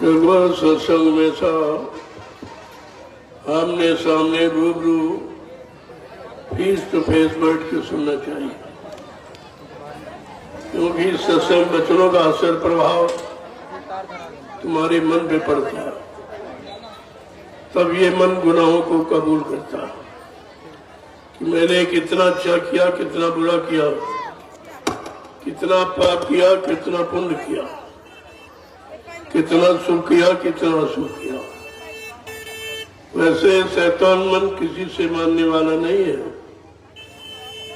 भगवान सत्संग में था, आमने सामने रूबरू फेस टू फेस बैठ के सुनना चाहिए, क्योंकि सत्संग वचनों का असर प्रभाव तुम्हारे मन पे पड़ता है। तब ये मन गुनाहों को कबूल करता है कि मैंने कितना अच्छा किया, कितना बुरा किया, कितना पाप किया, कितना पुण्य किया, कितना सुख किया, कितना असुख किया। वैसे शैतान मन किसी से मानने वाला नहीं है,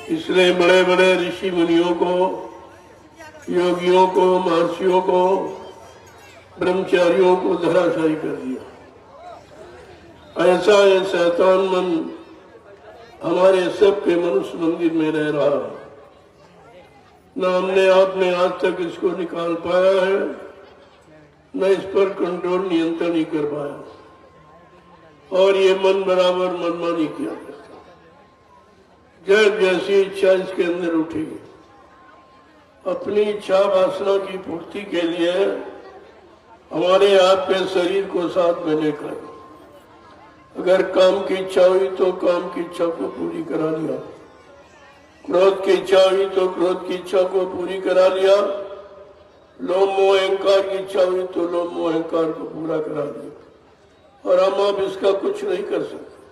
इसलिए बड़े बड़े ऋषि मुनियों को, योगियों को, महर्षियों को, ब्रह्मचारियों को धराशायी कर दिया। ऐसा है शैतान मन हमारे सबके मनुष्य मंदिर में रह रहा है। न हमने आपने आज तक इसको निकाल पाया है, न इस पर कंट्रोल नियंत्रण नहीं कर पाया, और ये मन बराबर मनमानी किया करता। जब जैसी इच्छा इसके अंदर उठेगी, अपनी इच्छा वासना की पूर्ति के लिए हमारे आपके शरीर को साथ में लेकर अगर काम की इच्छा हुई तो काम की इच्छा को पूरी करा लिया, क्रोध की इच्छा हुई तो क्रोध की इच्छा को पूरी करा लिया, लोभ मोह अहंकार की इच्छा हुई तो लोभ मोह अहंकार को पूरा करा दिया। और हम आप इसका कुछ नहीं कर सकते।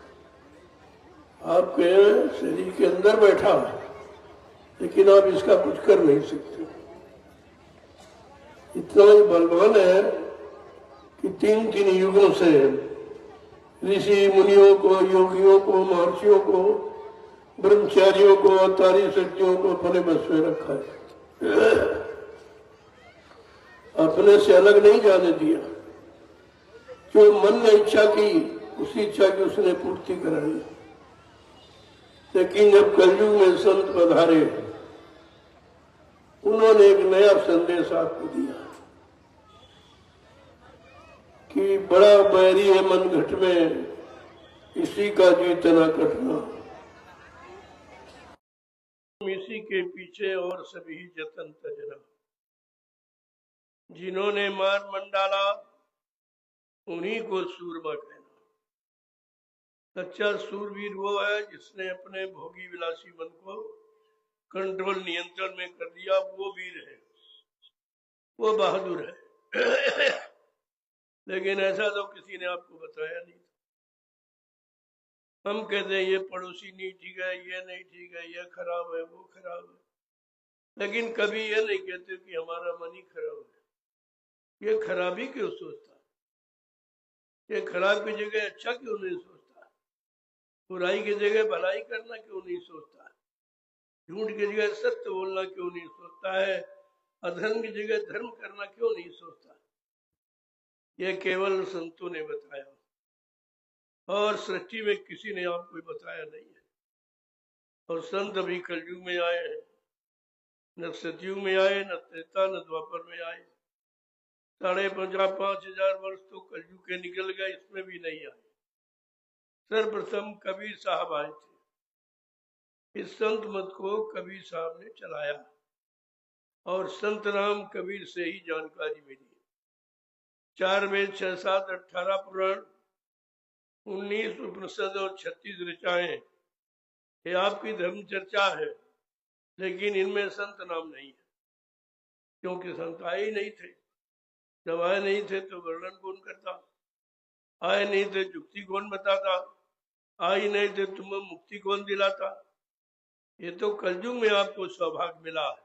आपके शरीर के अंदर बैठा है, लेकिन आप इसका कुछ कर नहीं सकते। इतना ही बलवान है कि तीन तीन युगों से ऋषि मुनियों को, योगियों को, महर्षियों को, ब्रह्मचारियों को, अवतारी शक्तियों को अपने बस में रखा है, अपने से अलग नहीं जाने दिया। जो मन ने इच्छा की, उसी इच्छा की उसने पूर्ति कराई। लेकिन जब कलयुग में संत पधारे, उन्होंने एक नया संदेश आपको दिया कि बड़ा बैरी है मन घट में, इसी का जीतना कटना, इसी के पीछे और सभी जतन तजना। जिन्होंने मार मंडाला उन्हीं को सूरमा कहना। सच्चा सूरवीर वो है जिसने अपने भोगी विलासी मन को कंट्रोल नियंत्रण में कर दिया। वो वीर है, वो बहादुर है। लेकिन ऐसा तो किसी ने आपको बताया नहीं। हम कहते हैं ये पड़ोसी नहीं ठीक है, ये नहीं ठीक है, ये खराब है, वो खराब है, लेकिन कभी ये नहीं कहते कि हमारा मन ही खराब है। ये खराबी क्यों सोचता है? ये खराब की जगह अच्छा क्यों नहीं सोचता? बुराई की जगह भलाई करना क्यों नहीं सोचता? झूठ की जगह सत्य बोलना क्यों नहीं सोचता है? अधर्म की जगह धर्म करना क्यों नहीं सोचता? ये केवल संतों ने बताया, और सृष्टि में किसी ने आपको बताया नहीं है। और संत अभी कलयुग में आए हैं, न सतयुग में आए, न त्रेता, न द्वापर में आए। 5,500 वर्ष तो कलयुग के निकल गए, इसमें भी नहीं आए। सर्वप्रथम कबीर साहब आए थे। इस संत मत को कबीर साहब ने चलाया, और संत नाम कबीर से ही जानकारी मिली। 4 वेद, 6 7 18 पुराण, 19 उपनिषद और 36 ऋचाएं, ये आपकी धर्म चर्चा है, लेकिन इनमें संत नाम नहीं है, क्योंकि संत आए ही नहीं थे। जब आए नहीं थे तो वर्णन कौन करता? आए नहीं थे युक्ति कौन बताता? आए नहीं थे तुम्हें मुक्ति कौन दिलाता? ये तो कलयुग में आपको सौभाग्य मिला है,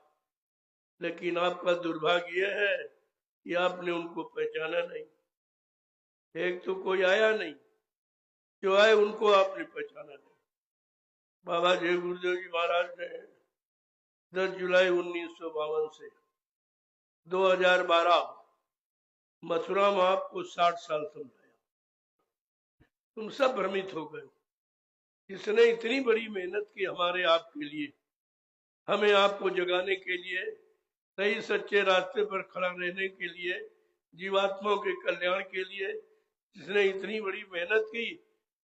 लेकिन आपका दुर्भाग्य यह है कि आपने उनको पहचाना नहीं। एक तो कोई आया नहीं, जो आए उनको आपने पहचाना नहीं। बाबा जय गुरुदेव जी महाराज ने 10 जुलाई 1952 से 2012 मथुरा में आपको 60 साल समझाया। तुम सब भ्रमित हो गए। जिसने इतनी बड़ी मेहनत की हमारे आपके लिए, हमें आपको जगाने के लिए, सही सच्चे रास्ते पर खड़ा रहने के लिए, जीवात्माओं के कल्याण के लिए, जिसने इतनी बड़ी मेहनत की,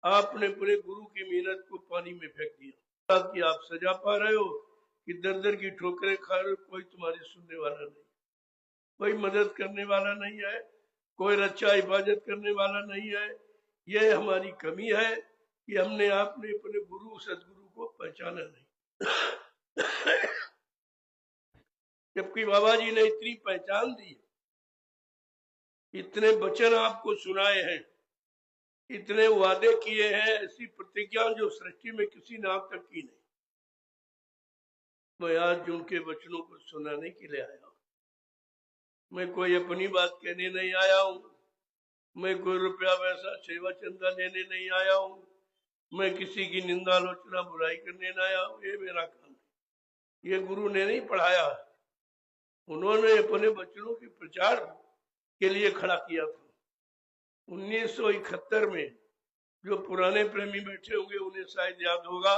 आपने पूरे गुरु की मेहनत को पानी में फेंक दिया। कि आप सजा पा रहे हो कि दर दर की ठोकरें खा रहे हो, कोई तुम्हारी सुनने वाला नहीं, कोई मदद करने वाला नहीं है। कोई रक्षा हिफाजत करने वाला नहीं है। ये हमारी कमी है कि हमने आपने अपने गुरु सदगुरु को पहचाना नहीं। जबकि बाबा जी ने इतनी पहचान दी, इतने वचन आपको सुनाए हैं, इतने वादे किए हैं, ऐसी प्रतिज्ञा जो सृष्टि में किसी ने आज तक की नहीं। मैं आज उनके वचनों को सुनाने के लिए आया हूं। मैं कोई अपनी बात कहने नहीं आया हूं, मैं कोई रुपया पैसा सेवा चंदा लेने नहीं आया हूं, मैं किसी की निंदा आलोचना बुराई करने नहीं आया हूं। ये मेरा काम है, ये गुरु ने नहीं पढ़ाया। उन्होंने अपने बच्चों के प्रचार के लिए खड़ा किया था। 1971 में जो पुराने प्रेमी बैठे होंगे उन्हें शायद याद होगा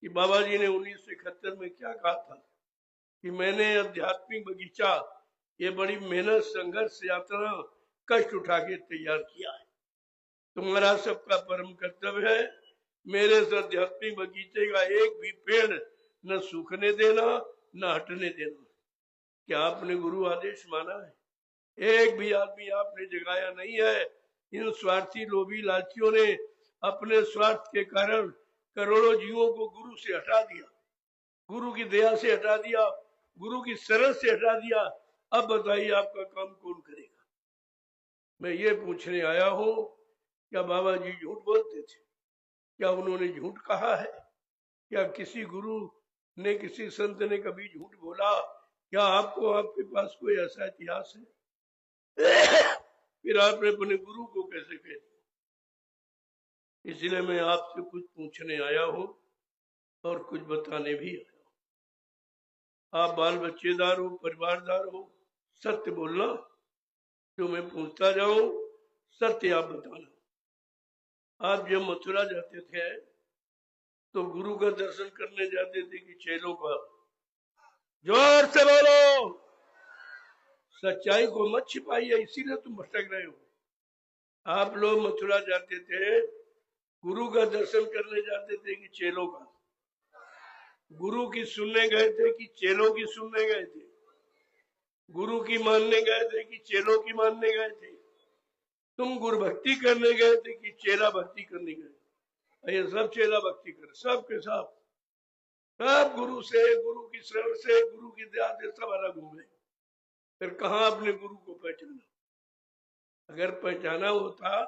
कि बाबा जी ने 1971 में क्या कहा था कि मैंने आध्यात्मिक बगीचा ये बड़ी मेहनत संघर्ष यात्रा कष्ट उठा के तैयार किया है। तुम्हारा सबका परम कर्तव्य है मेरे इस आध्यात्मिक बगीचे का एक भी पेड़ न सूखने देना न हटने देना। क्या आपने गुरु आदेश माना है? एक भी आदमी आपने जगाया नहीं है। इन स्वार्थी लोभी लालचियों ने अपने स्वार्थ के कारण करोड़ों जीवों को गुरु से हटा दिया, गुरु की दया से हटा दिया, गुरु की शरण से हटा दिया। अब बताइए आपका काम कौन करेगा? मैं ये पूछने आया हूं, क्या बाबा जी झूठ बोलते थे? क्या उन्होंने झूठ कहा है? क्या किसी गुरु ने किसी संत ने कभी झूठ बोला? क्या आपको आपके पास कोई ऐसा इतिहास है? फिर आपने अपने गुरु को कैसे कह दिया? इसलिए मैं आपसे कुछ पूछने आया हूं और कुछ बताने भी आया हूं। आप बाल बच्चेदार हो, परिवारदार हो, सत्य बोलना। जो मैं पूछता जाऊं सत्य आप बताना। आप जब मथुरा जाते थे तो गुरु का दर्शन करने जाते थे कि चेलों का? जोर से बोलो। सच्चाई को मत छिपाइए, इसीलिए तुम भटक रहे हो। आप लोग मथुरा जाते थे, गुरु का दर्शन करने जाते थे कि चेलों का? गुरु की सुनने गए थे कि चेलों की सुनने गए थे? गुरु की मानने गए थे कि चेलों की मानने गए थे? तुम गुरु भक्ति करने गए थे कि चेला भक्ति करने गए? ये सब चेला भक्ति कर, सब के सब गुरु से, गुरु की शरण से, गुरु की दया से सब अलग हो गए। फिर कहाँ अपने गुरु को पहचाना? अगर पहचाना होता,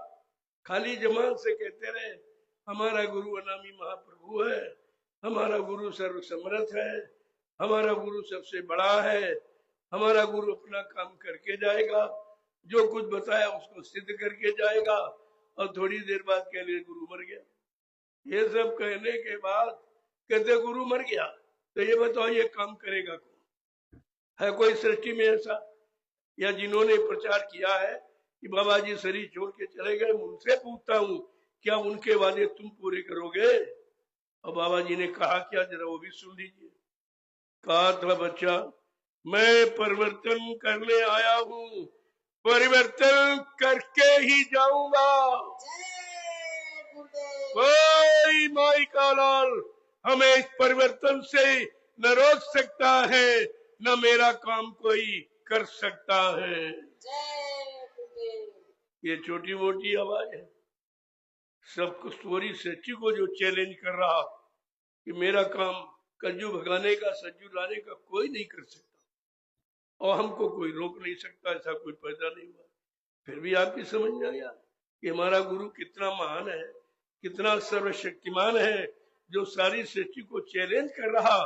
खाली जमात से कहते रहे हमारा गुरु अनामी महाप्रभु है, हमारा गुरु सर्व समर्थ है, हमारा गुरु सबसे बड़ा है, हमारा गुरु अपना काम करके जाएगा, जो कुछ बताया उसको सिद्ध करके जाएगा, और थोड़ी देर बाद कहने गुरु मर गया। ये सब कहने के बाद कहते गुरु मर गया। तो ये बताओ ये काम करेगा कौन? है कोई सृष्टि में ऐसा? या जिन्होंने प्रचार किया है कि बाबा जी शरीर छोड़ के चले गए, उनसे पूछता हूँ क्या उनके वादे तुम पूरे करोगे? और बाबा जी ने कहा क्या, जरा वो भी सुन लीजिए। कहा था बच्चा, मैं परिवर्तन करने आया हूँ, परिवर्तन करके ही जाऊंगा। कोई माई का लाल हमें इस परिवर्तन से न रोक सकता है, न मेरा काम कोई कर सकता है। ये छोटी मोटी आवाज है, सब कुछ पूरी सृष्टि को जो चैलेंज कर रहा कि मेरा काम कलजू भगाने का, सज्जू लाने का कोई नहीं कर सकता और हमको कोई रोक नहीं सकता, ऐसा कोई पैदा नहीं हुआ। फिर भी आपकी समझ में आया कि हमारा गुरु कितना महान है, कितना सर्वशक्तिमान है, जो सारी सृष्टि को चैलेंज कर रहा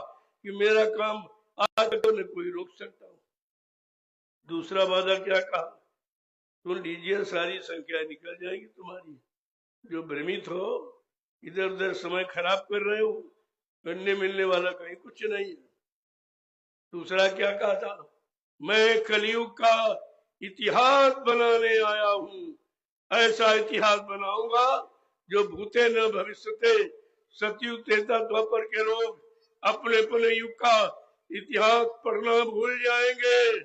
कि मेरा काम आज तो न कोई रोक सकता। दूसरा वादा क्या कहा? सुन लीजिए, सारी संख्या निकल जाएगी तुम्हारी। जो भ्रमित हो, इधर उधर समय खराब कर रहे हो, करने मिलने वाला कहीं कुछ नहीं है। दूसरा क्या कहा था? मैं कलयुग का इतिहास बनाने आया हूं, ऐसा इतिहास बनाऊंगा जो भूते न भविष्यते, सतयुग त्रेता द्वापर के लोग अपने अपने युग का इतिहास पढ़ना भूल जाएंगे।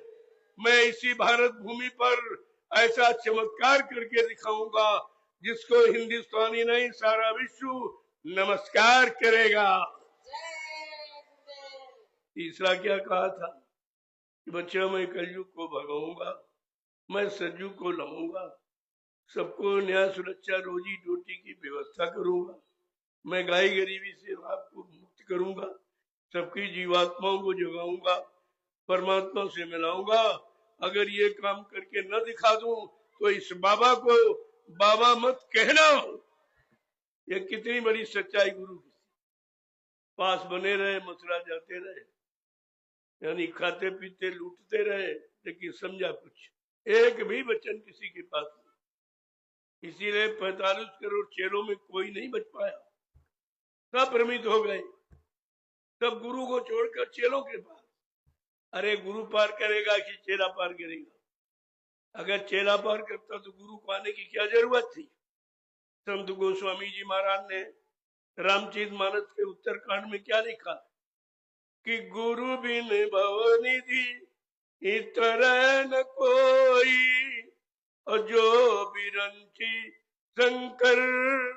मैं इसी भारत भूमि पर ऐसा चमत्कार करके दिखाऊंगा जिसको हिंदुस्तानी नहीं सारा विश्व नमस्कार करेगा। तीसरा क्या कहा था कि बच्चा मैं कलयुग को भगाऊंगा, मैं सज्जू को लाऊंगा, सबको न्याय सुरक्षा रोजी रोटी की व्यवस्था करूंगा, मैं गाय गरीबी से आपको मुक्त करूंगा, सबकी जीवात्माओं को जगाऊंगा, परमात्मा से मिलाऊंगा। अगर ये काम करके न दिखा दूं तो इस बाबा को बाबा मत कहना। ये कितनी बड़ी सच्चाई गुरु की। पास बने रहे, मथुरा जाते रहे, यानी खाते पीते लूटते रहे, लेकिन समझा कुछ एक भी वचन किसी के पास नहीं। इसीलिए 45 करोड़ चेलों में कोई नहीं बच पाया, सब भ्रमित हो गए, सब गुरु को छोड़कर चेलों के पास। अरे गुरु पार करेगा कि चेला पार करेगा? अगर चेला पार करता तो गुरु को आने की क्या जरूरत थी? संत गोस्वामी जी महाराज ने रामचरितमानस के उत्तरकांड में क्या लिखा कि गुरु बिन भवनिधि इतर न कोई, और जो बिरंची शंकर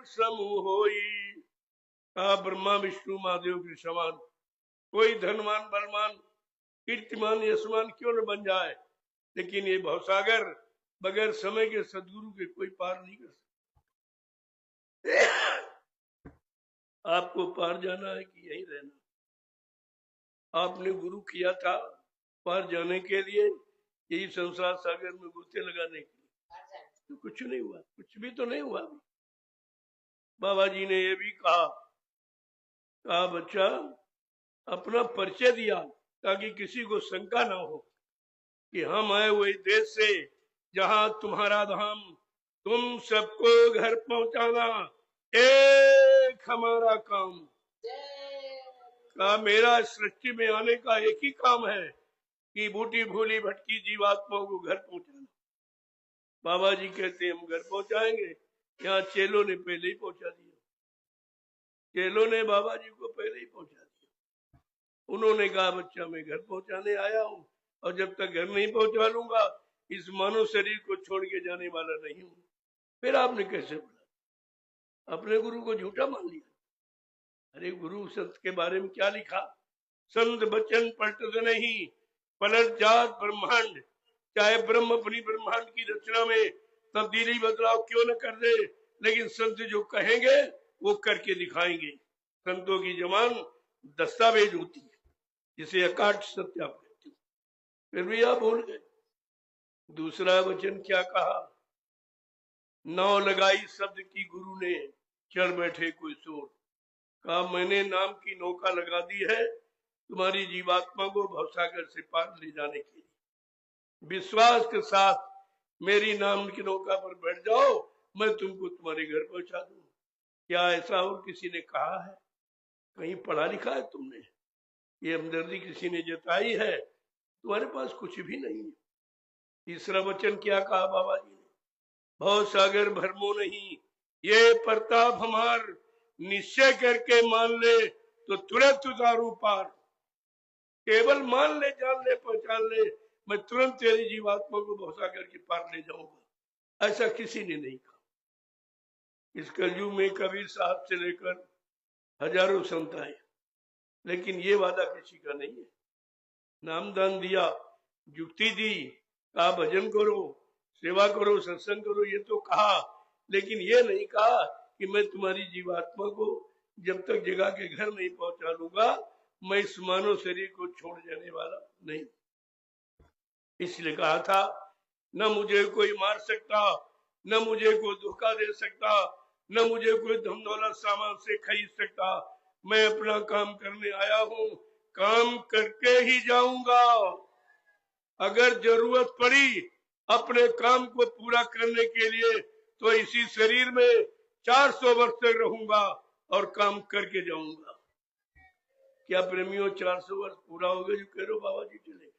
समूह होई। कहा ब्रह्मा विष्णु महादेव के समान कोई धनवान बलवान कीर्तिमान यशमान क्यों न बन जाए, लेकिन ये भवसागर बगैर समय के सदगुरु के कोई पार नहीं कर सकता। आपको पार जाना है कि यहीं रहना? आपने गुरु किया था पार जाने के लिए, यही संसार सागर में गोते लगाने के लिए, तो कुछ नहीं हुआ, कुछ भी तो नहीं हुआ। बाबा जी ने ये भी कहा बच्चा अपना परिचय दिया ताकि किसी को शंका ना हो कि हम आए हुए देश से जहां तुम्हारा धाम, तुम सबको घर पहुंचाना एक हमारा काम। का मेरा सृष्टि में आने का एक ही काम है कि बूटी भूली भटकी जीवात्माओं को घर पहुंचाना। बाबा जी कहते हम घर पहुंचाएंगे, यहाँ चेलों ने पहले ही पहुंचा दिया, चेलों ने बाबा जी को पहले ही पहुंचा दिया। उन्होंने कहा बच्चा मैं घर पहुंचाने आया हूँ, और जब तक घर नहीं पहुंचा लूंगा इस मानव शरीर को छोड़ के जाने वाला नहीं हूँ। फिर आपने कैसे बोला? अपने गुरु को झूठा मान लिया। अरे गुरु संत के बारे में क्या लिखा? संत बचन पलटत नहीं, पलट जात ब्रह्मांड। चाहे ब्रह्म अपनी ब्रह्मांड की रचना में तब्दीली बदलाव क्यों न कर दे, लेकिन संत जो कहेंगे वो करके दिखाएंगे। संतों की जबान दस्तावेज होती है, जिसे अकाट सत्य आप कहते हो। फिर भी आप भूल गए। दूसरा वचन क्या कहा? नाव लगाई शब्द की गुरु ने, चढ़ बैठे कोई शोर। कहा मैंने नाम की नौका लगा दी है तुम्हारी जीवात्मा को भवसागर से पार ले जाने के लिए। विश्वास के साथ मेरी नाम की नौका पर बैठ जाओ, मैं तुमको तुम्हारे घर पहुंचा दूं। क्या ऐसा और किसी ने कहा है? कहीं पढ़ा लिखा है तुमने? ये हमदर्दी किसी ने जताई है? तुम्हारे पास कुछ भी नहीं है। तीसरा वचन क्या कहा बाबा जी ने? भव सागर भरमो नहीं, ये प्रताप हमार, निश्चय करके मान ले तो तुरंत उतारू पार। केवल मान ले, जान ले, पहचान ले, मैं तुरंत तेरी जीवात्मा को भवसागर के पार ले जाऊंगा। ऐसा किसी ने नहीं कहा। इस कलयुग में कबीर साहब से लेकर हजारों संत आए, लेकिन ये वादा किसी का नहीं है। नामदान दिया, युक्ति दी, कहा भजन करो, सेवा करो, सत्संग करो, ये तो कहा, लेकिन ये नहीं कहा कि मैं तुम्हारी जीवात्मा को जब तक जगह के घर नहीं पहुंचा लूंगा मैं इस मानव शरीर को छोड़ जाने वाला नहीं। इसलिए कहा था न मुझे कोई मार सकता, न मुझे कोई धोखा दे सकता, न मुझे कोई धन दौलत सामान से खरीद सकता। मैं अपना काम करने आया हूँ, काम करके ही जाऊंगा। अगर जरूरत पड़ी अपने काम को पूरा करने के लिए तो इसी शरीर में 400 वर्ष तक रहूंगा और काम करके जाऊंगा। क्या प्रेमियों 400 वर्ष पूरा हो गए जो कह रहे बाबा जी चले?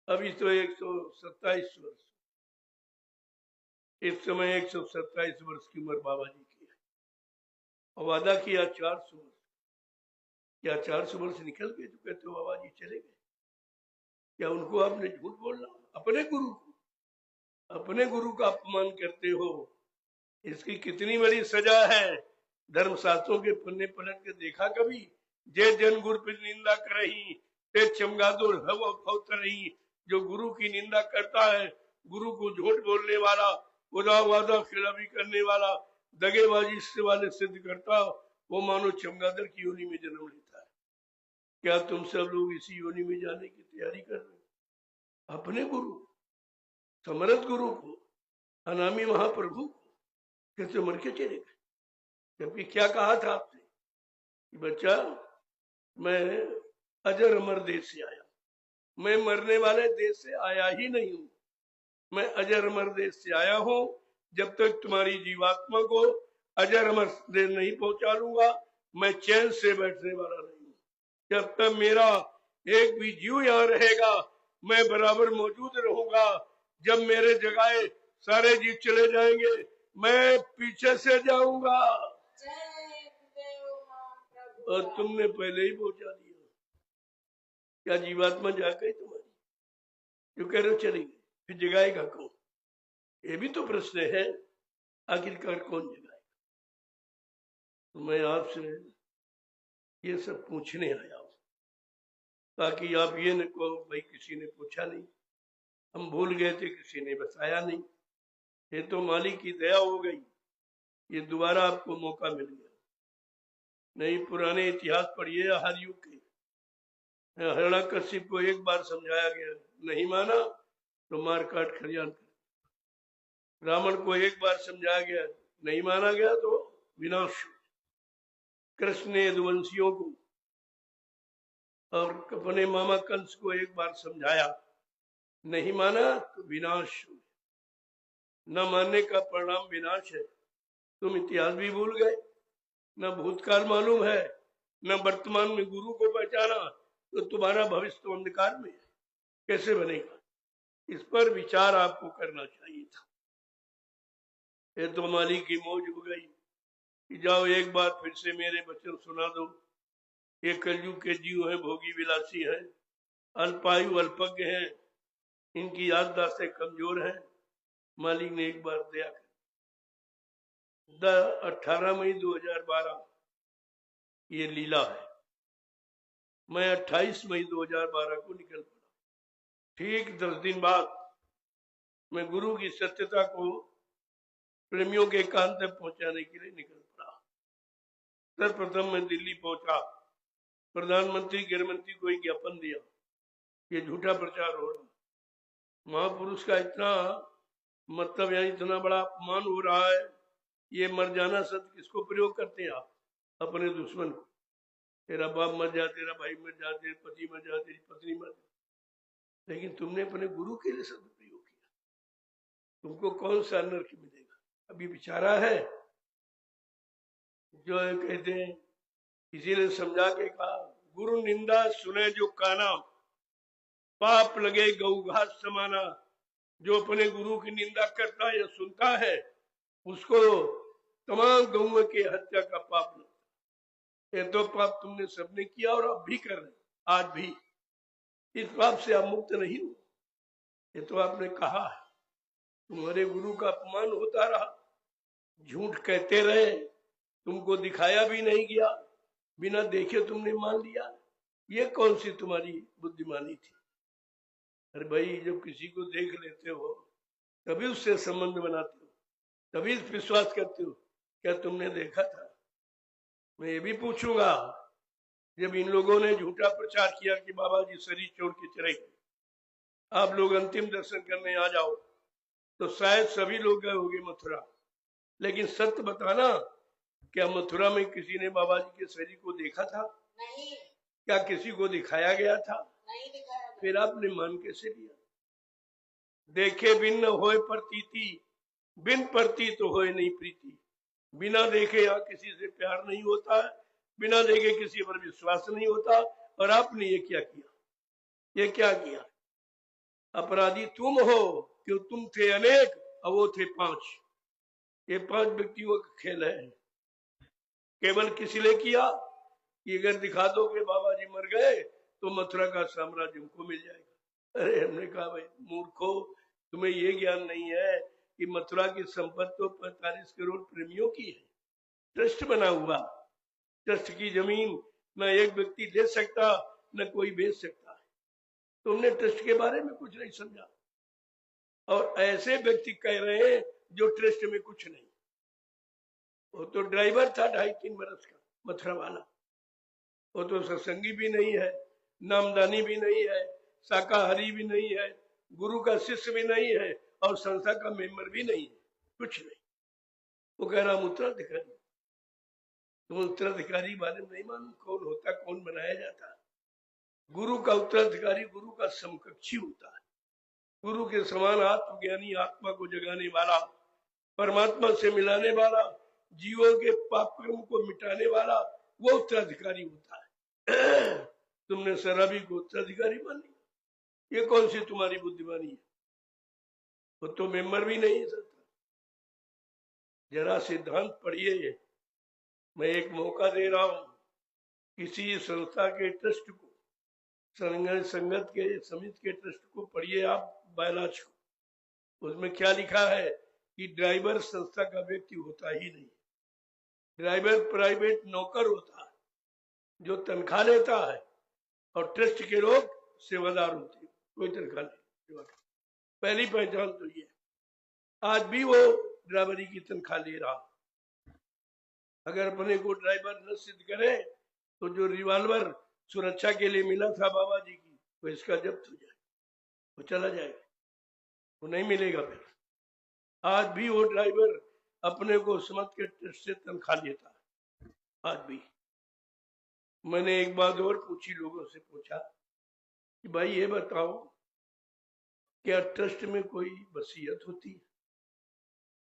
अभी तो 127 वर्ष, इस समय 127 वर्ष की उम्र बाबा जी की है, और वादा किया 400 वर्ष। क्या 400 वर्ष निकल गए तो कहते हो बाबा जी चले गए? क्या उनको आपने झूठ बोलना? अपने गुरु का अपमान करते हो। इसकी कितनी बड़ी सजा है। धर्मशास्त्रों के पन्ने पलट के देखा कभी? जे जन गुरु पर निंदा कर रही ते चमगादुर हव रही। जो गुरु की निंदा करता है गुरु को झूठ बोलने वाला, खुदा वादा खिलाफी करने वाला, दगेबाजी वाले सिद्ध करता, वो मानो चमगादड़ की योनि में जन्म लेता है। क्या तुम सब लोग इसी योनि में जाने की तैयारी कर रहे हो? अपने गुरु, समर्थ गुरु को, अनामी महाप्रभु को कैसे मर के चले गए? जबकि क्या कहा था आपने कि बच्चा मैं अजर अमर देश से आया, मैं मरने वाले देश से आया ही नहीं हूं, मैं अजर अमर देश से आया हूं। जब तक तुम्हारी जीवात्मा को अजर अमर देश नहीं पहुंचा लूंगा, मैं चैन से बैठने वाला नहीं हूं। जब तक मेरा एक भी जीव यहाँ रहेगा, मैं बराबर मौजूद रहूंगा। जब मेरे जगह सारे जीव चले जाएंगे, मैं पीछे से जाऊंगा। और तुमने पहले ही पहुंचा दिया। क्या जीवात्मा जाग गई तुम्हारी? जो कह रहे हो चली गई, फिर जगाएगा कौन? ये भी तो प्रश्न है, आखिरकार कौन जगाएगा? तो मैं आपसे ये सब पूछने आया हूं, ताकि आप ये न कहो भाई किसी ने पूछा नहीं, हम भूल गए थे, किसी ने बताया नहीं। ये तो मालिक की दया हो गई, ये दोबारा आपको मौका मिल गया। नहीं, पुराने इतिहास पढ़िए हर युग के। हिरण्यकशिप को एक बार समझाया गया, नहीं माना तो मार काट खरियान कर। रावण को एक बार समझाया गया, नहीं माना गया तो विनाश। कृष्ण ने यदुवंशियों को और अपने मामा कंस को एक बार समझाया, नहीं माना तो विनाश। न मानने का परिणाम विनाश है। तुम इतिहास भी भूल गए, न भूतकाल मालूम है, न वर्तमान में गुरु को पहचाना, तो तुम्हारा भविष्य तो अंधकार में है, कैसे बनेगा? इस पर विचार आपको करना चाहिए था। ये तो मालिक की मौज हो गई कि जाओ एक बार फिर से मेरे वचन सुना दो। ये कलयुग के जीव हैं, भोगी विलासी हैं, अल्पायु अल्पज्ञ हैं, इनकी याददाश्तें कमजोर हैं। मालिक ने एक बार दया कर 18 मई 2012 ये लीला है। मैं 28 मई 2012 को निकल पड़ा। ठीक 10 दिन बाद मैं गुरु की सत्यता को प्रेमियों के कान तक पहुंचाने के लिए निकल पड़ा। सर्वप्रथम मैं दिल्ली पहुंचा, प्रधानमंत्री गृहमंत्री को एक ज्ञापन दिया, ये झूठा प्रचार हो रहा, महापुरुष का इतना मतलब यहाँ इतना बड़ा अपमान हो रहा है, ये मर जाना शब्द किसको प्रयोग करते हैं आप? अपने दुश्मन को। तेरा बाप मर जा, तेरा भाई मर जा, तेरे पति मर जा, तेरी पत्नी मर जा, लेकिन तुमने अपने गुरु के लिए शब्द प्रयोग किया। तुमको कौन सा नरक मिलेगा? अभी बेचारा है जो कहते हैं, किसी ने समझा के कहा, गुरु निंदा सुने जो काना, पाप लगे गौ घास समाना। जो अपने गुरु की निंदा करता है या सुनता है, उसको तमाम गौओं के हत्या का पाप लगता है। ये तो पाप तुमने सबने किया और अब भी कर रहे, आज भी। इस पाप से आप मुक्त नहीं हो। ये तो आपने कहा है, तुम्हारे गुरु का अपमान होता रहा, झूठ कहते रहे, तुमको दिखाया भी नहीं गया, बिना देखे तुमने मान लिया। ये कौन सी तुम्हारी बुद्धिमानी थी? अरे भाई, जब किसी को देख लेते हो तभी उससे संबंध बनाते हो, तभी विश्वास करते हो। क्या तुमने देखा था? मैं ये भी पूछूंगा, जब इन लोगों ने झूठा प्रचार किया कि बाबा जी शरीर छोड़ के चले गए, आप लोग अंतिम दर्शन करने आ जाओ, तो शायद सभी लोग गए होंगे मथुरा। लेकिन सत्य बताना, क्या मथुरा में किसी ने बाबा जी के शरीर को देखा था? नहीं। क्या किसी को दिखाया गया था? नहीं दिखाया। फिर आपने मान कैसे लिया? देखे बिन न होए प्रतीति, बिन प्रतीत तो होए नहीं प्रीति। बिना देखे यहाँ किसी से प्यार नहीं होता है, बिना देखे किसी पर विश्वास नहीं होता। और आपने ये क्या किया? ये क्या किया? अपराधी तुम हो, क्यों तुम थे अनेक और वो थे 5। ये 5 व्यक्तियों का खेल है। केवल किसी ने किया कि अगर दिखा दो कि बाबा जी मर गए तो मथुरा का साम्राज्य हमको मिल जाएगा। अरे हमने कहा, भाई मूर्खो, तुम्हें ये ज्ञान नहीं है कि मथुरा की संपत्ति तो 45 करोड़ प्रेमियों की है। ट्रस्ट बना हुआ, ट्रस्ट की जमीन न एक व्यक्ति दे सकता, न कोई बेच सकता है। तुमने ट्रस्ट के बारे में कुछ नहीं समझा। और ऐसे व्यक्ति कह रहे हैं जो ट्रस्ट में कुछ नहीं। वो तो ड्राइवर था 2.5-3 बरस का, मथुरा वाला। वो तो सत्संगी भी नहीं है, नामदानी भी नहीं है, शाकाहारी भी नहीं है, गुरु का शिष्य भी नहीं है, और संस्था का मेंबर भी नहीं है, कुछ नहीं। वो कह रहा हम उत्तराधिकारी। तुम उत्तराधिकारी बारे में नहीं मालूम कौन होता, कौन बनाया जाता। गुरु का उत्तराधिकारी गुरु का समकक्षी होता है। गुरु के समान आत्मज्ञानी, आत्मा को जगाने वाला, परमात्मा से मिलाने वाला, जीवों के पाप कर्म को मिटाने वाला, वो उत्तराधिकारी होता है। तुमने शराबी को उत्तराधिकारी मान लिया, ये कौन सी तुम्हारी बुद्धिमानी है? वो तो मेंबर भी नहीं है सर। जरा सिद्धांत पढ़िए। मैं एक मौका दे रहा हूं, किसी संस्था के ट्रस्ट को, संगत के समिति के ट्रस्ट को पढ़िए आप, बायलाज को। उसमें क्या लिखा है कि ड्राइवर संस्था का व्यक्ति होता ही नहीं। ड्राइवर प्राइवेट नौकर होता है जो तनख्वाह लेता है, और ट्रस्ट के लोग सेवादार होते हैं, कोई तनख्वाह नहीं। पहली पहचान तो ये। आज भी वो ड्राइवरी की तनख्वाह ले रहा। अगर अपने को ड्राइवर न सिद्ध करे तो जो रिवॉल्वर सुरक्षा के लिए मिला था बाबा जी की, वो इसका जब्त हो जाए, वो चला जाएगा, वो नहीं मिलेगा फिर। आज भी वो ड्राइवर अपने को समझ के ट्रस्ट से तनख्वाह लेता है, आज भी। मैंने एक बात और पूछी, लोगों से पूछा कि भाई ये बताओ, क्या ट्रस्ट में कोई वसीयत होती है,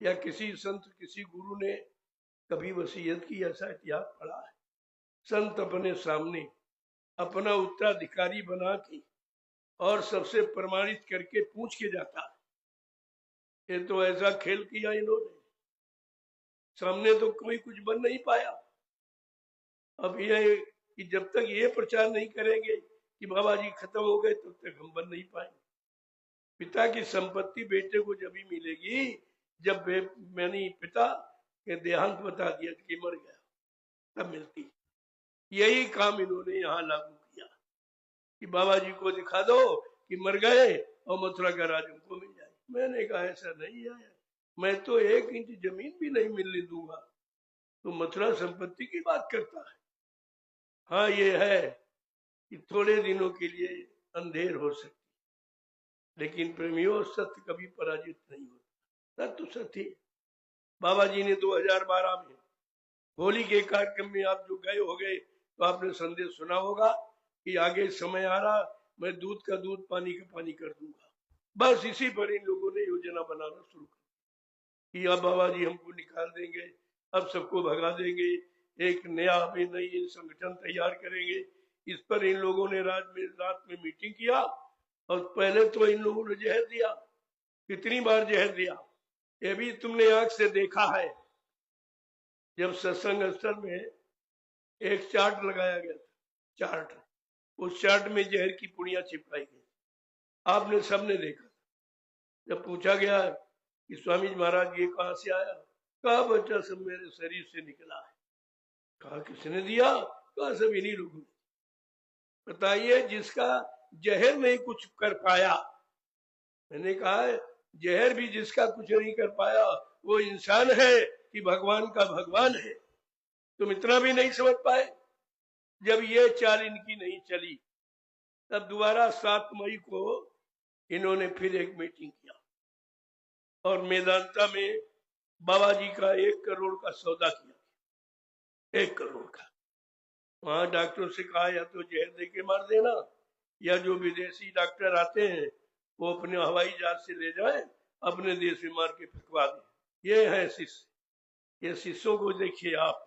या किसी संत किसी गुरु ने कभी वसीयत की, ऐसा इतिहास पढ़ा है? संत अपने सामने अपना उत्तराधिकारी बना के और सबसे प्रमाणित करके पूछ के जाता है। ये तो ऐसा खेल किया इन्होंने, सामने तो कोई कुछ बन नहीं पाया। अब ये कि जब तक ये प्रचार नहीं करेंगे कि बाबा जी खत्म हो गए, तब तक हम बन नहीं पाएंगे। पिता की संपत्ति बेटे को जब ही मिलेगी जब मैंने पिता के देहांत बता दिया कि मर गया, तब मिलती। यही काम इन्होंने यहाँ लागू किया कि बाबा जी को दिखा दो कि मर गए और मथुरा का राज उनको मिल जाए। मैंने कहा ऐसा नहीं है, मैं तो 1 इंच जमीन भी नहीं मिलने दूंगा, तो मथुरा संपत्ति की बात करता है। हाँ ये है कि थोड़े दिनों के लिए अंधेर हो सकती, लेकिन प्रेमियों सत्य कभी पराजित नहीं होता। सत्य तो सत्य है। बाबा जी ने 2012 में होली के कार्यक्रम में आप जो गए हो गए, तो आपने संदेश सुना होगा कि आगे समय आ रहा, मैं दूध का दूध पानी का पानी कर दूंगा। बस इसी पर इन लोगों ने योजना बनाना शुरू कर कि अब बाबा जी हमको निकाल देंगे, अब सबको भगा देंगे, एक नया नई संगठन तैयार करेंगे। इस पर इन लोगों ने रात में मीटिंग किया, और पहले तो इन लोगों ने जहर दिया। कितनी बार जहर दिया ये भी तुमने आंख से देखा है। जब सत्संग स्थल में एक चार्ट लगाया गया था, चार्ट, उस चार्ट में जहर की पुड़िया चिपकाई गई, आपने सबने देखा। जब पूछा गया कि स्वामी जी महाराज ये कहां से आया, कहा बच्चा सब मेरे शरीर से निकला है। कहा किसने दिया, कहा सब इन्हीं लोगों ने। बताइए, जिसका जहर नहीं कुछ कर पाया, मैंने कहा जहर भी जिसका कुछ नहीं कर पाया वो इंसान है कि भगवान का भगवान है? तुम इतना भी नहीं समझ पाए। जब ये चाल इनकी नहीं चली, तब दोबारा 7 मई को इन्होंने फिर एक मीटिंग किया, और मेदांता में बाबा जी का 1 करोड़ का सौदा किया, 1 करोड़ का। वहां डॉक्टरों से कहा या तो जहर दे के मार देना, या जो विदेशी डॉक्टर आते हैं वो अपने हवाई जहाज से ले जाए, अपने देश में मार के फेंकवा दे। ये है शिष्य। ये शिष्यों को देखिए आप,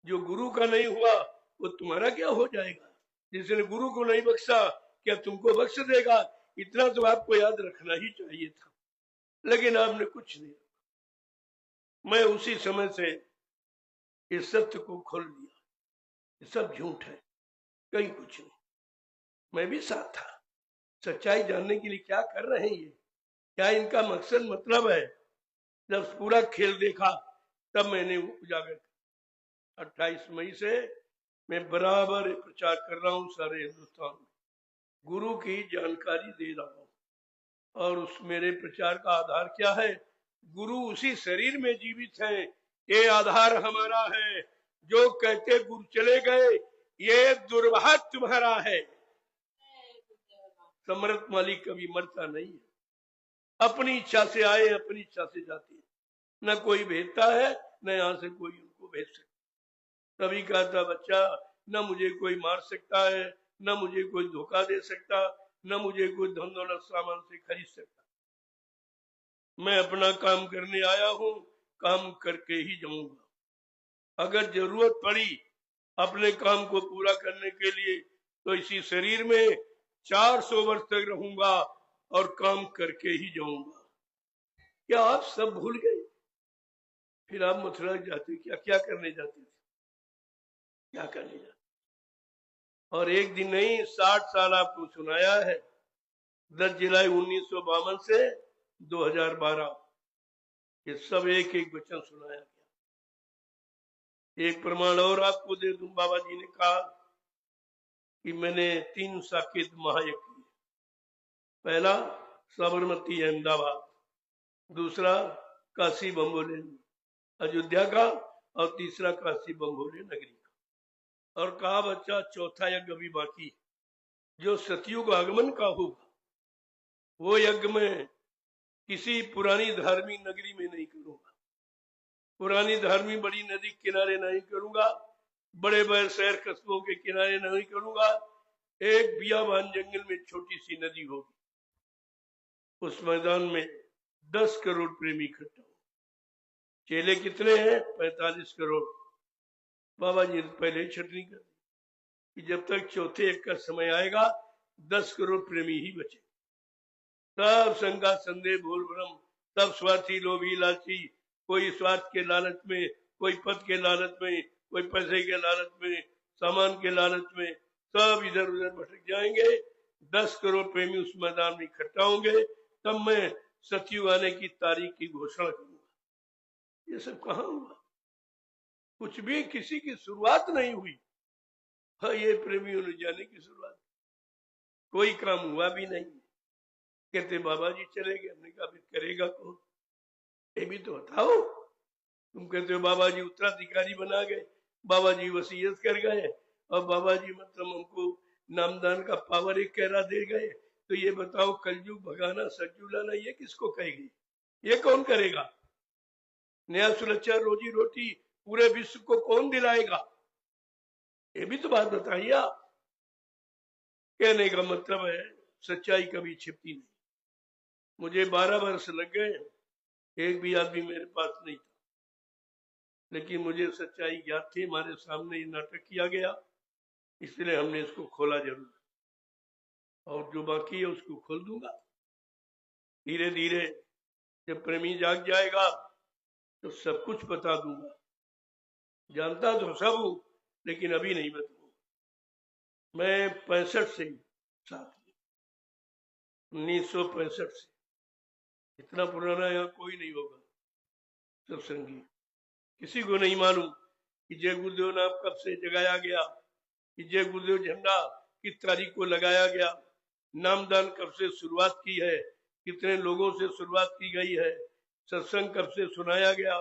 जो गुरु का नहीं हुआ वो तुम्हारा क्या हो जाएगा? जिसने गुरु को नहीं बख्शा क्या तुमको बख्श देगा? इतना तो आपको याद रखना ही चाहिए था, लेकिन आपने कुछ नहीं। मैं उसी समय से इस सत्य को खोल दिया, ये सब झूठ है, कहीं कुछ नहीं। मैं भी साथ था। सच्चाई जानने के लिए क्या कर रहे हैं ये, क्या इनका मकसद मतलब है? जब पूरा खेल देखा तब मैंने उजागर किया। 28 मई से मैं बराबर प्रचार कर रहा हूं सारे हिंदुस्तान में, गुरु की जानकारी दे रहा हूं। और उस मेरे प्रचार का आधार क्या है? गुरु उसी शरीर में जीवित है, ये आधार हमारा है। जो कहते गुरु चले गए, ये दुर्भाग्य तुम्हारा है। समर्थ मालिक कभी मरता नहीं है, अपनी इच्छा से आए, अपनी इच्छा से जाते हैं, न कोई भेजता है, न यहां से कोई उनको भेज सकता। तभी कहता बच्चा, न मुझे कोई मार सकता है, न मुझे कोई धोखा दे सकता, न मुझे कोई धन दौलत सामान से खरीद सकता। मैं अपना काम करने आया हूं, काम करके ही जाऊंगा। अगर जरूरत पड़ी अपने काम को पूरा करने के लिए तो इसी शरीर में 400 वर्ष तक रहूंगा और काम करके ही जाऊंगा। क्या आप सब भूल गए? फिर आप मथुरा जाते, क्या क्या करने जाते थे? क्या करने जाते? और एक दिन नहीं, 60 साल आपको सुनाया है। 10 जुलाई 1952 से 2012 ये सब एक एक वचन सुनाया गया। एक प्रमाण और आपको दे दूं, बाबा जी ने कहा कि मैंने 3 साकेत महायज्ञ किए। पहला साबरमती अहमदाबाद, दूसरा काशी बम्बोले अयोध्या का, और तीसरा काशी बम्बोले नगरी का। और कहा बच्चा चौथा यज्ञ अभी बाकी, जो सतयुग आगमन का होगा, वो यज्ञ में किसी पुरानी धार्मिक नगरी में नहीं करूंगा, पुरानी धार्मिक बड़ी नदी किनारे नहीं करूंगा, बड़े बड़े शहर कस्बों के किनारे नहीं करूंगा। एक बियाबान जंगल में छोटी सी नदी होगी, उस मैदान में 10 करोड़ प्रेमी इकट्ठा हो। चेले कितने हैं? 45 करोड़। बाबा जी ने पहले ही छटनी कर दी कि जब तक चौथे एक का समय आएगा 10 करोड़ प्रेमी ही बचे। तब शंका संदेह भूल भ्रम, तब स्वार्थी लोभी लालची, कोई स्वार्थ के लालच में, कोई पद के लालच में, कोई पैसे के लालच में, सामान के लालच में, सब इधर उधर भटक जाएंगे। 10 करोड़ प्रेमी उस मैदान में इकट्ठा होंगे, तब मैं सतयुग आने की तारीख की घोषणा करूंगा। ये सब कहाँ हुआ? कुछ भी किसी की शुरुआत नहीं हुई। हाँ, ये प्रेमियों ने जाने की शुरुआत, कोई काम हुआ भी नहीं। कहते बाबा जी चले गए। हमने कहा फिर करेगा कौन? ये भी तो बताओ। तुम कहते हो बाबा जी उत्तराधिकारी बना गए, बाबा जी वसीयत कर गए, और बाबा जी मतलब हमको नामदान का पावर एक कहरा दे गए। तो ये बताओ कलयुग भगाना सज्जू लाना ये किसको कहेगी? ये कौन करेगा? नया सुरक्षा रोजी रोटी पूरे विश्व को कौन दिलाएगा? ये भी तो बात बताइए आप। कहने का मतलब है सच्चाई कभी छिपती नहीं। मुझे 12 वर्ष लग गए, एक भी आदमी मेरे पास नहीं था, लेकिन मुझे सच्चाई ज्ञात थी। हमारे सामने ये नाटक किया गया, इसलिए हमने इसको खोला जरूर, और जो बाकी है उसको खोल दूंगा धीरे धीरे। जब प्रेमी जाग जाएगा तो सब कुछ बता दूंगा। जानता तो सब हूं, लेकिन अभी नहीं बताऊंगा। मैं 65 से साथ, 1965 से, इतना पुराना यहाँ कोई नहीं होगा सत्संगी। किसी को नहीं मालूम कि जय गुरुदेव नाम कब से जगाया गया, कि जय गुरुदेव झंडा किस तारीख को लगाया गया, नामदान कब से शुरुआत की है, कितने लोगों से शुरुआत की गई है, सत्संग कब से सुनाया गया,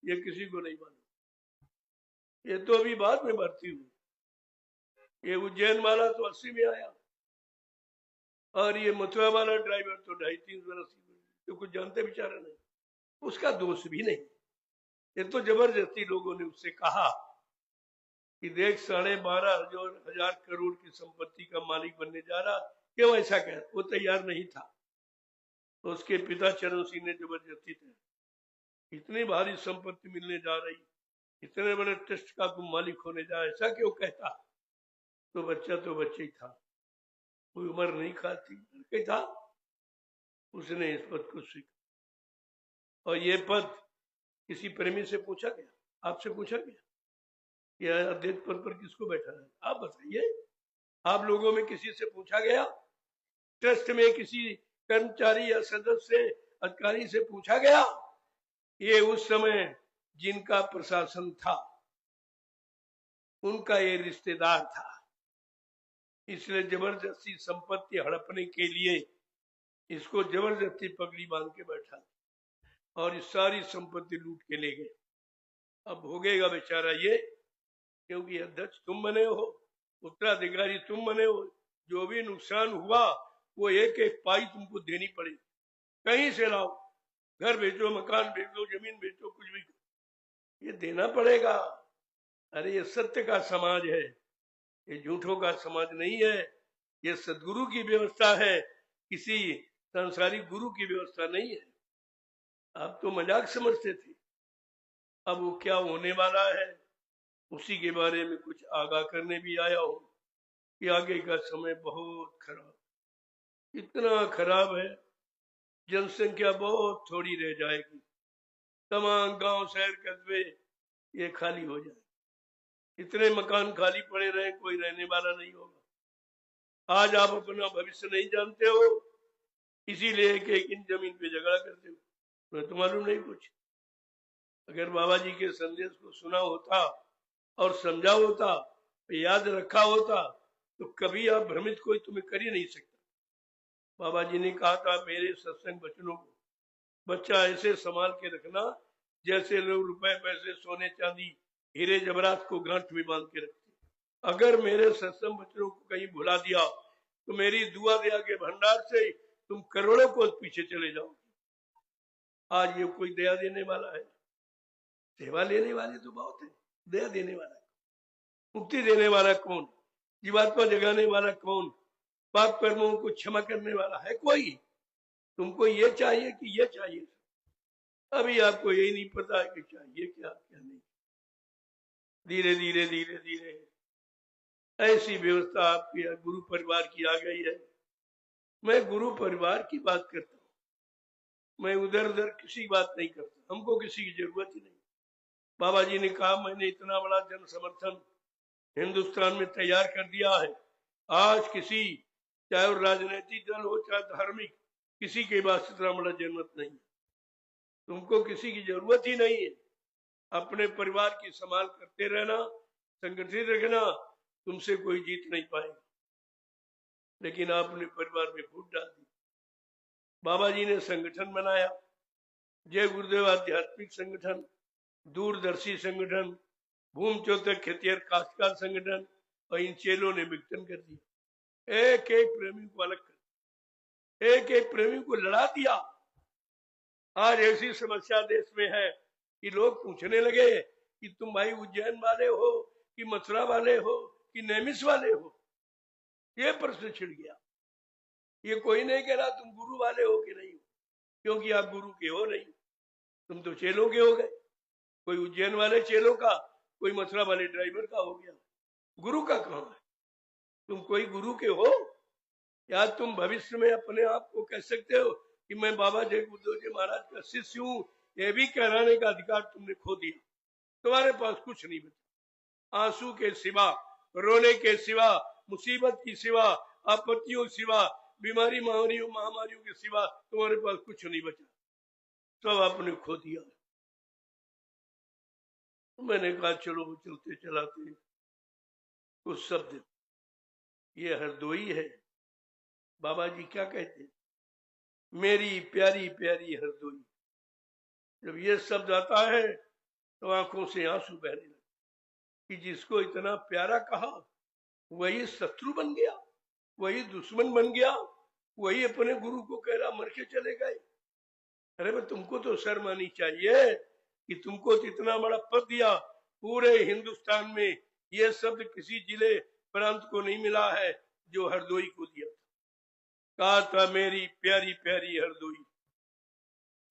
ये किसी को नहीं मालूम। ये तो अभी बाद में भर्ती हुई। ये उज्जैन वाला तो 80 में आया, और ये मथुरा वाला ड्राइवर तो 2.5-3 वर्ष तो कुछ जानते बेचारा नहीं। उसका दोष भी नहीं, ये तो जबरदस्ती लोगों ने उससे कहा कि देख 12.5 करोड़ की संपत्ति का मालिक बनने जा रहा, क्यों ऐसा कह? वो तैयार नहीं था। तो उसके पिता चरण सिंह ने जबरदस्ती थे, इतनी भारी संपत्ति मिलने जा रही, इतने बड़े ट्रस्ट का तुम मालिक होने जा, ऐसा क्यों कहता? तो बच्चा ही था, कोई उम्र नहीं खाती, लड़के था। उसने इस पद को स्वीकार, और ये पद किसी प्रेमी से पूछा गया, आपसे पूछा गया, यह अध्यक्ष पद पर किसको बैठा है? आप बताइए। आप लोगों में किसी से पूछा गया? ट्रस्ट में किसी कर्मचारी या सदस्य अधिकारी से पूछा गया? ये उस समय जिनका प्रशासन था उनका ये रिश्तेदार था, इसलिए जबरदस्ती संपत्ति हड़पने के लिए इसको जबरदस्ती पगड़ी बांध के बैठा और इस सारी संपत्ति लूट के ले गए। अब भोगेगा बेचारा ये, क्योंकि अध्यक्ष तुम बने हो, उत्तराधिकारी तुम बने हो। जो भी नुकसान हुआ वो एक एक पाई तुमको देनी पड़ेगी। कहीं से लाओ, घर बेचो, मकान बेचो, जमीन बेचो, कुछ भी, ये देना पड़ेगा। अरे ये सत्य का समाज है, ये झूठों का समाज नहीं है। ये सदगुरु की व्यवस्था है, किसी सांसारिक गुरु की व्यवस्था नहीं है। आप तो मजाक समझते थे, अब वो क्या होने वाला है उसी के बारे में कुछ आगाह करने भी आया हूं कि आगे का समय बहुत खराब, इतना खराब है, जनसंख्या बहुत थोड़ी रह जाएगी, तमाम गांव शहर कस्बे ये खाली हो जाए, इतने मकान खाली पड़े रहे, कोई रहने वाला नहीं होगा। आज आप अपना भविष्य नहीं जानते हो, इसीलिए एक एक इन जमीन पे झगड़ा करते हो। मैं तो मालूम नहीं कुछ। अगर बाबा जी के संदेश को सुना होता और समझा होता, याद रखा होता, तो कभी आप भ्रमित कोई तुम्हें कर ही नहीं सकता। बाबा जी ने कहा था, मेरे सत्संग वचनों को बच्चा ऐसे संभाल के रखना जैसे लोग रुपए पैसे सोने चांदी हीरे जवाहरात को गांठ में बांध के रखते। अगर मेरे सत्संग वचनों को कहीं भुला दिया तो मेरी दुआ दया के भंडार से तुम करोड़ों को पीछे चले जाओगे। आज ये कोई दया देने वाला है? सेवा लेने वाले तो बहुत है, दया देने वाला है, मुक्ति देने वाला कौन, जीवात्मा जगाने वाला कौन, पाप कर्मों को क्षमा करने वाला है कोई? तुमको ये चाहिए कि ये चाहिए? अभी आपको यही नहीं पता है कि चाहिए क्या क्या नहीं। धीरे धीरे धीरे धीरे ऐसी व्यवस्था आपकी गुरु परिवार की आ गई है। मैं गुरु परिवार की बात करता हूँ, मैं उधर उधर किसी की बात नहीं करता, हमको किसी की जरूरत ही नहीं। बाबा जी ने कहा, मैंने इतना बड़ा जन समर्थन हिंदुस्तान में तैयार कर दिया है, आज किसी, चाहे वो राजनीतिक दल हो चाहे धार्मिक, किसी के पास इतना बड़ा जनमत नहीं है। तुमको किसी की जरूरत ही नहीं है, अपने परिवार की संभाल करते रहना, संगठित रखना, तुमसे कोई जीत नहीं पाएगा। लेकिन आपने परिवार में फूट डाल दी। बाबा जी ने संगठन बनाया, जय गुरुदेव आध्यात्मिक संगठन, दूरदर्शी संगठन, भूम चौतक खेतिहर काश्तकार संगठन, और इन चेलों ने विघटन कर दिया। एक एक प्रेमी को अलग कर, एक एक प्रेमी को लड़ा दिया। आज ऐसी समस्या देश में है कि लोग पूछने लगे कि तुम भाई उज्जैन वाले हो कि मथुरा वाले हो कि नैमिष वाले हो। ये प्रश्न छिड़ गया। ये कोई नहीं कह रहा तुम गुरु वाले हो कि नहीं हो, क्योंकि आप गुरु के हो नहीं, तुम तो चेलों के हो गए। कोई उज्जैन वाले चेलों का, कोई मथुरा वाले ड्राइवर का हो गया, गुरु का कहां है? तुम कोई गुरु के हो? या तुम भविष्य में अपने आप को कह सकते हो कि मैं बाबा जय गुरुदेव जी महाराज का शिष्य हूं? ये भी कहलाने का अधिकार तुमने खो दिया। तुम्हारे पास कुछ नहीं बचा, आंसू के सिवा, रोने के सिवा, मुसीबत की सिवा, आपत्तियों के सिवा, बीमारी महामारियों के सिवा तुम्हारे पास कुछ नहीं बचा, सब आपने खो दिया। मैंने कहा चलो चलते चलाते कुछ शब्द, ये हरदोई है। बाबा जी क्या कहते हैं, मेरी प्यारी प्यारी हरदोई। जब ये शब्द आता है तो आंखों से आंसू बहने लगे कि जिसको इतना प्यारा कहा वही शत्रु बन गया, वही दुश्मन बन गया, वही अपने गुरु को कह रहा मर के चले गए। अरे भाई तुमको तो शर्म आनी चाहिए कि तुमको तो इतना बड़ा पद दिया, पूरे हिंदुस्तान में ये शब्द किसी जिले प्रांत को नहीं मिला है जो हरदोई को दिया था। कहा था मेरी प्यारी प्यारी हरदोई।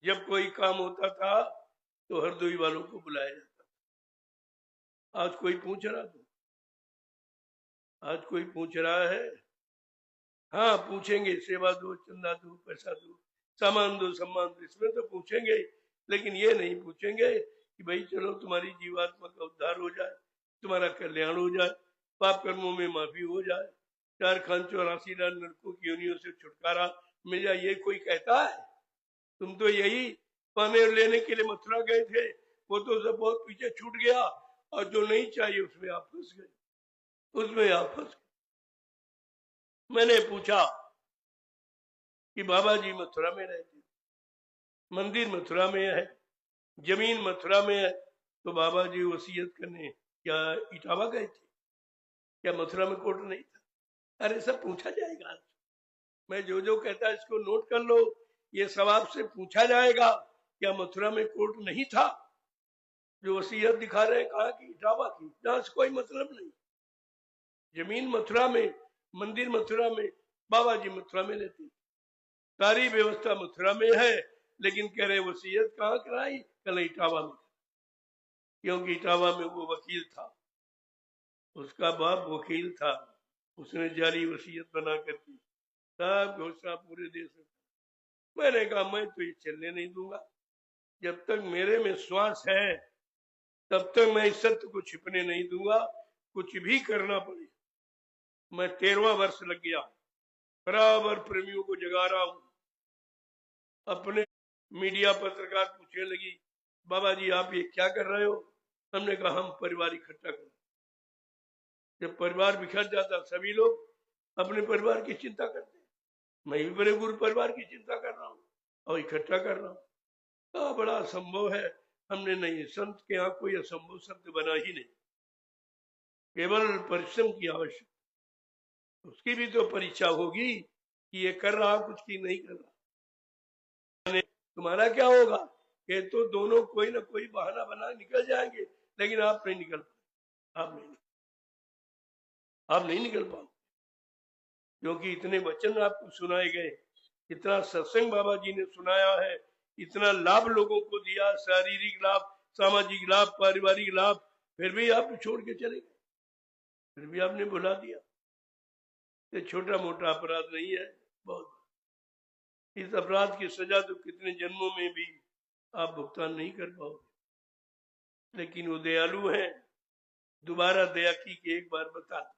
जब कोई काम होता था तो हरदोई वालों को बुलाया जाता था। आज कोई पूछ रहा तो, आज कोई पूछ रहा है? हाँ पूछेंगे, सेवा दो, चंदा दो, पैसा दो, सामान दो, सम्मान दो, इसमें तो पूछेंगे। लेकिन ये नहीं पूछेंगे कि भाई चलो तुम्हारी जीवात्मा का उद्धार हो जाए, तुम्हारा कल्याण हो जाए, पाप कर्मों में माफी हो जाए, 4 खान 84 लाख नरकों की योनियों से छुटकारा मिल जाए। ये कोई कहता है? तुम तो यही पाने लेने के लिए मथुरा गए थे, वो तो सब बहुत पीछे छूट गया, और जो नहीं चाहिए उसमें आप फंस गए, उसमें आप फंस गए। मैंने पूछा कि बाबा जी मथुरा में रहते, मंदिर मथुरा में है, जमीन मथुरा में है, तो बाबा जी वसीयत करने क्या इटावा गए थे? क्या मथुरा में कोर्ट नहीं था? अरे सब पूछा जाएगा। मैं जो जो कहता इसको नोट कर लो, ये सब आपसे पूछा जाएगा। क्या मथुरा में कोर्ट नहीं था? जो वसीयत दिखा रहे हैं कहा कि इटावा की, जहां से कोई मतलब नहीं। जमीन मथुरा में, मंदिर मथुरा में, बाबा जी मथुरा में रहते, सारी व्यवस्था मथुरा में है, लेकिन कह रहे वसीयत कहाँ कराई? कल इटावा में, क्योंकि इटावा में वो वकील था, उसका बाप वकील था, उसने जारी वसीयत बना करके सब घोषणा पूरे देश में। मैंने कहा मैं तो ये चलने नहीं दूंगा, जब तक मेरे में श्वास है तब तक मैं इस सत्य को छिपने नहीं दूंगा, कुछ भी करना पड़े। मैं 13वां वर्ष लग गया, बराबर प्रेमियों को जगा रहा हूं। अपने मीडिया पत्रकार पूछने लगी, बाबा जी आप ये क्या कर रहे हो? हमने कहा हम परिवार इकट्ठा कर। जब परिवार बिखर जाता सभी लोग अपने परिवार की चिंता करते, मैं भी बड़े गुरु परिवार की चिंता कर रहा हूँ और इकट्ठा कर रहा हूँ। तो बड़ा असंभव है। हमने नहीं, संत के यहाँ कोई असंभव शब्द बना ही नहीं, केवल परिश्रम की आवश्यकता। उसकी भी तो परीक्षा होगी कि ये कर रहा कुछ की नहीं कर रहा। तुम्हारा क्या होगा? ये तो दोनों कोई ना कोई बहाना बना निकल जाएंगे, लेकिन आप नहीं निकल पाए, आप नहीं निकल पाओ, क्योंकि इतने वचन आपको सुनाए गए, इतना सत्संग बाबा जी ने सुनाया है, इतना लाभ लोगों को दिया, शारीरिक लाभ, सामाजिक लाभ, पारिवारिक लाभ, फिर भी आप छोड़ के चले गए, फिर भी आपने भुला दिया। ये छोटा मोटा अपराध नहीं है, बहुत। इस अपराध की सजा तो कितने जन्मों में भी आप भुगतान नहीं कर पाओगे, लेकिन वो दयालु है, दोबारा दया की कि एक बार बता दो,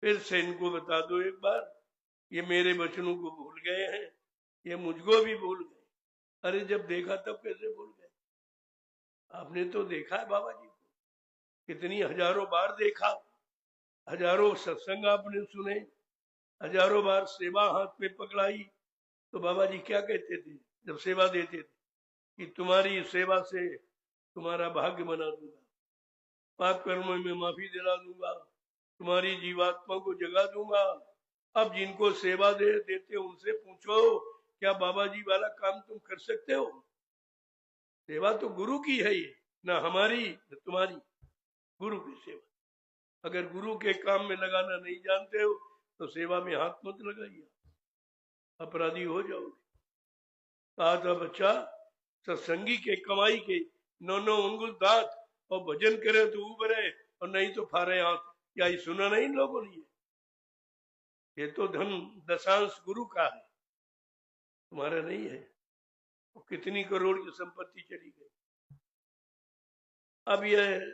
फिर से इनको बता दो एक बार, ये मेरे वचनों को भूल गए हैं, ये मुझको भी भूल गए। अरे जब देखा तब कैसे भूल गए? आपने तो देखा है बाबा जी को, कितनी हजारों बार देखा, हजारों सत्संग आपने सुने, हजारों बार सेवा हाथ में पकड़ाई। तो बाबा जी क्या कहते थे जब सेवा देते थे? कि तुम्हारी सेवा से तुम्हारा भाग्य बना दूंगा, पाप कर्मों में माफी दिला दूंगा, तुम्हारी जीवात्मा को जगा दूंगा। अब जिनको सेवा देते उनसे पूछो, क्या बाबा जी वाला काम तुम कर सकते हो? सेवा तो गुरु की है, ये ना हमारी न तुम्हारी, गुरु की सेवा। अगर गुरु के काम में लगाना नहीं जानते हो तो सेवा में हाथ मत लगाइए, अपराधी हो जाओगे। कहा था बच्चा, सत्संगी के कमाई के 9 अंगुल दांत और भजन करे तो उबरे और नहीं तो फारे हाथ। क्या ये सुना नहीं इन लोगों ने? ये तो धन दशांश गुरु का है, तुम्हारा नहीं है। और कितनी करोड़ की संपत्ति चली गई। अब यह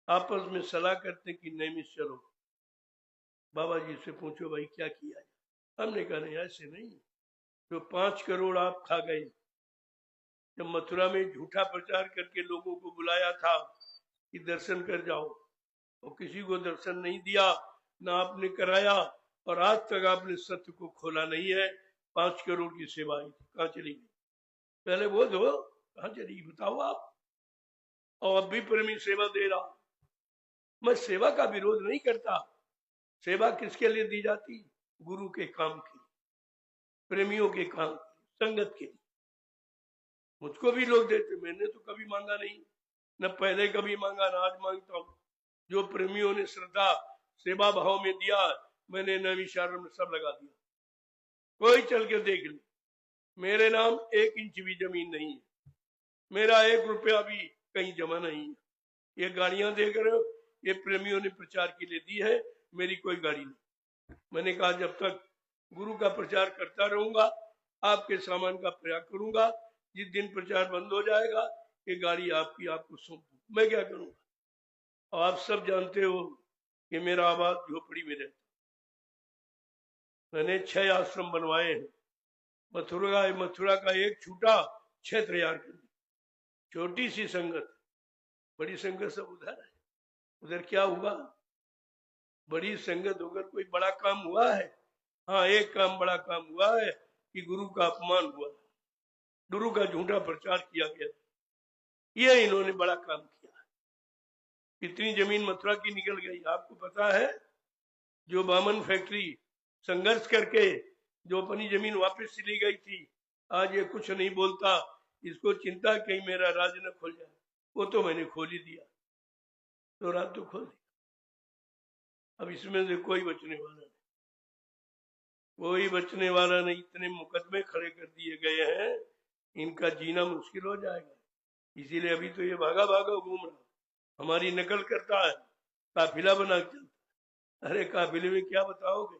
आपस में सलाह करते कि नहीं चलो बाबा जी से पूछो भाई क्या किया जाए। हमने कहा नहीं ऐसे नहीं, जो 5 करोड़ आप खा गए, जब मथुरा में झूठा प्रचार करके लोगों को बुलाया था कि दर्शन कर जाओ, और किसी को दर्शन नहीं दिया, ना आपने कराया, और आज तक आपने सत्य को खोला नहीं है। 5 करोड़ की सेवा आई थी, कहाँ चली गई? पहले वो दो, कहाँ चली बताओ आप? और अब भी प्रेमी सेवा दे रहा। मैं सेवा का विरोध नहीं करता, सेवा किसके लिए दी जाती? गुरु के काम की, प्रेमियों के काम की, संगत के लिए। मुझको भी लोग देते, मैंने तो कभी मांगा नहीं, न पहले कभी मांगा, ना आज मांगता हूं। जो प्रेमियों ने श्रद्धा सेवा भाव में दिया, मैंने नैमिषारण्य में सब लगा दिया। कोई चल के देख ले, मेरे नाम 1 इंच भी जमीन नहीं है, मेरा 1 रुपया भी कहीं जमा नहीं है। ये गाड़ियां देख रहे हो, ये प्रेमियों ने प्रचार के लिए दी है, मेरी कोई गाड़ी नहीं। मैंने कहा जब तक गुरु का प्रचार करता रहूंगा, आपके सामान का प्रयाग करूंगा, जिस दिन प्रचार बंद हो जाएगा ये गाड़ी आपकी, आपको सौंप दूं, मैं क्या करूंगा? और आप सब जानते हो कि मेरा आबाद झोपड़ी में रहता। मैंने 6 आश्रम बनवाए हैं। मथुरा का एक छूटा 6 तैयार कर दी। छोटी सी संगत, बड़ी संगत सब उधर है। उधर क्या हुआ? बड़ी संगत होकर कोई बड़ा काम हुआ है? हाँ, एक काम बड़ा काम हुआ है कि गुरु का अपमान हुआ, गुरु का झूठा प्रचार किया गया, ये इन्होंने बड़ा काम किया। इतनी जमीन मथुरा की निकल गई। आपको पता है जो बामन फैक्ट्री संघर्ष करके जो अपनी जमीन वापस ली गई थी, आज ये कुछ नहीं बोलता, इसको चिंता कहीं मेरा राज न खोल जाए। वो तो मैंने खोल ही दिया, तो राज तो खोल दिया। अब इसमें से कोई बचने वाला नहीं, कोई बचने वाला नहीं। इतने मुकदमे खड़े कर दिए गए हैं, इनका जीना मुश्किल हो जाएगा। इसीलिए अभी तो ये भागा भागा घूम रहा, हमारी नकल करता है, काफिला बना के चलता। अरे काफिले में क्या बताओगे?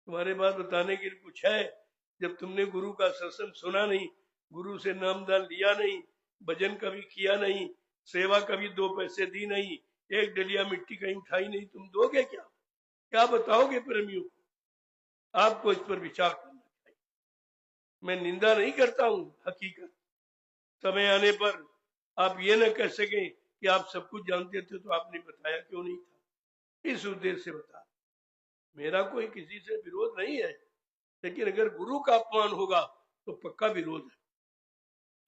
तुम्हारे पास बताने के लिए कुछ है? जब तुमने गुरु का सत्संग सुना नहीं, गुरु से नामदान लिया नहीं, भजन कभी किया नहीं, सेवा कभी 2 पैसे दी नहीं, एक डलिया मिट्टी कहीं उठाई नहीं, तुम दोगे क्या? क्या बताओगे प्रेमियों को? आपको इस पर विचार करना चाहिए। मैं निंदा नहीं करता हूं, हकीकत समय आने पर आप ये न कह सके कि आप सब कुछ जानते थे तो आपने बताया क्यों नहीं था। इस उद्देश्य से बता, मेरा कोई किसी से विरोध नहीं है, लेकिन अगर गुरु का अपमान होगा तो पक्का विरोध है।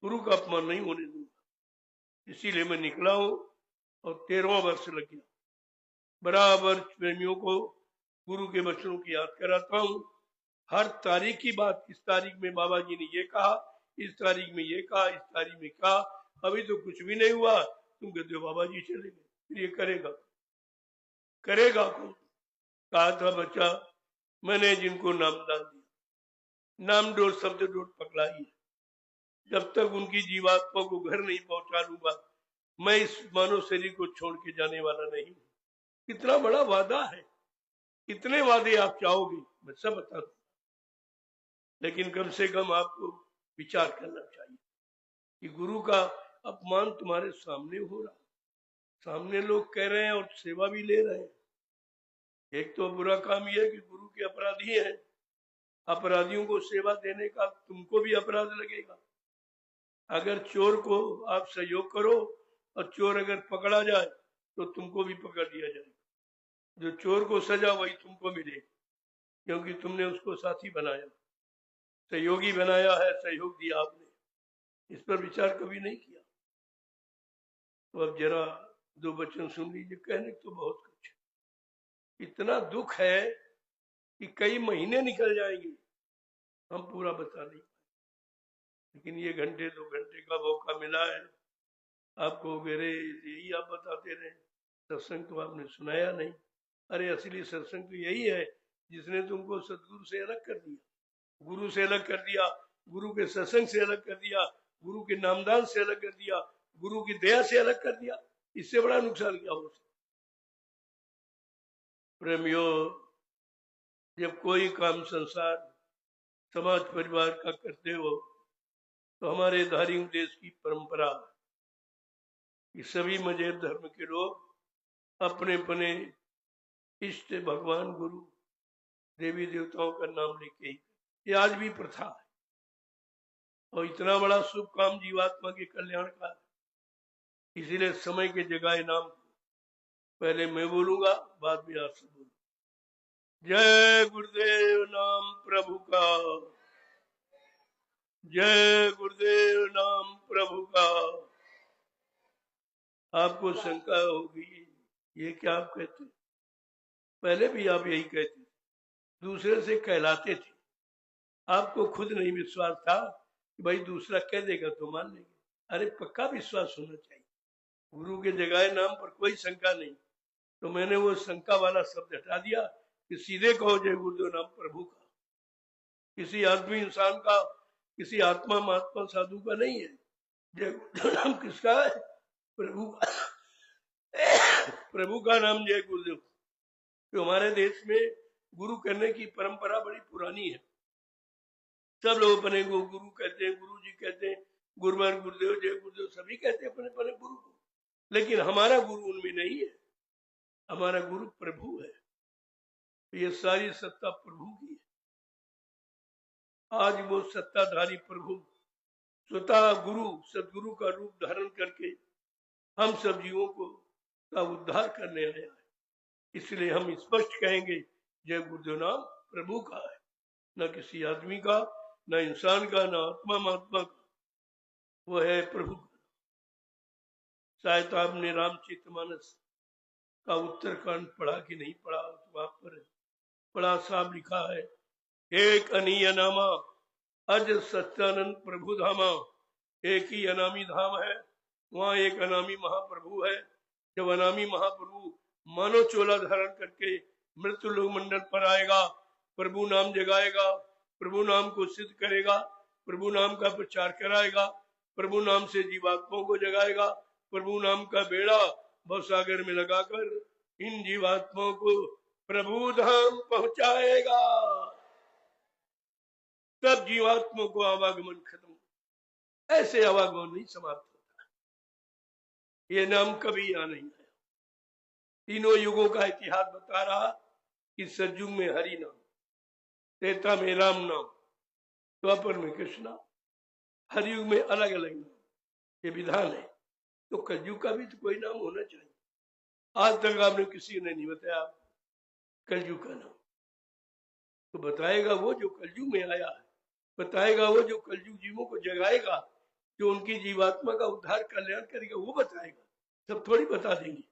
गुरु का अपमान नहीं होने दूंगा। इसीलिए मैं निकला हूं और 13वां वर्ष लग गया। बराबर प्रेमियों को गुरु के वचनों की याद कराता हूं। हर तारीख की बात, इस तारीख में बाबा जी ने ये कहा, इस तारीख में ये कहा, इस तारीख में कहा। अभी तो कुछ भी नहीं हुआ, तुम कहते हो बाबा जी चले गए। फिर ये करेगा कौन? कहा था बच्चा, मैंने जिनको नामदान दिया, नाम डोर शब्द डोर पकड़ाई, जब तक उनकी जीवात्मा को घर नहीं पहुंचा दूंगा, मैं इस मानव शरीर को छोड़ के जाने वाला नहीं हूं। कितना बड़ा वादा है, कितने वादे आप चाहोगे मैं सब बता दूं, लेकिन कम से कम आपको विचार करना चाहिए कि गुरु का अपमान तुम्हारे सामने हो रहा, सामने लोग कह रहे हैं और सेवा भी ले रहे हैं। एक तो बुरा काम यह है कि गुरु के अपराधी हैं, अपराधियों को सेवा देने का तुमको भी अपराध लगेगा। अगर चोर को आप सहयोग करो और चोर अगर पकड़ा जाए तो तुमको भी पकड़ लिया जाएगा। जो चोर को सजा वही तुमको मिलेगी, क्योंकि तुमने उसको साथी बनाया, सहयोगी बनाया है, सहयोग दिया आपने। इस पर विचार कभी नहीं किया। तो अब जरा 2 वचन सुन लीजिए। कहने तो बहुत कुछ है, इतना दुख है कि कई महीने निकल जाएंगे, हम पूरा बता नहीं पाए। लेकिन ये घंटे 2 घंटे का मौका मिला है, आपको मेरे यही आप बताते रहे, सत्संग तो आपने सुनाया नहीं। अरे असली सत्संग तो यही है जिसने तुमको सदगुरु से अलग कर दिया, गुरु से अलग कर दिया, गुरु के सत्संग से अलग कर दिया, गुरु के नामदान से अलग कर दिया, गुरु की दया से अलग कर दिया। इससे बड़ा नुकसान क्या हो सकता? प्रेमियों, जब कोई काम संसार समाज परिवार का करते हो तो हमारे धार्मिक देश की परंपरा कि सभी मजहब धर्म के लोग अपने अपने इष्ट भगवान गुरु देवी देवताओं का नाम लेके ही, ये आज भी प्रथा है। और इतना बड़ा शुभ काम जीवात्मा के कल्याण का, इसीलिए समय के जगह नाम पहले मैं बोलूंगा, बाद में आप सब बोलूंगा। जय गुरुदेव नाम प्रभु का, जय गुरुदेव नाम प्रभु का। आपको शंका होगी ये क्या आप कहते, पहले भी आप यही कहते, दूसरे से कहलाते थे, आपको खुद नहीं विश्वास था कि भाई दूसरा कह देगा तो मान लेंगे। अरे पक्का विश्वास होना चाहिए, गुरु के जगह नाम पर कोई शंका नहीं। तो मैंने वो शंका वाला शब्द हटा दिया कि सीधे कहो जय गुरुदेव नाम प्रभु का। किसी आदमी इंसान का, किसी आत्मा महात्मा साधु का नहीं है। जय गुरुदेव नाम किसका है? प्रभु का। प्रभु का नाम जय गुरुदेव। तो हमारे देश में गुरु करने की परंपरा बड़ी पुरानी है। सब लोग अपने को गुरु कहते हैं, गुरु जी कहते हैं, गुरुवार गुरुदेव जय गुरुदेव सभी कहते हैं अपने अपने गुरु को, लेकिन हमारा गुरु उनमें नहीं है, हमारा गुरु प्रभु है। ये सारी सत्ता प्रभु की है। आज वो सत्ताधारी प्रभु स्वतः गुरु सदगुरु का रूप धारण करके हम सब जीवों को का उद्धार करने आया है। इसलिए हम स्पष्ट कहेंगे जय गुरुदेव नाम प्रभु का है। न किसी आदमी का, न इंसान का, न आत्मा महात्मा का, वो है प्रभु। शायद आपने रामचरितमानस का उत्तरकांड पढ़ा कि नहीं पढ़ा, तो वहां पर बड़ा साफ लिखा है, एक अनीय नामा अज सच्चानंद प्रभु धामा। एक ही अनामी धाम है, वहां एक अनामी महाप्रभु है। जब अनामी महाप्रभु मानव चोला धारण करके मृत्यु लोक मंडल पर आएगा, प्रभु नाम जगाएगा, प्रभु नाम को सिद्ध करेगा, प्रभु नाम का प्रचार कराएगा, प्रभु नाम से जीवात्माओं को जगाएगा, प्रभु नाम का बेड़ा भवसागर में लगाकर इन जीवात्माओं को प्रभु धाम पहुंचाएगा। तब जीवात्मा को आवागमन खत्म, ऐसे आवागमन नहीं समाप्त होता। ये नाम कभी यहाँ नहीं आया। तीनों युगों का इतिहास बता रहा कि सतयुग में हरि नाम, त्रेता में राम नाम, द्वापर में कृष्ण, हरियुग में अलग अलग नाम, ये विधान है। तो कलयुग का भी तो कोई नाम होना चाहिए। आज तक आपने किसी ने नहीं बताया कलयुग का नाम। तो बताएगा वो जो कलयुग में आया है, बताएगा वो जो कलयुग जीवों को जगाएगा, जो उनकी जीवात्मा का उद्धार कल्याण करेगा, वो बताएगा। सब थोड़ी बता देंगे।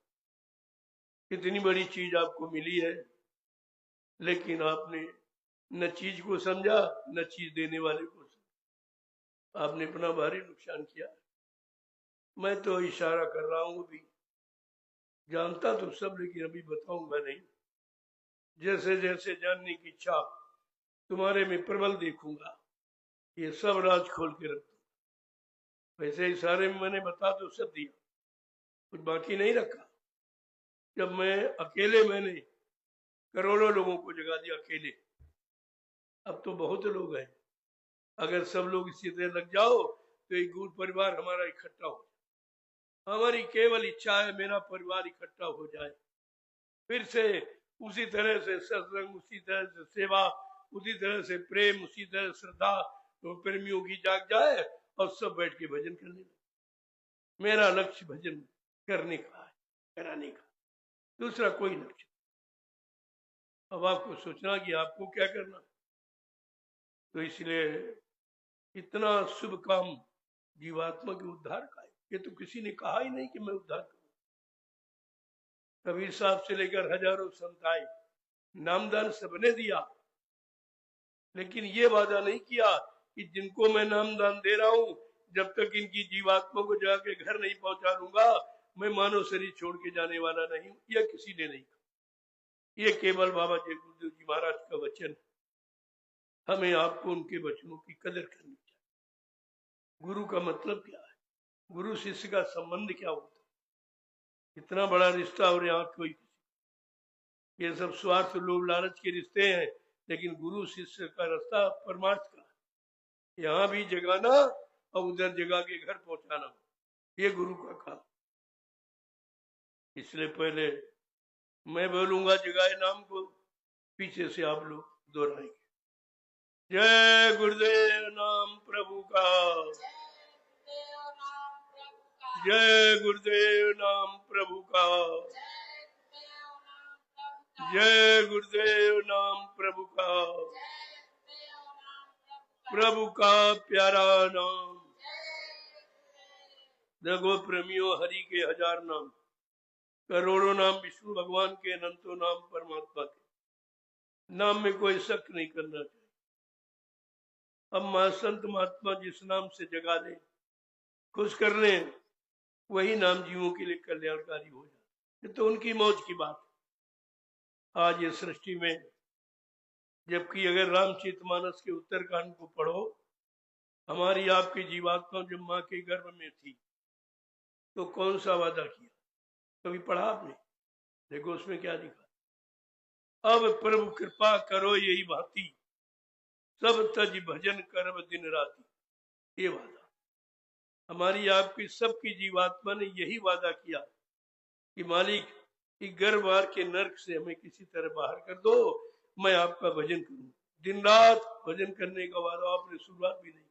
कितनी बड़ी चीज आपको मिली है, लेकिन आपने न चीज को समझा, न चीज देने वाले को समझा। आपने अपना भारी नुकसान किया। मैं तो इशारा कर रहा हूं, अभी जानता तो सब, लेकिन अभी बताऊंगा नहीं। जैसे जैसे जानने की इच्छा तुम्हारे में प्रबल देखूंगा, ये सब राज खोल के रख दूंगा। वैसे इशारे में मैंने बता तो सब दिया, कुछ बाकी नहीं रखा। जब मैं अकेले, मैंने करोड़ों लोगों को जगा दिया अकेले। अब तो बहुत लोग हैं, अगर सब लोग इसी तरह लग जाओ तो एक गुरु परिवार हमारा इकट्ठा हो। हमारी केवल इच्छा है मेरा परिवार इकट्ठा हो जाए, फिर से उसी तरह से सत्संग, उसी तरह से सेवा, उसी तरह से प्रेम, उसी तरह श्रद्धा तो प्रेमियों की जाग जाए और सब बैठ के भजन करने लगे। मेरा लक्ष्य भजन करने का है, कराने का, दूसरा कोई लक्ष्य। अब आपको सोचना कि आपको क्या करना। तो इसलिए इतना शुभ काम जीवात्मा के उद्धार का है, ये तो किसी ने कहा ही नहीं कि मैं उद्धार करूं। कबीर साहब से लेकर हजारों संत आए, नामदान सबने दिया, लेकिन ये वादा नहीं किया कि जिनको मैं नामदान दे रहा हूं, जब तक इनकी जीवात्मा को जाके घर नहीं पहुंचा दूंगा, मैं मानव शरीर छोड़ के जाने वाला नहीं हूं। यह किसी ने नहीं कहा। ये केवल बाबा जय गुरुदेव जी महाराज का वचन। हमें आपको उनके वचनों की कदर करनी चाहिए। गुरु का मतलब क्या है, गुरु शिष्य का संबंध क्या होता है, इतना बड़ा रिश्ता। और यहाँ कोई, ये सब स्वार्थ लोभ लालच के रिश्ते हैं, लेकिन गुरु शिष्य का रास्ता परमार्थ का है। यहाँ भी जगाना और उधर जगा के घर पहुंचाना, ये गुरु का काम। इसलिए पहले मैं बोलूंगा जगाए नाम को, पीछे से आप लोग दोहराएंगे। जय गुरुदेव नाम प्रभु का, जय गुरुदेव नाम प्रभु का, जय गुरुदेव नाम प्रभु का, प्रभु का प्यारा नाम। देखो प्रेमियों, हरि के हजार नाम, करोड़ों नाम विष्णु भगवान के, अनंतों नाम परमात्मा के। नाम में कोई शक नहीं करना चाहिए। अब महासंत महात्मा जिस नाम से जगा ले, खुश कर ले, वही नाम जीवों के लिए कल्याणकारी हो जाए। ये तो उनकी मौज की बात है। आज ये सृष्टि में, जबकि अगर रामचरितमानस के उत्तरकांड को पढ़ो, हमारी आपकी जीवात्मा जब माँ के गर्भ में थी तो कौन सा वादा किया, कभी पढ़ा आपने? देखो उसमें क्या लिखा, अब प्रभु कृपा करो यही भांति, सब तज भजन करब दिन राति। ये वादा हमारी आपकी सबकी जीवात्मा ने यही वादा किया कि मालिक, कि गर्भवार के नरक से हमें किसी तरह बाहर कर दो, मैं आपका भजन करूं। दिन रात भजन करने का वादा आपने शुरुआत भी नहीं,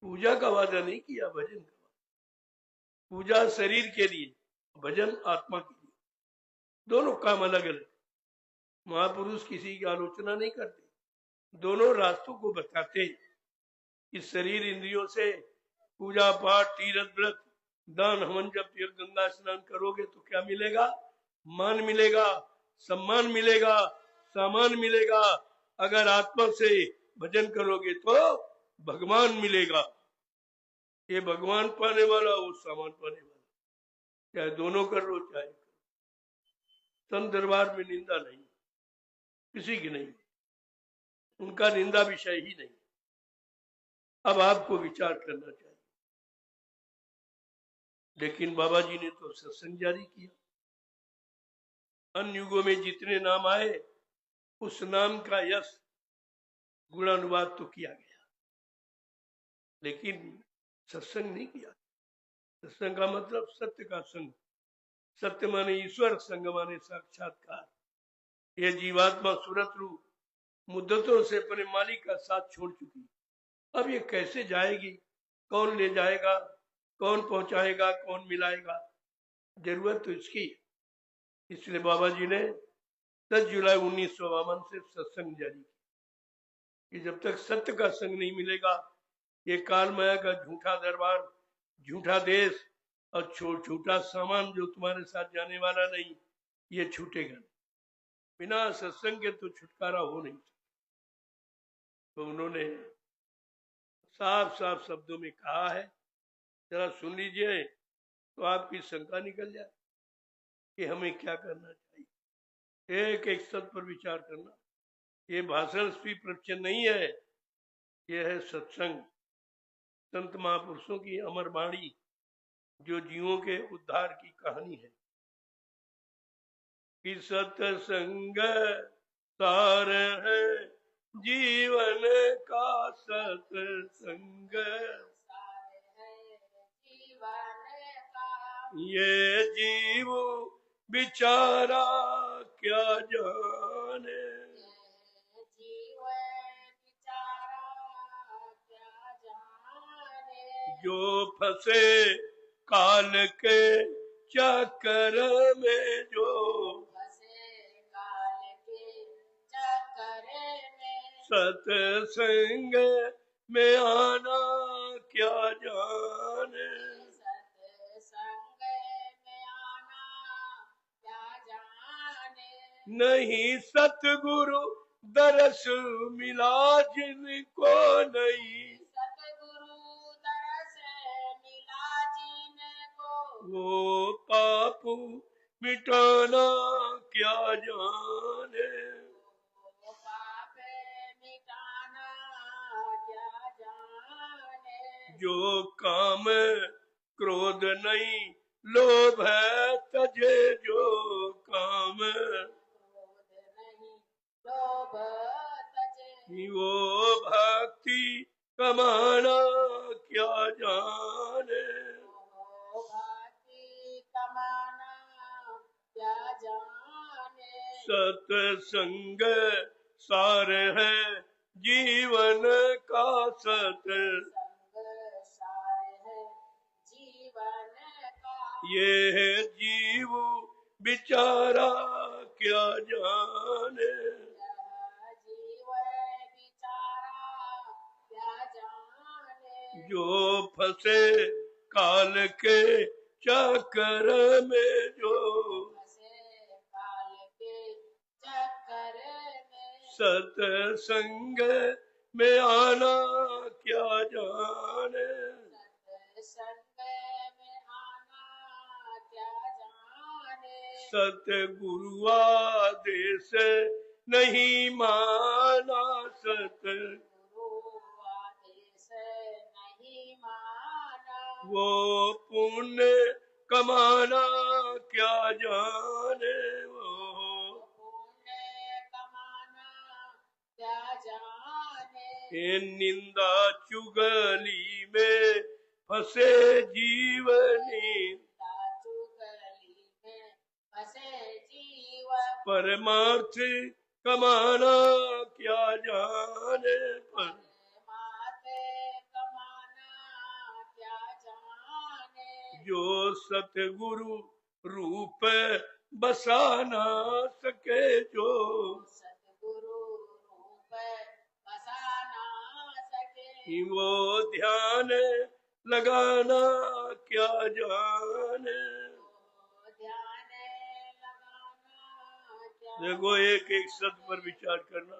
पूजा का वादा नहीं किया, भजन का। पूजा शरीर के लिए, भजन आत्मा के लिए, दोनों काम अलग अलग। महापुरुष किसी की आलोचना नहीं करते, दोनों रास्तों को बताते। इस शरीर इंद्रियों से पूजा पाठ तीर्थ व्रत दान हवन जब तीर्थ गंगा स्नान करोगे तो क्या मिलेगा? मान मिलेगा, सम्मान मिलेगा, सामान मिलेगा। अगर आत्मा से भजन करोगे तो भगवान मिलेगा। ये भगवान पाने वाला, वो सामान पाने वाला, चाहे दोनों कर लो चाहे संत दरबार में निंदा नहीं, किसी की नहीं, उनका निंदा विषय ही नहीं। अब आपको विचार करना चाहिए। लेकिन बाबा जी ने तो सत्संग जारी किया। अन्य युगों में जितने नाम आए उस नाम का यश गुणानुवाद तो किया गया, लेकिन सत्संग नहीं किया। सत्संग का मतलब सत्य का संग। सत्य माने ईश्वर, संग माने साक्षात्कार। ये जीवात्मा सूरत रूप मुद्दतों से अपने मालिक का साथ छोड़ चुकी। अब ये कैसे जाएगी? कौन ले जाएगा, कौन पहुंचाएगा, कौन मिलाएगा? जरूरत तो इसकी। इसलिए बाबा जी ने 10 जुलाई 1952 से सत्संग जारी किया कि जब तक सत्य का संग नहीं मिलेगा, ये काल माया का झूठा दरबार, झूठा देश और झूठा सामान जो तुम्हारे साथ जाने वाला नहीं, ये छूटेगा। बिना सत्संग के तो छुटकारा हो नहीं सकता। तो उन्होंने साफ साफ शब्दों में कहा है, जरा सुन लीजिए तो आपकी शंका निकल जाए कि हमें क्या करना चाहिए। एक एक शब्द पर विचार करना। ये भाषण स्वी प्रवचन नहीं है, यह है सत्संग, संत महापुरुषों की अमर वाणी जो जीवों के उद्धार की कहानी है। कि सत्संग सार है जीवन का, सत्संग ये जीव बिचारा क्या जाने, जो फंसे काल के चक्कर में, जो सत्संग में आना क्या जाने, नहीं सतगुरु दरस मिला जिनको नहीं, वो पाप मिटाना क्या जाने, जो काम क्रोध नहीं लोभ है तजे, जो काम वो भक्ति कमाना क्या जाने, सत्संग सार है जीवन का, सत्संग ये है जीव बिचारा क्या जाने, जो फंसे काल के चक्कर में, जो सत्संग में आना क्या जाने, सतगुरु आदेश नहीं माना, वो पुण्य कमाना क्या जाने, ये निंदा चुगली में फंसे जीवनी, परमार्थ कमाना क्या जाने, जो सतगुरु रूप बसा ना सके, जो वो ध्यान लगाना क्या जाने। देखो एक एक शब्द पर विचार करना।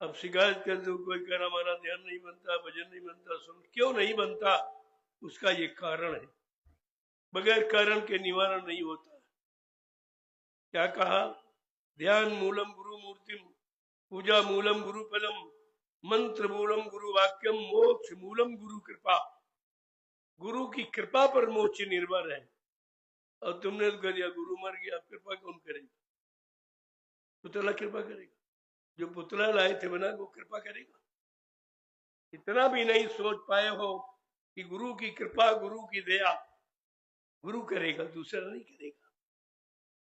अब शिकायत कर दो, कोई कह रहा हमारा ध्यान नहीं बनता, भजन नहीं बनता, सुन क्यों नहीं बनता, उसका ये कारण है। बगैर कारण के निवारण नहीं होता। क्या कहा? ध्यान मूलम गुरु मूर्तिम, पूजा मूलम गुरु पदम, मंत्र मूलम गुरु वाक्यम, मोक्ष मूलम गुरु कृपा। गुरु की कृपा पर मोक्ष निर्भर है। और तुमने तो कह दिया गुरु मर गया, कृपा कौन करेगा? पुतला कृपा करेगा? जो पुतला लाए थे बना वो कृपा करेगा? इतना भी नहीं सोच पाए हो कि गुरु की कृपा, गुरु की दया गुरु करेगा, दूसरा नहीं करेगा।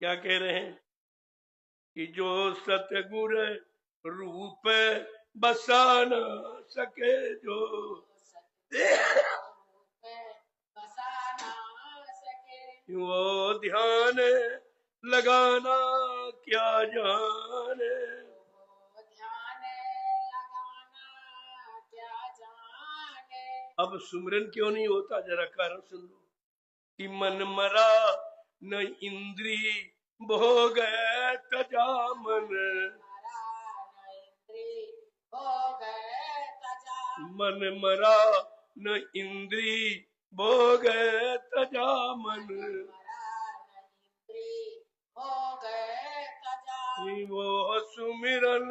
क्या कह रहे हैं कि जो सतगुर रूप बसा न सके, जो वो ध्यान लगाना क्या जाने। अब सुमरन क्यों नहीं होता, जरा कारण सुन लो। कि मन मरा न इंद्री भोग तजा, मन मरा न इंद्री भोग तजा, वो सुमिरन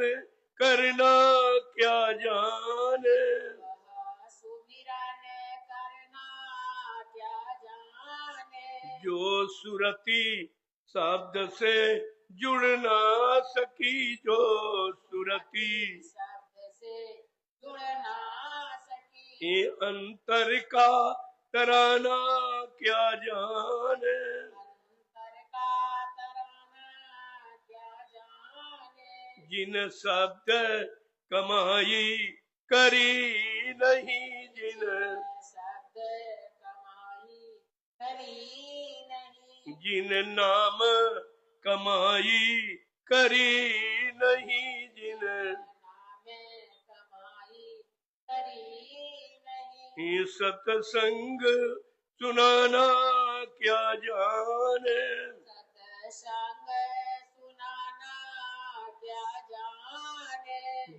करना क्या जाने। जो सुरती शब्द से जुड़ ना सकी, जो सुरती ये अंतर का तराना क्या जाने। जिन शब्द कमाई करी नहीं, जिन जिन नाम कमाई करी नहीं, जिन सत्संग सुनाना क्या जाने।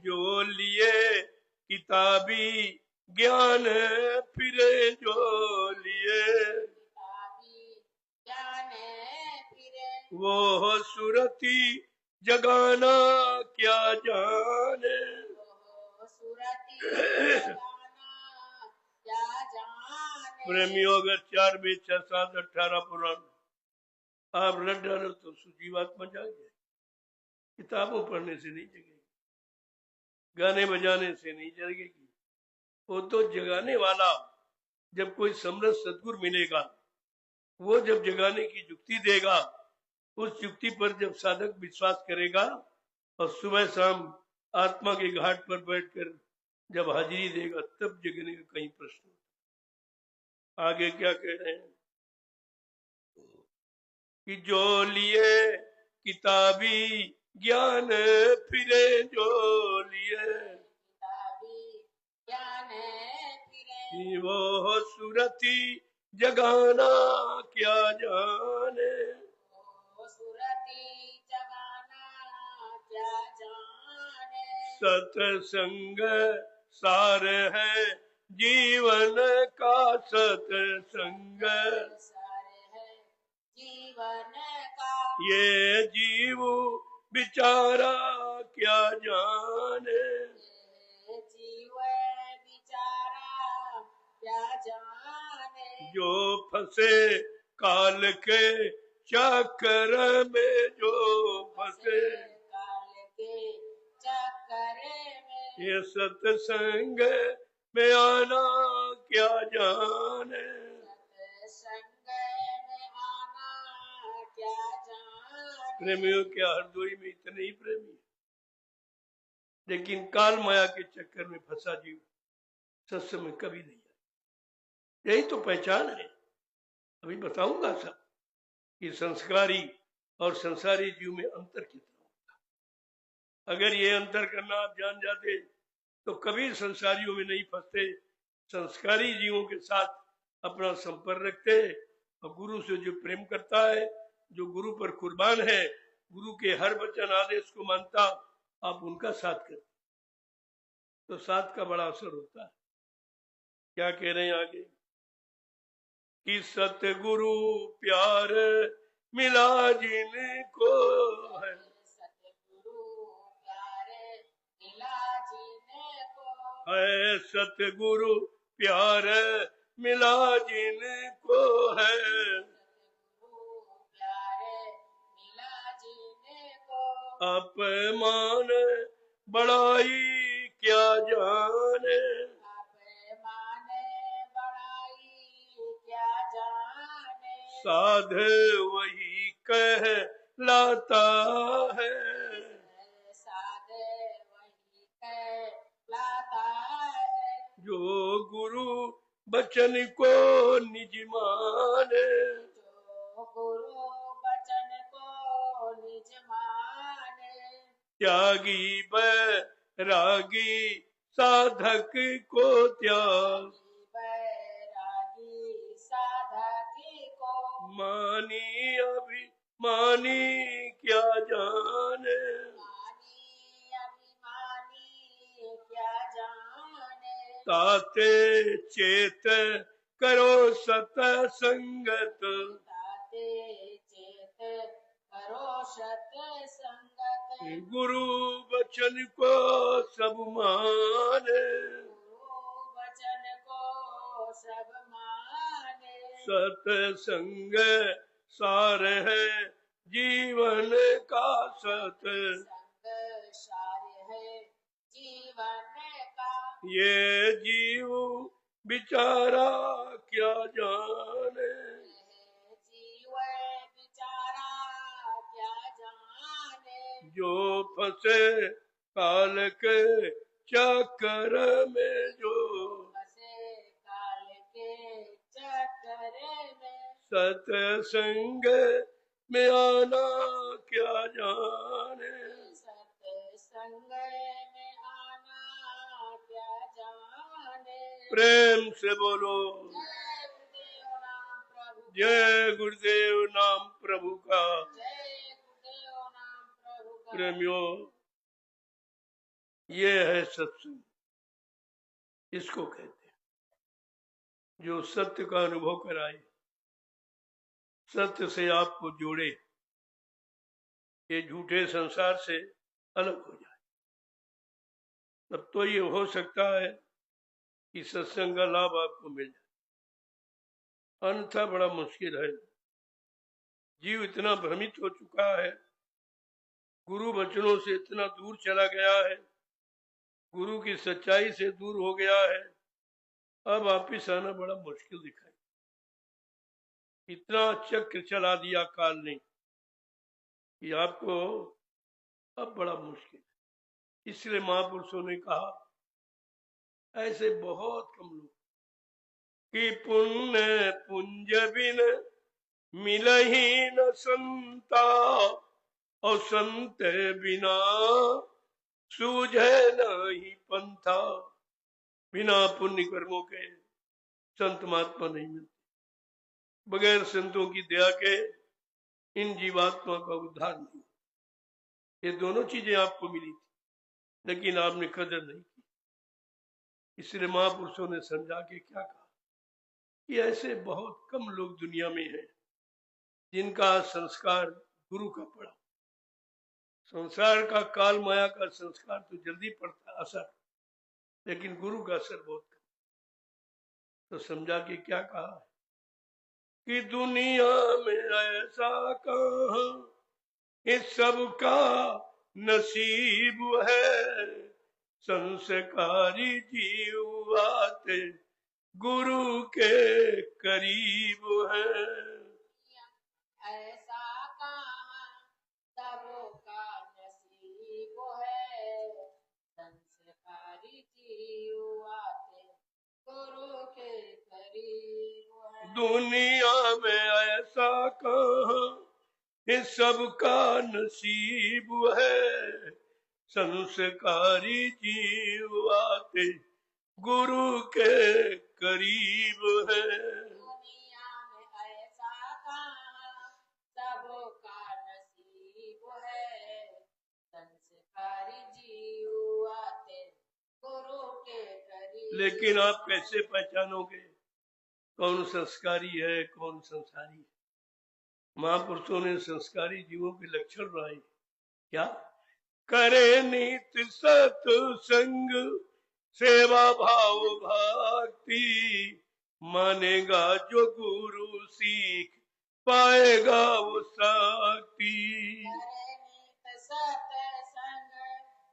जो लिए किताबी ज्ञान फिरे, जो लिए वो सुरती जगाना क्या जाने। प्रेमियों, अगर 4 वेद 6 7 18 पुराण आप रट डालो तो सुजीवात्मा जाग जाए। किताबों पढ़ने से नहीं जगेगी, गाने बजाने से नहीं जगेगी। वो तो जगाने वाला जब कोई समर्थ सदगुरु मिलेगा, वो जब जगाने की युक्ति देगा, उस युक्ति पर जब साधक विश्वास करेगा और सुबह शाम आत्मा के घाट पर बैठकर जब हाजिरी देगा, तब जगने का कहीं प्रश्न। आगे क्या कह रहे हैं कि जो लिए किताबी ज्ञान फिरे, जो लिए वो सुरती जगाना क्या जाने। सत्संग सार है जीवन का, सत्संग ये जीव बिचारा क्या जाने। जो फंसे काल के चक्कर में, जो फंसे ये सत्संग में आना क्या जाने। प्रेमियों, क्या हरदोई में इतने ही प्रेमी, लेकिन काल माया के चक्कर में फंसा जीव सत्संग में कभी नहीं आया। यही तो पहचान है। अभी बताऊंगा सब कि संस्कारी और संसारी जीव में अंतर कितना होता। अगर ये अंतर करना आप जान जाते तो कभी संसारियों में नहीं फंसते, संस्कारी जीवों के साथ अपना संपर्क रखते हैं। और गुरु से जो प्रेम करता है, जो गुरु पर कुर्बान है, गुरु के हर वचन आदेश को मानता, आप उनका साथ करते तो साथ का बड़ा असर होता है। क्या कह रहे हैं आगे कि सतगुरु प्यार मिला जिनको है, है सतगुरु प्यार मिला जिनको है, अपमान बड़ाई क्या जाने, साध वही कहलाता है, जो गुरु बचन को निज माने, त्यागी बैरागी साधक को त्याग, मानी अभिमानी क्या जाने, ताते चेत करो सतसंगत, गुरु वचन को सब माने, सतसंग सार है जीवन का, ये जीव बिचारा क्या जाने, जो फंसे काल के चक्कर में, जो सत्संग में आना क्या जाने, प्रेम से बोलो जय गुरुदेव नाम प्रभु का। प्रेमियों, ये है सत्संग, इसको कहते हैं जो सत्य का अनुभव कराए, सत्य से आपको जोड़े, ये झूठे संसार से अलग हो जाए। तब तो ये हो सकता है कि सत्संग का लाभ आपको मिल जाए, अन्यथा बड़ा मुश्किल है। जीव इतना भ्रमित हो चुका है, गुरु वचनों से इतना दूर चला गया है, गुरु की सच्चाई से दूर हो गया है, अब वापिस आना बड़ा मुश्किल दिखाई। इतना चक्र चला दिया काल ने कि आपको अब बड़ा मुश्किल है। इसलिए महापुरुषों ने कहा, ऐसे बहुत कम लोग कि पुण्य पुंज बिन मिल ही न संता, और संत बिना सूझे नहीं पंथा। बिना पुण्य कर्मों के संत महात्मा नहीं मिलते, बगैर संतों की दया के इन जीवात्मा का उद्धार नहीं। ये दोनों चीजें आपको मिली थी, लेकिन आपने कदर नहीं की। इसलिए महापुरुषों ने समझा के क्या कहा कि ऐसे बहुत कम लोग दुनिया में हैं जिनका संस्कार गुरु का पड़ा। संसार का काल माया का संस्कार तो जल्दी पड़ता असर, लेकिन गुरु का असर बहुत कम। तो समझा के क्या कहा कि दुनिया में ऐसा कहाँ इस सब का नसीब है, संस्कारी जीव आते गुरु के करीब है। ऐसा कहाँ सबका नसीब है, संस्कारी जीव आते गुरु के करीब है। दुनिया में ऐसा कहाँ इस सब का नसीब है, संस्कारी जीव आते गुरु के करीब है। दुनिया में ऐसा कहाँ सबका नसीब है, संस्कारी जीव आते गुरु के करीब। लेकिन आप कैसे पहचानोगे कौन संस्कारी है कौन संसारी है? महापुरुषों ने संस्कारी जीवों के लक्षण बनाए। क्या? करे नित सत्संग सेवा भाव भक्ति, मानेगा जो गुरु सीख पाएगा वो शक्ति। करे नित सत्संग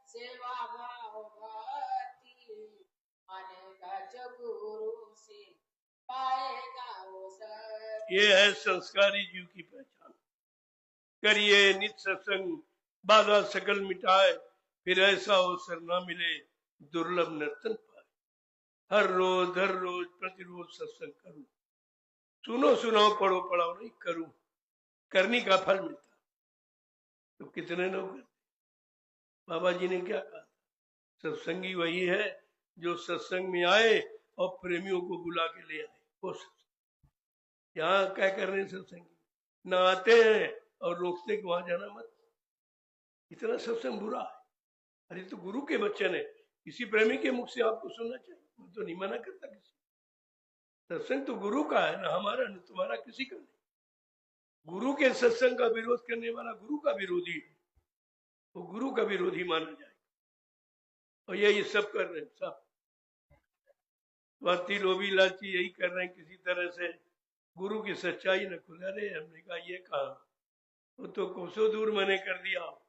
सेवा भाव भक्ति, मानेगा जो गुरु से पाएगा वो शक्ति। ये है संस्कारी जीव की पहचान। करिए नित सत्संग, बाधा सकल मिटाए, फिर ऐसा अवसर न मिले दुर्लभ नर्तन पाए। हर रोज प्रतिरोज सत्संग करूं, सुनो सुनाओ पढ़ो पढ़ाओ नहीं करूं, करनी का फल मिलता। तो कितने लोग करते? बाबा जी ने क्या कहा? सत्संगी वही है जो सत्संग में आए और प्रेमियों को बुला के ले आए। वो सत्संग। यहाँ क्या कर रहे हैं सत्संगी? न आते हैं और रोकते कि वहां जाना मत। इतना सत्संग बुरा है। अरे तो गुरु के वचन है, किसी प्रेमी के मुख से आपको सुनना चाहिए। मैं तो नहीं मना करता किसी। सत्संग तो गुरु का है ना, हमारा न तुम्हारा किसी का नहीं। गुरु के सत्संग का विरोध करने वाला गुरु का विरोधी है, वो गुरु का विरोधी माना जाएगा। और यही सब कर रहे हैं सब। स्वाति लोभी लालची यही कर रहे हैं किसी तरह से गुरु की सच्चाई न खुला रहे। हमने कहा ये कहा, वो तो कोसों दूर मैंने कर दिया।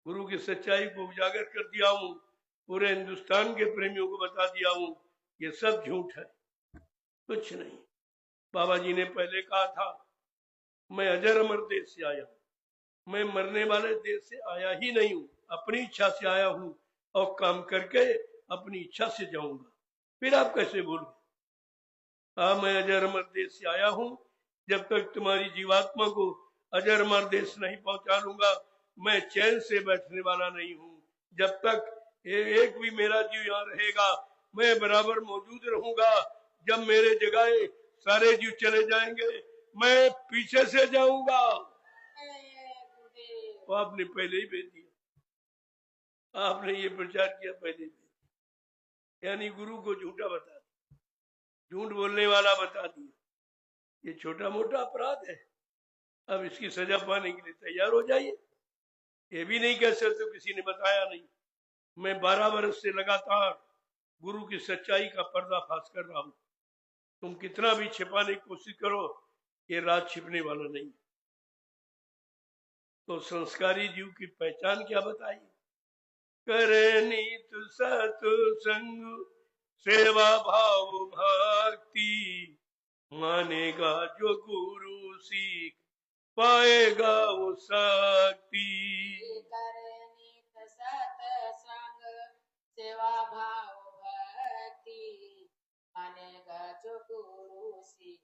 गुरु की सच्चाई को उजागर कर दिया हूं, पूरे हिंदुस्तान के प्रेमियों को बता दिया हूं ये सब झूठ है, कुछ नहीं। बाबा जी ने पहले कहा था मैं अजर अमर देश से आया हूं, मैं मरने वाले देश से आया ही नहीं हूं, अपनी इच्छा से आया हूं और काम करके अपनी इच्छा से जाऊंगा। फिर आप कैसे बोलोगे? हाँ मैं अजर अमर देश से आया हूं, जब तक तुम्हारी जीवात्मा को अजर अमर देश नहीं पहुंचा लूंगा मैं चैन से बैठने वाला नहीं हूं। जब तक एक भी मेरा जीव यहाँ रहेगा मैं बराबर मौजूद रहूंगा। जब मेरे जगह सारे जीव चले जाएंगे मैं पीछे से जाऊंगा। तो आपने पहले ही भेज दिया, आपने ये प्रचार किया पहले ही, यानी गुरु को झूठा बता दिया, झूठ बोलने वाला बता दिया। ये छोटा मोटा अपराध है, अब इसकी सजा पाने के लिए तैयार हो जाइए। ये भी नहीं कह सकते किसी ने बताया नहीं। मैं 12 वर्ष से लगातार गुरु की सच्चाई का पर्दाफाश कर रहा हूं। तुम कितना भी छिपाने की कोशिश करो ये राज छिपने वाला नहीं। तो संस्कारी जीव की पहचान क्या बताई? करे नित सत्संग सेवा भाव भक्ति, मानेगा जो गुरु सीख पाएगा वो शक्ति। करे नित सत्संग सेवा भाव भक्ति, मानेगा जो गुरु से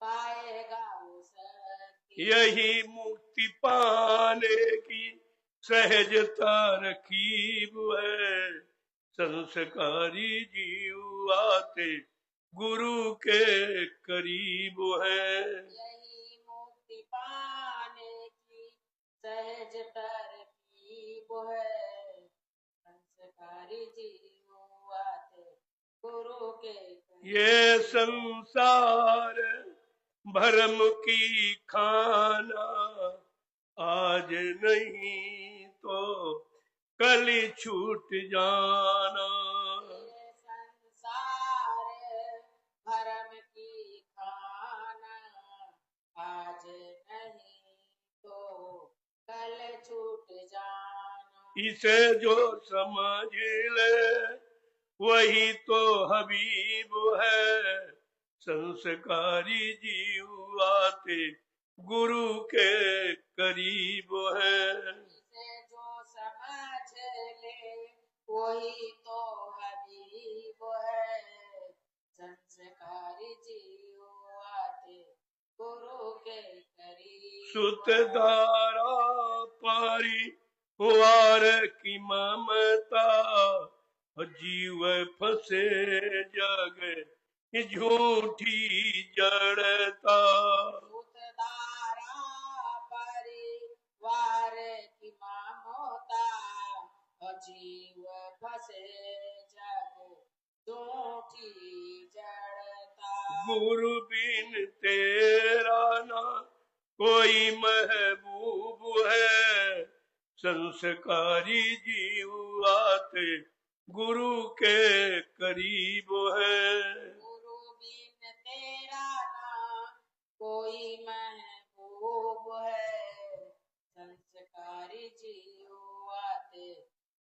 पाएगा वो शक्ति। यही मुक्ति पाने की सहज तरकीब है, संस्कारी जीव आते गुरु के करीब है। यही मुक्ति पाने की सहज तरकीब है, संस्कारी जीव आते गुरु के करीब। ये संसार भरम की खाना, आज नहीं तो कल छूट जाना। ये संसार भरम की खाना, आज नहीं तो कल छूट जाना। इसे जो समझ ले वही तो हबीब है, संस्कारी जीव आते गुरु के करीब है। इसे जो समझ ले वही तो हबीब है, संस्कारी जीव आते गुरु के करीब। सुत धारा पारी वार की ममता जीव फंसे जग झूठी जड़ता। उतदारा परिवार की ममता जीव फंसे जग झूठी जड़ता। गुरु बिन तेरा ना कोई महबूब है, संस्कारी जीव आते गुरु के करीब है। गुरु बिन तेरा ना कोई महबूब है, संस्कारी जीव आते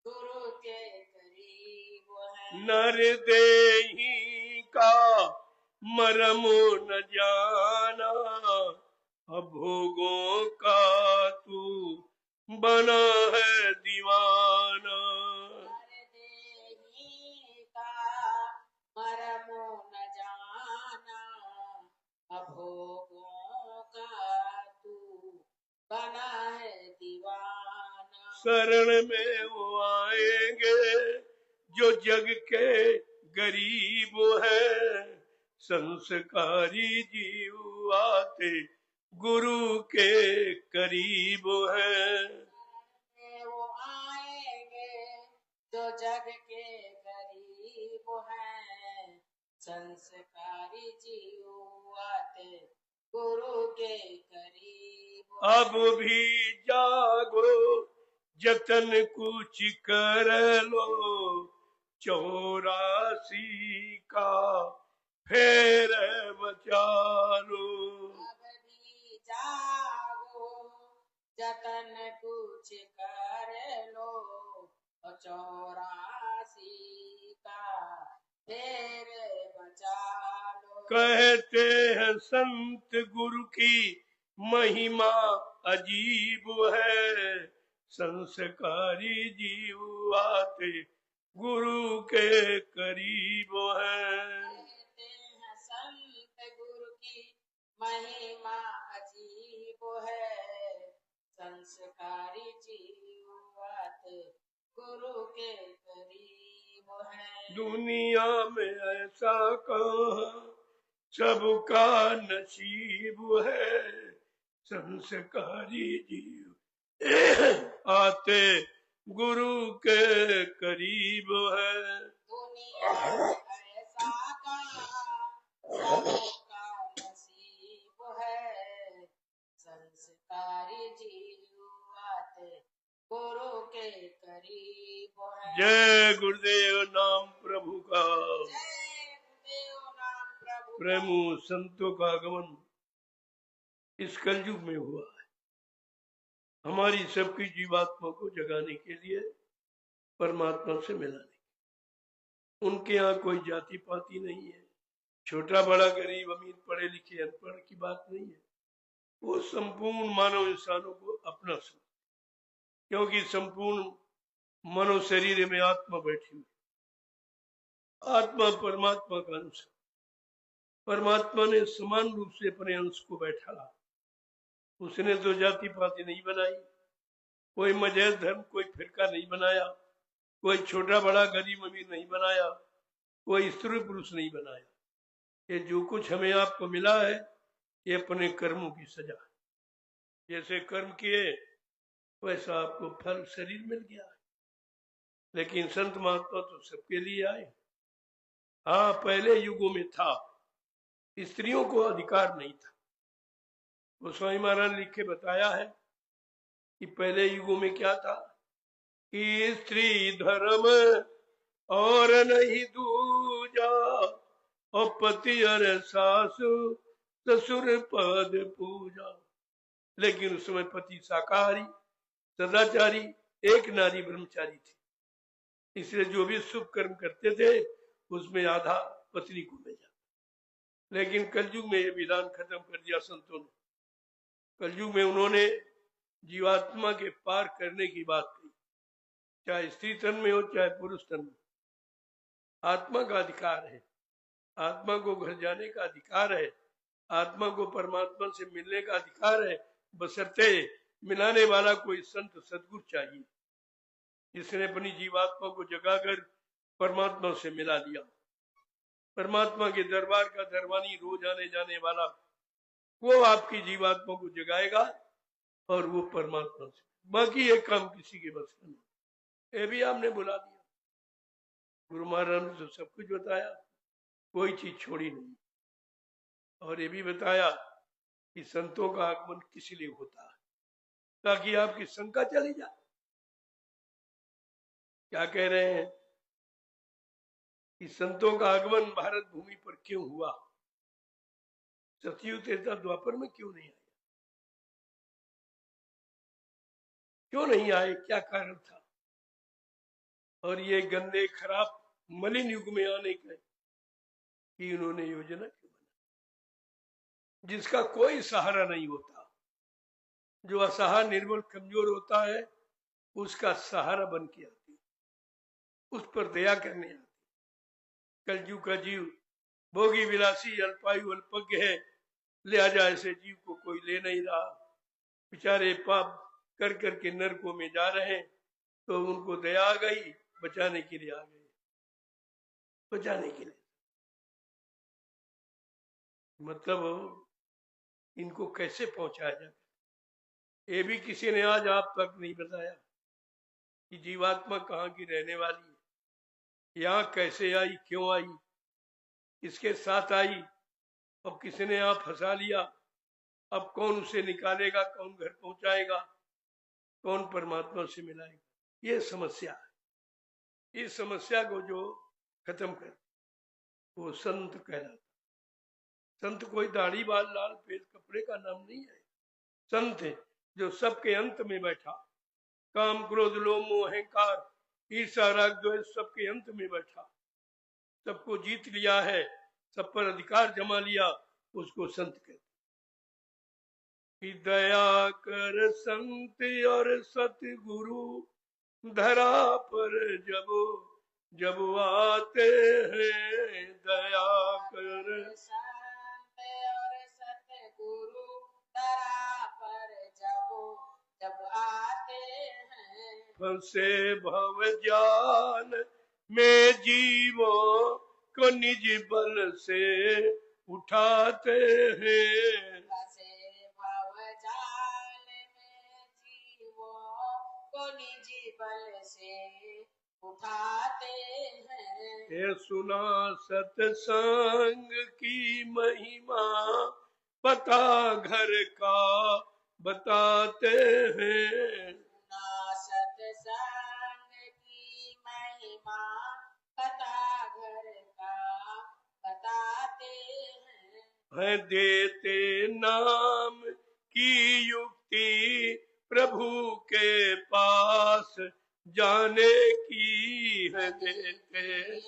गुरु के करीब है। नर देही का मरम न जाना, भोगों का तू बना है दीवाना। नर देही का मरम न जाना, भोगों का तू बना है दीवाना। शरण में वो आएंगे जो जग के गरीब है, संस्कारी जीव आते गुरु के करीब है। वो आएंगे जो जग के गरीब हैं, संस्कारी जीव आते गुरु के करीब। अब भी जागो जतन कुछ कर लो, 84 का फेर बचा लो। अब भी जागो जतन कुछ कर लो, 84 का फेर बचा लो। कहते हैं संत गुरु की महिमा अजीब है, संस्कारी जीव आते गुरु के करीब है। कहते हैं संत गुरु की महिमा अजीब है, संस्कारी जीव आते गुरु के करीब है। दुनिया में ऐसा कहाँ सबका नसीब है, संस्कारी जीव आते गुरु के करीब है। दुनिया ऐसा कहाँ सबका नसीब है, संस्कारी जीव आते गुरु के करीब है। जय गुरुदेव नाम प्रभु का, जय गुरुदेव नाम प्रभु का। प्रेमु संतों का आगमन इस कलयुग में हुआ है, हमारी सबकी जीवात्मा को जगाने के लिए, परमात्मा से मिलाने। उनके यहाँ कोई जाति पाति नहीं है, छोटा बड़ा गरीब अमीर पढ़े लिखे अनपढ़ की बात नहीं है। वो संपूर्ण मानव इंसानों को अपना समझ, क्योंकि संपूर्ण मनो शरीर में आत्मा बैठी हुई, आत्मा परमात्मा का अंश, परमात्मा ने समान रूप से अपने अंश को बैठा। उसने तो जाति पाति नहीं बनाई, कोई मजहब धर्म कोई फिरका नहीं बनाया, कोई छोटा बड़ा गरीब अमीर नहीं बनाया, कोई स्त्री पुरुष नहीं बनाया। ये जो कुछ हमें आपको मिला है, ये अपने कर्मों की सजा है। जैसे कर्म किए वैसा आपको फल शरीर मिल गया है। लेकिन संत महात्मा तो सबके लिए आए। हाँ, पहले युगों में था, स्त्रियों को अधिकार नहीं था। वो स्वामी महाराज लिख के बताया है कि पहले युगों में क्या था कि स्त्री धर्म और नहीं दूजा, और पति और सासु ससुर पद पूजा। लेकिन उस समय पति शाकाहारी सदाचारी एक नारी ब्रह्मचारी थी, इसलिए जो भी शुभ कर्म करते थे उसमें आधा पत्नी को मिल जाता। लेकिन कलयुग में ये विधान खत्म कर दिया संतों ने। कलयुग में उन्होंने जीवात्मा के पार करने की बात कही, चाहे स्त्री तन में हो चाहे पुरुष तन में। आत्मा का अधिकार है, आत्मा को घर जाने का अधिकार है, आत्मा को परमात्मा से मिलने का अधिकार है, बशर्ते मिलाने वाला कोई संत सदगुरु चाहिए। जिसने अपनी जीवात्मा को जगाकर परमात्मा से मिला दिया। परमात्मा के दरबार का दरबानी, रोज आने जाने वाला, वो आपकी जीवात्मा को जगाएगा और वो परमात्मा से। बाकी एक काम किसी के बस का नहीं। ये भी आपने बुला दिया। गुरु महाराज ने तो सब कुछ बताया, कोई चीज छोड़ी नहीं। और ये भी बताया कि संतों का आगमन किस लिए होता है, ताकि आपकी शंका चली जाए। क्या कह रहे हैं कि संतों का आगमन भारत भूमि पर क्यों हुआ, सतयुग त्रेता द्वापर में क्यों नहीं आया, क्यों नहीं आए, क्या कारण था। और ये गंदे खराब मलिन युग में आने का कि इन्होंने योजना क्यों बना, जिसका कोई सहारा नहीं होता। जो असहाय निर्बल कमजोर होता है उसका सहारा बन के आती, उस पर दया करने आती। कलयुग का जीव भोगी विलासी अल्पायु अल्पज्ञ है, लिहाजा ऐसे जीव को कोई ले नहीं रहा। बेचारे पाप कर करके नरकों में जा रहे हैं, तो उनको दया आ गई, बचाने के लिए आ गए, बचाने के लिए। मतलब इनको कैसे पहुंचाया जाए, ये भी किसी ने आज आप तक नहीं बताया कि जीवात्मा कहाँ की रहने वाली है, यहाँ कैसे आई, क्यों आई, किसके साथ आई, अब किसी ने यहाँ फंसा लिया, अब कौन उसे निकालेगा, कौन घर पहुंचाएगा, कौन परमात्मा से मिलाएगा। ये समस्या है। इस समस्या को जो खत्म कर वो संत कहलाता। संत कोई दाढ़ी बाल लाल पेट कपड़े का नाम नहीं है। संत है जो सबके अंत में बैठा, काम क्रोध लोभ मोह अहंकार ईर्ष्या राग द्वेष सबके अंत में बैठा, सबको जीत लिया है, सब पर अधिकार जमा लिया, उसको संत कहते। दया कर संत और सतगुरु धरा पर जब जब आते हैं, दया कर संत और सतगुरु धरा पर जब आते हैं, फंसे भव जाल में जीवों को निज बल से उठाते हैं, फंसे भव जाल में जीवों को निज बल से उठाते हैं। ये सुना सत्संग की महिमा, पता घर का बताते हैं, सुना सत्संग की महिमा, पता घर का बताते है देते नाम की युक्ति, प्रभु के पास जाने की है देते।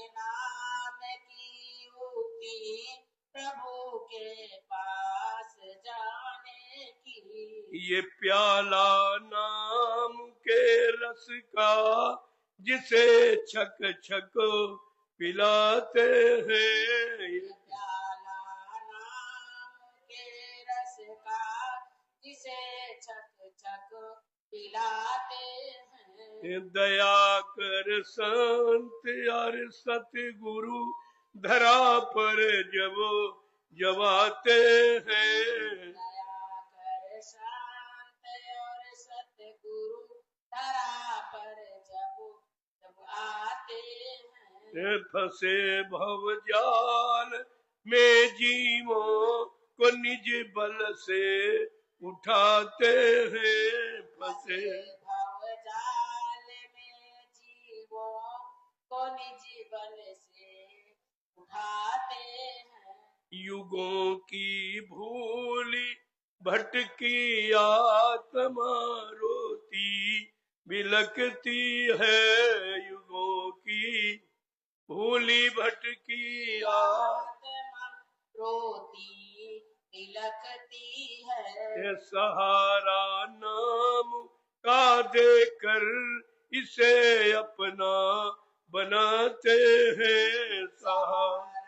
नाम की युक्ति, प्रभु के पास जाने की। ये प्याला नाम के रस का जिसे छक छक पिलाते हैं, प्याला नाम के रस का जिसे छक छक पिलाते हैं। दया कर संत और सतगुरु धरा पर जब आते हैं, दया कर शांत और सतगुरु धरा पर जब आते हैं। फंसे भव जाल में जीवों को निज बल से उठाते हैं, फंसे भव जाल में जीवों को निज बल से उठाते हैं। युगों की भूली भटकी आत्मा रोती बिलकती है, युगों की भूली भटकी आत्मा रोती बिलकती है। ये सहारा नाम का देकर इसे अपना बनाते हैं, सहारा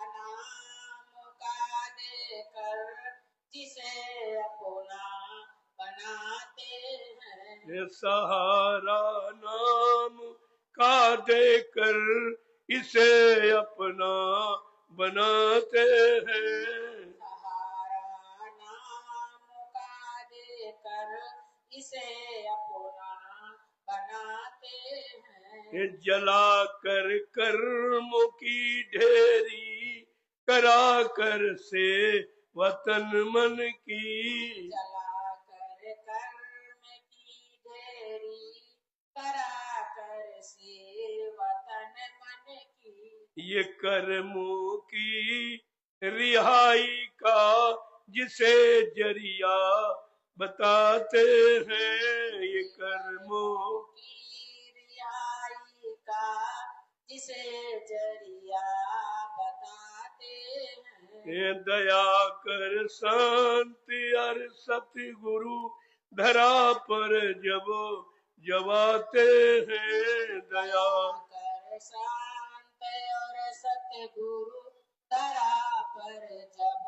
नाम का देकर जिसे अपना बनाते हैं। ये सहारा नाम का देकर इसे अपना बनाते हैं। सहारा नाम का देकर इसे अपना बनाते हैं। ये जला कर कर्मों की ढेरी करा कर से वतन मन की। जला कर कर्म की ढेरी करा कर से वतन मन की। ये कर्मों की रिहाई का जिसे जरिया बताते हैं। ये कर्मों की रिहाई का जिसे जरिया बताते हैं। ये दया कर शांति और सतगुरु धरा पर जब जवाते हैं। दया कर शांत और सतगुरु धरा पर जब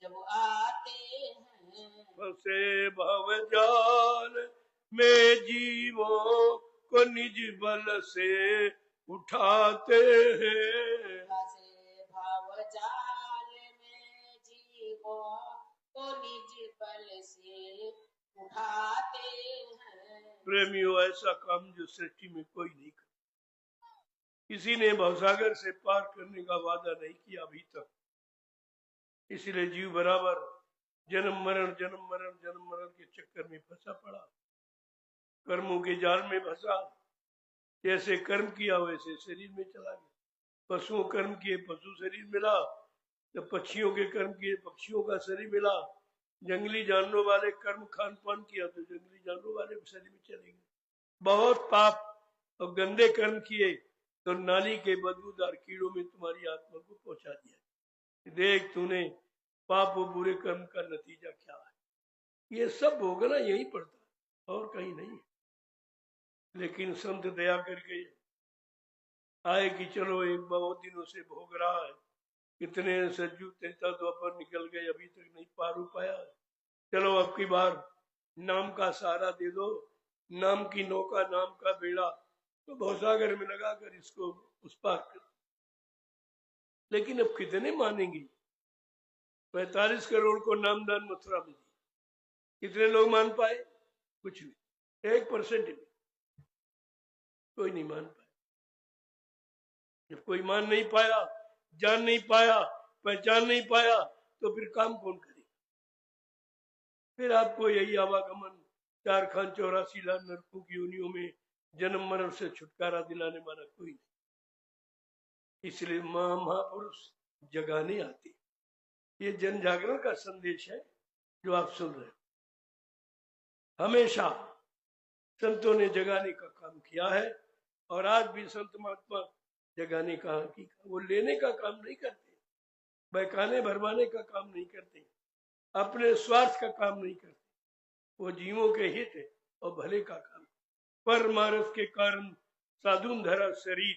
जब आते हैं। फंसे भवजाल में जीवों को निज बल से उठाते हैं। फंसे भव जाल में जीवों को निज बल से उठाते हैं। प्रेमियों, ऐसा काम जो सृष्टि में कोई नहीं कर, किसी ने भवसागर से पार करने का वादा नहीं किया अभी तक। इसलिए जीव बराबर जन्म मरण के चक्कर में फंसा पड़ा, कर्मों के जाल में फंसा। जैसे कर्म किया वैसे शरीर में चला गया। पशुओं कर्म किए पशु शरीर मिला, जब पक्षियों के कर्म किए पक्षियों का शरीर मिला। जंगली जानवरों वाले कर्म खान पान किया तो जंगली जानवरों वाले शरीर में चले गए। बहुत पाप और गंदे कर्म किए तो नाली के बदबूदार कीड़ों में तुम्हारी आत्मा को पहुंचा दिया। देख तूने पाप और बुरे कर्म का नतीजा क्या है। ये सब भोगना यही पड़ता है और कहीं नहीं। लेकिन संत दया करके आए कि चलो एक बहुत दिनों से भोग रहा है, कितने सज्जू त्रेता द्वापर निकल गए, अभी तक नहीं पार हो पाया। चलो अब की बार नाम का सहारा दे दो, नाम की नौका नाम का बेड़ा तो भवसागर में लगाकर इसको उस पार कर। लेकिन अब कितने मानेंगे। 45 करोड़ को नामदान मथुरा में दी, कितने लोग मान पाए? कुछ भी, 1% भी कोई नहीं मान पाया। जब कोई मान नहीं पाया, जान नहीं पाया, पहचान नहीं पाया तो फिर काम कौन करेगा? फिर आपको यही आवागमन 4 खान 84 लाख नरकों की योनियों में जन्म मरण से छुटकारा दिलाने वाला कोई नहीं। इसलिए महापुरुष जगाने आते। ये जन जागरण का संदेश है जो आप सुन रहे हो। हमेशा संतों ने जगाने का काम किया है और आज भी संत महात्मा जगाने का वो लेने का काम नहीं करते, बहकाने भरमाने का काम नहीं करते, अपने स्वार्थ का काम नहीं करते। वो जीवों के हित और भले का काम। परमार्थ के कारण साधुन धरा शरीर,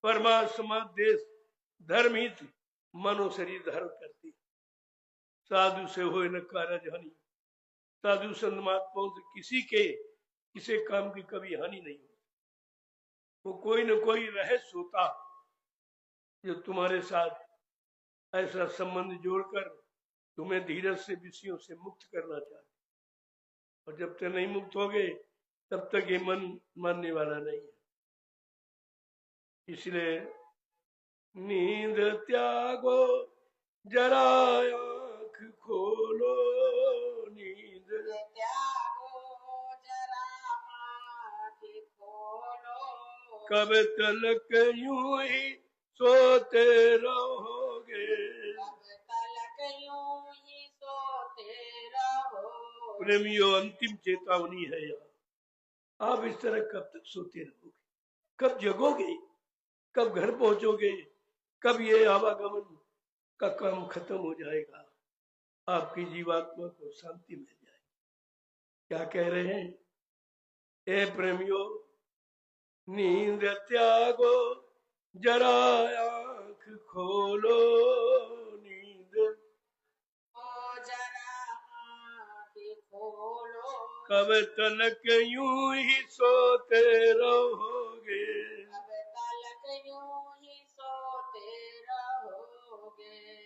परमार्थ समाज देश धर्म हित मनो शरीर धारण करती। साधु से हो न कारज हानि, साधु संत महात्माओं से किसी काम की कभी हानि नहीं होती। वो कोई न कोई रहस्य होता जो तुम्हारे साथ ऐसा संबंध जोड़कर तुम्हें धीरज से विषयों से मुक्त करना चाहते। और जब तक नहीं मुक्त होगे तब तक ये मन मानने वाला नहीं है। इसलिए नींद त्यागो जरा आंख खोलो, नींद त्यागो जरा आँख खोलो। कब तलक यूं ही सोते रहोगे, कब तलक यूं ही सोते रहो। प्रेमियों, अंतिम चेतावनी है यार। आप इस तरह कब तक सोते रहोगे? कब जगोगे? कब घर पहुंचोगे? कब ये आवागमन का काम खत्म हो जाएगा? आपकी जीवात्मा को शांति मिल जाएगी। क्या कह रहे हैं? ए प्रेमियों, नींद त्यागो जरा आंख खोलो, नींद जरा आँख खोलो। कब तलक यूं ही सोते रहोगे,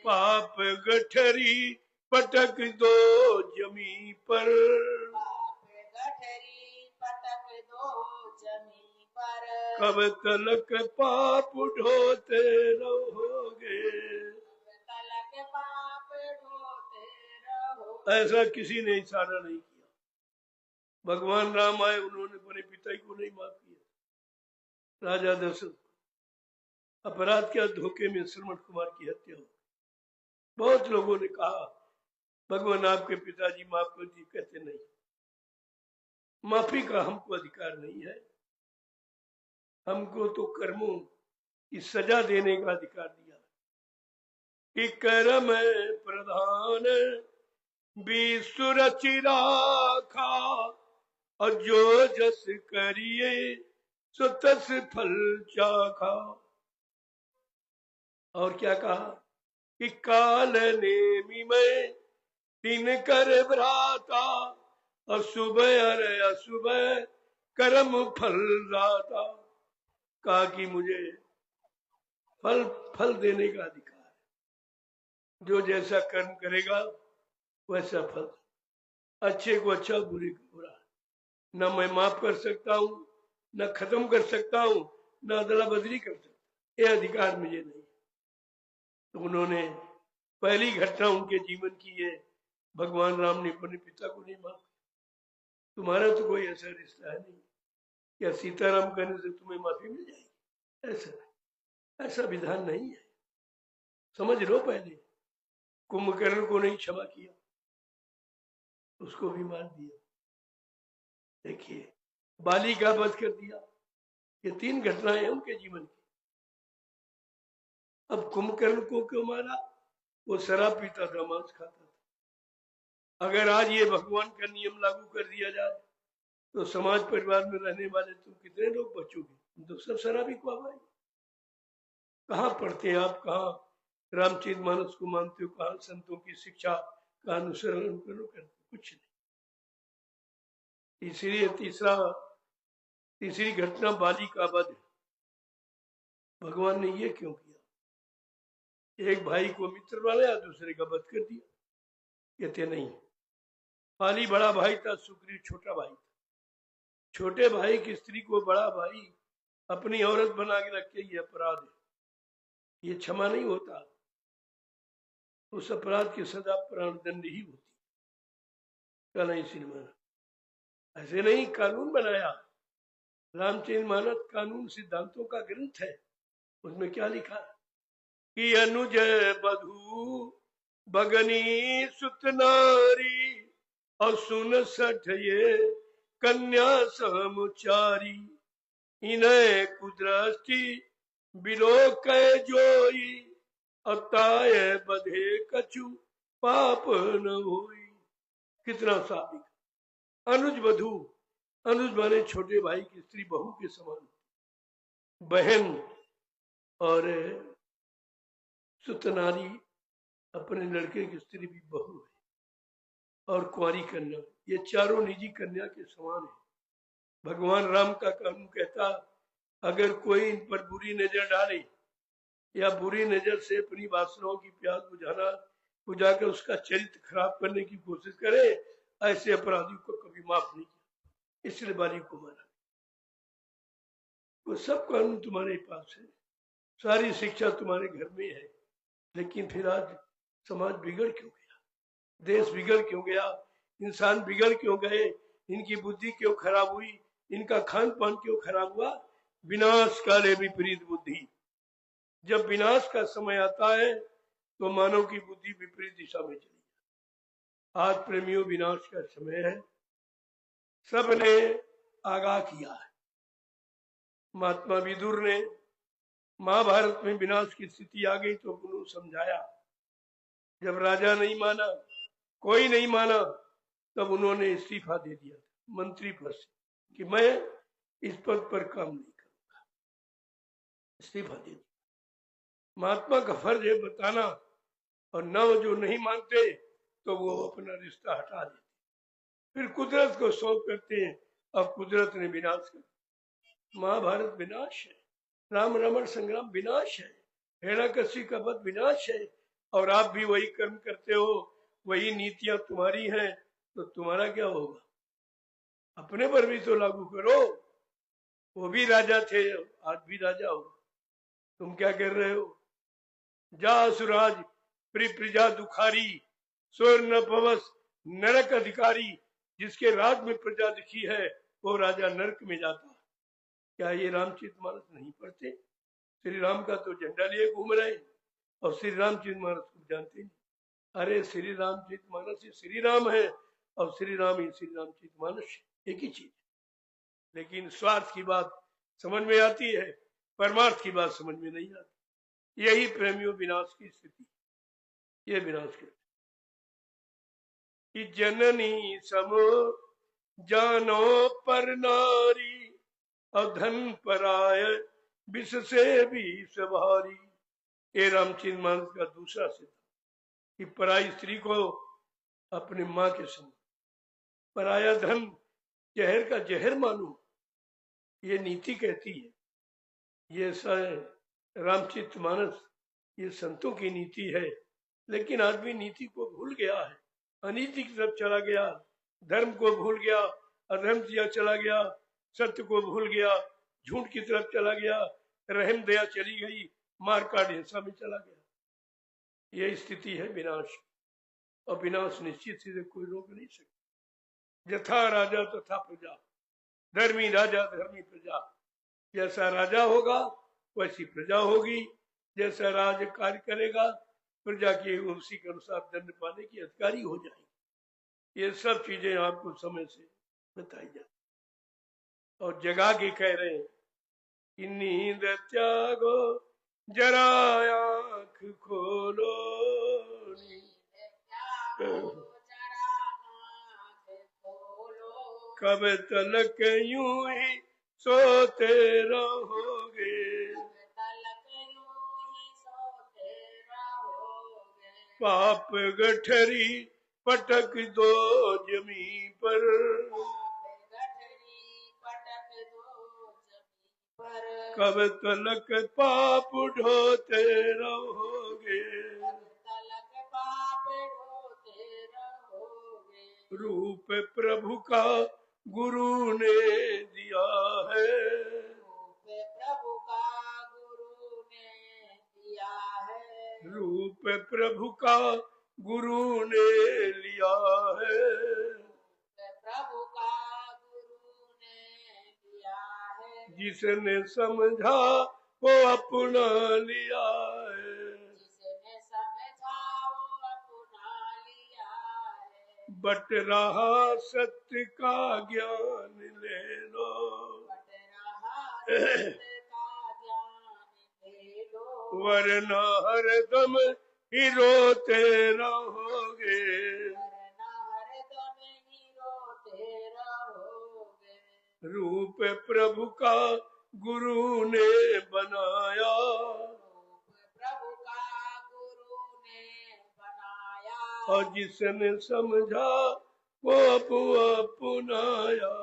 पाप गठरी पटक दो जमी पर। पाप गठरी पटक दो जमी पर। कब तलक पाप ढोते रहोगे। तलक पाप ढोते रहो। ऐसा किसी ने इशारा नहीं किया। भगवान राम आए, उन्होंने अपने पिता को नहीं माफ किया। राजा दशरथ अपराध क्या, धोखे में श्रवण कुमार की हत्या हो। बहुत लोगों ने कहा भगवान आपके पिताजी माफ कर दिए, कहते नहीं, माफी का हमको अधिकार नहीं है। हमको तो कर्मों की सजा देने का अधिकार दिया कि कर्म प्रधान विसुर चिराखा, और जो जस करिए सो तस फल चाखा। और क्या कहा कि काल नेमी में तीन कर भ्राता, और सुबह अरे अशुभ कर्म फल दाता। कहा कि मुझे फल देने का अधिकार है, जो जैसा कर्म करेगा वैसा फल। अच्छे को अच्छा, बुरे को बुरा। न मैं माफ कर सकता हूं, न खत्म कर सकता हूं, न अदला बदली कर सकता, ये अधिकार मुझे नहीं। तो उन्होंने पहली घटना उनके जीवन की है, भगवान राम ने अपने पिता को नहीं माफ। तुम्हारा तो कोई ऐसा रिश्ता है नहीं क्या सीताराम करने से तुम्हें माफी मिल जाएगी, ऐसा विधान नहीं है। समझ लो, पहले कुंभकर्ण को नहीं क्षमा किया, उसको भी मार दिया। देखिए, बाली का वध कर दिया। ये तीन घटनाएं उनके जीवन की। अब कुंभकर्ण को क्यों मारा? वो शराब पीता था, मांस खाता था। अगर आज ये भगवान का नियम लागू कर दिया जाए तो समाज परिवार में रहने वाले तुम कितने लोग बचोगे? तुम तो सब शराबी को भाई। कहाँ पढ़ते हैं आप, कहाँ रामचरित मानस को मानते हो, कहाँ संतों की शिक्षा का अनुसरण करते? कुछ नहीं। इसलिए तीसरी घटना बाली का वध। भगवान ने ये क्यों किया? एक भाई को मित्र बनाया, दूसरे का वध कर दिया। कहते नहीं, बाली बड़ा भाई था, सुग्रीव छोटा भाई था। छोटे भाई की स्त्री को बड़ा भाई अपनी औरत बना के रखे, ये अपराध है, ये क्षमा नहीं होता। उस अपराध की सजा प्राणदंड ही होती। क्या नहीं सिनेमा, ऐसे नहीं कानून बनाया। रामचरित मानस कानून सिद्धांतों का ग्रंथ है। उसमें क्या लिखा कि अनुज बधू बगनी सुत नारी, और सुन सठ ये कन्या समुचारी। इन्हें कुदृष्टि बिलोक जोई, अताय बधे कछु पाप न होई। कितना साबिक। अनुज बधू, अनुज माने छोटे भाई की स्त्री बहू के समान, बहन, और सुतनारी अपने लड़के की स्त्री भी बहू है, और कुंवारी कन्या, ये चारों निजी कन्या के समान है। भगवान राम का कानून कहता, अगर कोई इन पर बुरी नजर डाले या बुरी नजर से अपनी वासनाओं की प्यास बुझाकर उसका चरित्र खराब करने की कोशिश करे, ऐसे अपराधी को कभी माफ नहीं किया। इसलिए बाली को मारा। वो सब कानून तुम्हारे पास है, सारी शिक्षा तुम्हारे घर में है, लेकिन फिर आज समाज बिगड़ क्यों गया? देश बिगड़ क्यों गया? इंसान बिगड़ क्यों गए? इनकी बुद्धि क्यों खराब हुई? इनका खान पान क्यों खराब हुआ? विनाश काले विपरीत बुद्धि। जब विनाश का समय आता है तो मानव की बुद्धि विपरीत दिशा में चली जाती। आज प्रेमियों, विनाश का समय है। सबने आगाह किया है। महात्मा विदुर ने महाभारत में विनाश की स्थिति आ गई तो उन्होंने समझाया। जब राजा नहीं माना, कोई नहीं माना, तब उन्होंने इस्तीफा दे दिया मंत्री पद से कि मैं इस पद पर काम नहीं करूंगा, इस्तीफा दे दिया। महात्मा का फर्ज है बताना, और न जो नहीं मानते तो वो अपना रिश्ता हटा देते, फिर कुदरत को सौंप करते हैं। अब कुदरत ने विनाश कर, महाभारत विनाश है, राम रमण संग्राम विनाश है, हिरण्यकशिपु का वध विनाश है, और आप भी वही कर्म करते हो, वही नीतियां तुम्हारी हैं, तो तुम्हारा क्या होगा? अपने पर भी तो लागू करो। वो भी राजा थे, आज भी राजा हो। तुम क्या कर रहे हो? जा सुराज प्रजा दुखारी, स्वर्ण पवस नरक अधिकारी। जिसके राज में प्रजा दुखी है वो राजा नरक में जाता। क्या ये रामचरितमानस नहीं पढ़ते? श्री राम का तो झंडा लिए घूम रहे हैं और श्री रामचरितमानस को जानते नहीं। अरे श्री रामचरितमानस ही श्री राम है और श्री राम ही श्री रामचरितमानस, एक ही चीज। लेकिन स्वार्थ की बात समझ में आती है, परमार्थ की बात समझ में नहीं आती। यही प्रेमियों विनाश की स्थिति, ये विनाश की कि जननी सम जानो पर नारी, और धन पराय विष से भी सवारी। ये रामचरितमानस का दूसरा सिद्धांत कि पराई स्त्री को अपनी मां के समान, पराया धन जहर का जहर मानो, ये नीति कहती है। ये रामचरितमानस ये संतों की नीति है। लेकिन आदमी नीति को भूल गया है, अनीति की तरफ चला गया, धर्म को भूल गया, अधर्म किया चला गया, सत्य को भूल गया, झूठ की तरफ चला गया, रहम दया चली गई, मार काट हिंसा में चला गया। यह स्थिति है विनाश, और विनाश निश्चित से कोई रोक नहीं सकता। यथा राजा तथा प्रजा, धर्मी राजा धर्मी प्रजा। जैसा राजा होगा वैसी प्रजा होगी, जैसा राज कार्य करेगा प्रजा के उसी के अनुसार दंड पाने की अधिकारी हो जाएगी। ये सब चीजें आपको समय से बताई जाती और जगा के कह रहे हैं कि नींद त्यागो जरा आंख खोलो, कब तलक यूं ही सोते रहोगे, पाप गठरी पटक दो जमी पर, कब तलक पाप ढोते रहोगे, रूप प्रभु का गुरु ने दिया है, रूप प्रभु का गुरु ने लिया है, जिसने समझा वो अपना लिया है, बट रहा सत्य का ज्ञान ले लो, वरना हरदम ही रोते रहोगे, रूप प्रभु का गुरु ने बनाया, और जिसने समझा वो अपनाया,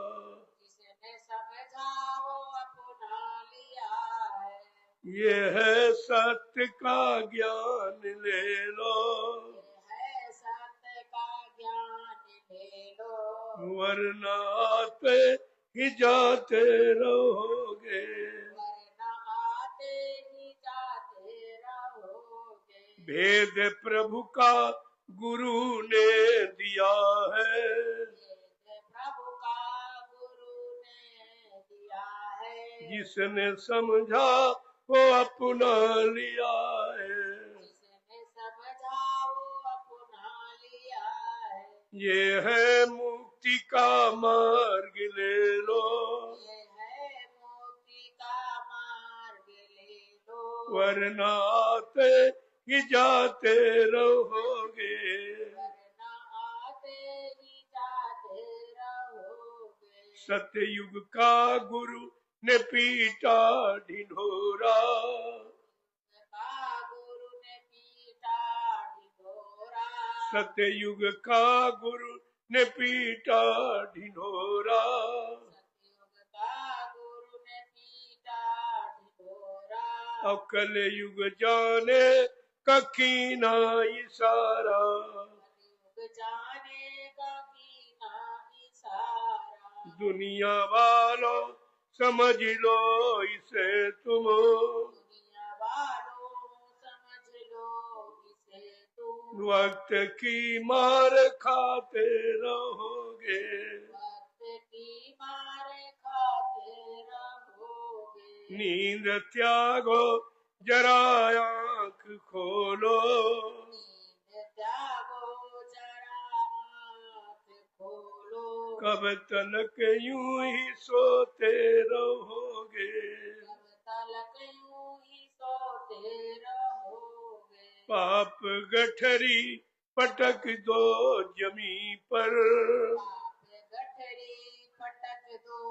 ये है सत्य का ज्ञान ले लो, वरना आते ही जाते रहोगे, भेद प्रभु का गुरु ने दिया है, जिसने समझा वो अपना लिया है, ये है मुक्ति का मार्ग ले लो, वरना आते ही जाते रहोगे, सतयुग का गुरु ने पीटा ढिढोरा, सतयुग का गुरु ने पीटा ढिढोरा, और कल युग जाने कखी ना इशारा, कलयुग जानेगा कि ना इशारा, दुनिया वालों समझ लो इसे तुम, दुनिया वालों समझ लो इसे तुम, वक्त की मार खाते रहोगे, वक्त की मार खाते रहोगे, नींद त्यागो जरा आंख खोलो, नींद त्यागो जरा आँख खोलो, कब तलक यूं ही सोते रहोगे, कब तलक यूं ही सोते रहोगे, पाप गठरी पटक दो जमी पर, पाप गठरी पटक दो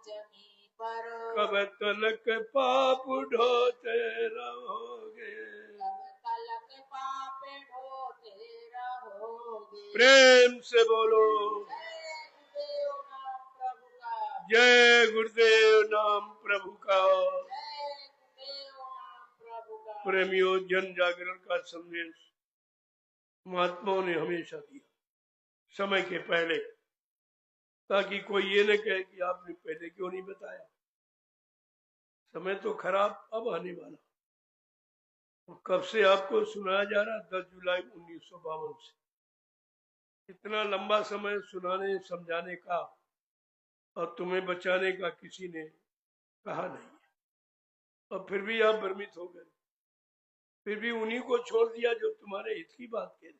जमी पर, कब तलक पाप ढोते रहोगे, कब तलक पाप ढोते रहोगे। प्रेम से बोलो जय गुरुदेव नाम प्रभु का, जय गुरुदेव नाम प्रभु का। जय गुरुदेव नाम प्रभु का। प्रेमियों, जन जागरण का संदेश महात्माओं ने हमेशा दिया, समय के पहले, ताकि कोई ये न कहे कि आपने पहले क्यों नहीं बताया। समय तो खराब अब आने वाला, और कब से आपको सुनाया जा रहा, 10 जुलाई 1952 से। इतना लंबा समय सुनाने समझाने का और तुम्हें बचाने का किसी ने कहा नहीं है, और फिर भी आप भ्रमित हो गए, फिर भी उन्हीं को छोड़ दिया जो तुम्हारे हित की बात कह रहे,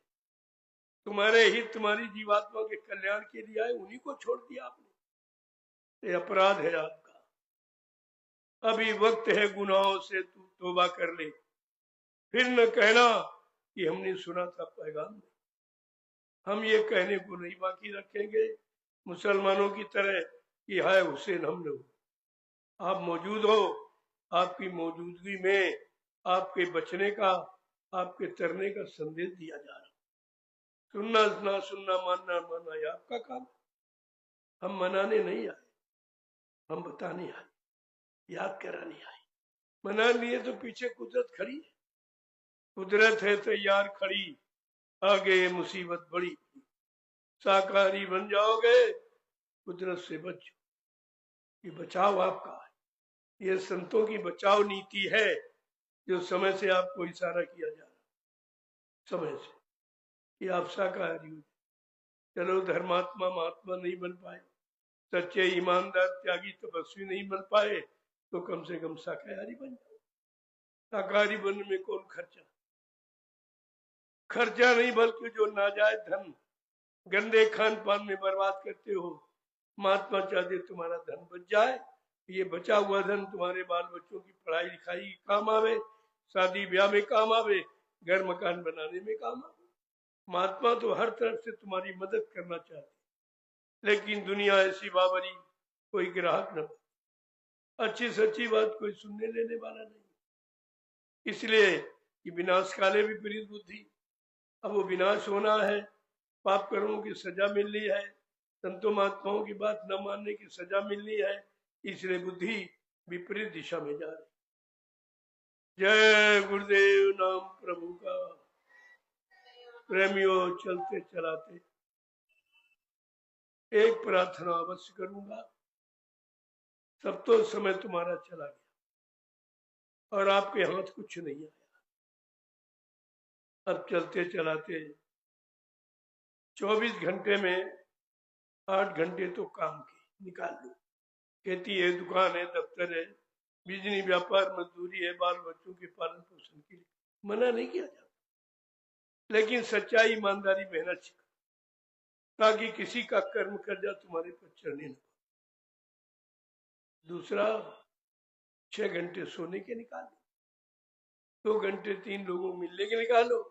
तुम्हारे हित, तुम्हारी जीवात्मा के कल्याण के लिए आए, उन्हीं को छोड़ दिया आपने। ये अपराध है आपका। अभी वक्त है गुनाहों से तू तौबा कर ले, फिर न कहना कि हमने सुना था पैगाम। हम ये कहने को नहीं बाकी रखेंगे मुसलमानों की तरह कि हाय हुसैन हम लोग। आप मौजूद हो, आपकी मौजूदगी में आपके बचने का, आपके तरने का संदेश दिया जा रहा। सुनना ना सुनना, मानना मानना, ये आपका काम। हम मनाने नहीं आए, हम बताने आए, याद कराने आए। मना लिए तो पीछे कुदरत खड़ी है, कुदरत है तैयार खड़ी, आगे मुसीबत बड़ी, शाकाहारी बन जाओगे कुदरत से बच। ये बचाव आपका है, ये संतों की बचाव नीति है, जो समय से आपको इशारा किया जा रहा, समय से कि आप शाकाहारी हो। चलो धर्मात्मा महात्मा नहीं बन पाए, सच्चे ईमानदार त्यागी तपस्वी नहीं बन पाए, तो कम से कम शाकाहारी बन जाओ। शाकाहारी बनने में कौन खर्चा, खर्चा नहीं, बल्कि जो नाजायज धन गंदे खान पान में बर्बाद करते हो, महात्मा चाहते तुम्हारा धन बच जाए, ये बचा हुआ धन तुम्हारे बाल बच्चों की पढ़ाई लिखाई काम आवे, शादी ब्याह में काम आवे, घर मकान बनाने में काम आवे। महात्मा तो हर तरफ से तुम्हारी मदद करना चाहते, लेकिन दुनिया ऐसी बावरी, कोई ग्राहक न, अच्छी सच्ची बात कोई सुनने लेने वाला नहीं। इसलिए कि विनाश काले विपरीत बुद्धि, अब वो विनाश होना है, पाप कर्मों की सजा मिलनी है, संतों महात्माओं की बात न मानने की सजा मिलनी है, इसलिए बुद्धि विपरीत दिशा में जा रही। जय गुरुदेव नाम प्रभु का। प्रेमियों, चलते चलाते एक प्रार्थना अवश्य करूंगा। सब तो समय तुम्हारा चला गया और आपके हाथ कुछ नहीं आया। अब चलते चलाते 24 घंटे में 8 घंटे तो काम के निकाल लो। खेती है, दुकान है, दफ्तर है, बिजली, व्यापार, मजदूरी है, बाल बच्चों के पालन पोषण के लिए मना नहीं किया जाता, लेकिन सच्चाई, ईमानदारी, मेहनत सिखा, ताकि किसी का कर्म कर जा तुम्हारे पर चढ़ने न। दूसरा, 6 घंटे सोने के निकालो, 2 घंटे 3 लोगों मिलने के निकालो।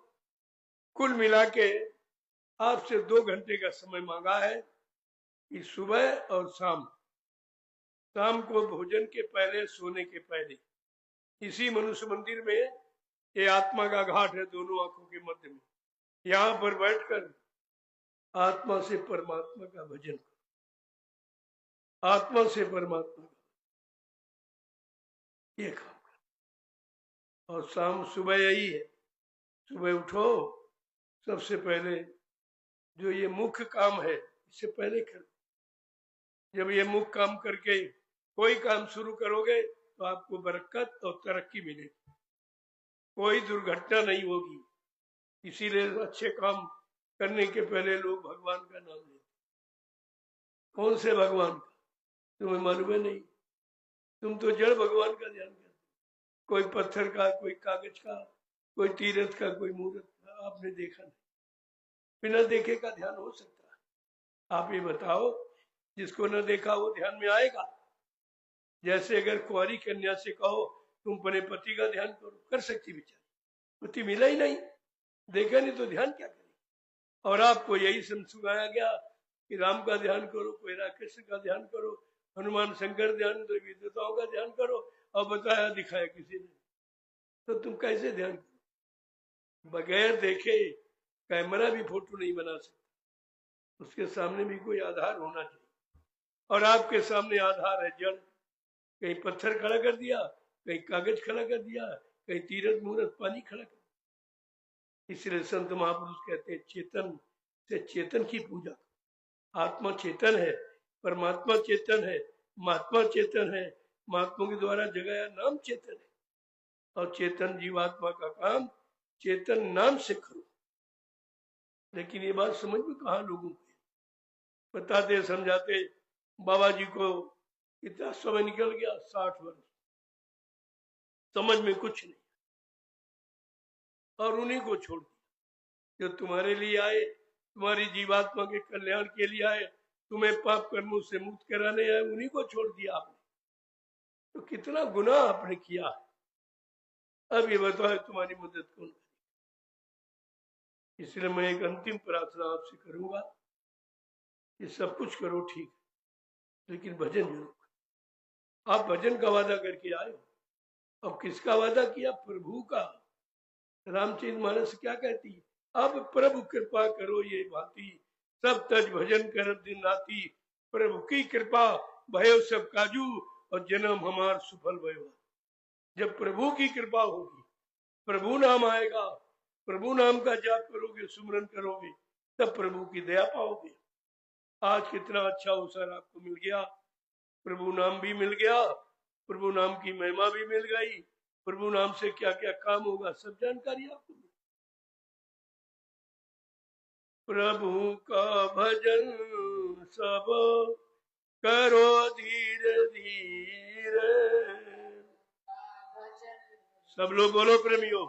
कुल मिला के आपसे 2 घंटे का समय मांगा है कि सुबह और शाम, शाम को भोजन के पहले, सोने के पहले, इसी मनुष्य मंदिर में, ये आत्मा का घाट है दोनों आंखों के मध्य में, यहाँ पर बैठकर आत्मा से परमात्मा का भजन करो, आत्मा से परमात्मा का, ये काम करो। और शाम सुबह यही है सुबह उठो, सबसे पहले जो ये मुख्य काम है इससे पहले कर। जब ये मुख्य काम करके कोई काम शुरू करोगे तो आपको बरकत और तरक्की मिलेगी, कोई दुर्घटना नहीं होगी। इसीलिए अच्छे काम करने के पहले लोग भगवान का नाम लेते। कौन से भगवान का तुम्हें मालूम है नहीं, तुम तो जड़ भगवान का ध्यान करते, कोई पत्थर का, कोई कागज का, कोई तीरथ का, कोई मूर्त का। आपने देखा नहीं, बिना देखे का ध्यान हो सकता है? आप ये बताओ, जिसको न देखा वो ध्यान में आएगा? जैसे अगर कुंवारी कन्या से कहो तुम अपने पति का ध्यान करो, कर सकती बेचारी, पति मिला ही नहीं, देखा नहीं तो ध्यान क्या करे। और आपको यही सुनाया गया कि राम का ध्यान करो, कोई कृष्ण का ध्यान करो, हनुमान शंकर ध्यान, तो विद्वताओं का ध्यान करो, और बताया दिखाया किसी ने, तो तुम कैसे ध्यान करो? बगैर देखे कैमरा भी फोटो नहीं बना सकता, उसके सामने भी कोई आधार होना चाहिए। और आपके सामने आधार है जड़, कहीं पत्थर खड़ा कर दिया, कहीं कागज खड़ा कर दिया, कहीं तीरथ मूर्त पानी खड़ा कर दिया। इसलिए संत महापुरुष कहते हैं चेतन से चेतन की पूजा। आत्मा चेतन है, परमात्मा चेतन है, महात्मा चेतन है, महात्मा के द्वारा जगाया नाम चेतन है। और चेतन जीवात्मा का काम चेतन नाम से करो। लेकिन ये बात समझ में कहा लोगों को, बताते समझाते बाबा जी को इतना समय निकल गया, 60 वर्ष, समझ में कुछ नहीं, और उन्हीं को छोड़ दिया जो तुम्हारे लिए आए, तुम्हारी जीवात्मा के कल्याण के लिए आए, तुम्हें पाप कर्मों से मुक्त कराने आए, उन्हीं को छोड़ दिया आपने। तो कितना गुनाह आपने किया। अब ये बताओ तुम्हारी मदद कौन करेगा? इसलिए मैं एक अंतिम प्रार्थना आपसे करूंगा कि सब कुछ करो ठीक, लेकिन भजन जरूर करो। आप भजन का वादा करके आए हो, अब किसका वादा किया? प्रभु का। रामचरित मानस क्या कहती है? अब प्रभु कृपा करो ये भांति, सब तज भजन कर दिन राती, प्रभु की कृपा भयो सब काजू, और जन्म हमार सुफल भयो। जब प्रभु की कृपा होगी, प्रभु नाम आएगा, प्रभु नाम का जाप करोगे, सुमरन करोगे, तब प्रभु की दया पाओगे। आज कितना अच्छा अवसर आपको मिल गया, प्रभु नाम भी मिल गया, प्रभु नाम की महिमा भी मिल गई, प्रभु नाम से क्या क्या काम होगा सब जानकारी आपको मिल। प्रभु का भजन सब करो धीरे धीरे, सब लोग बोलो प्रेमियों,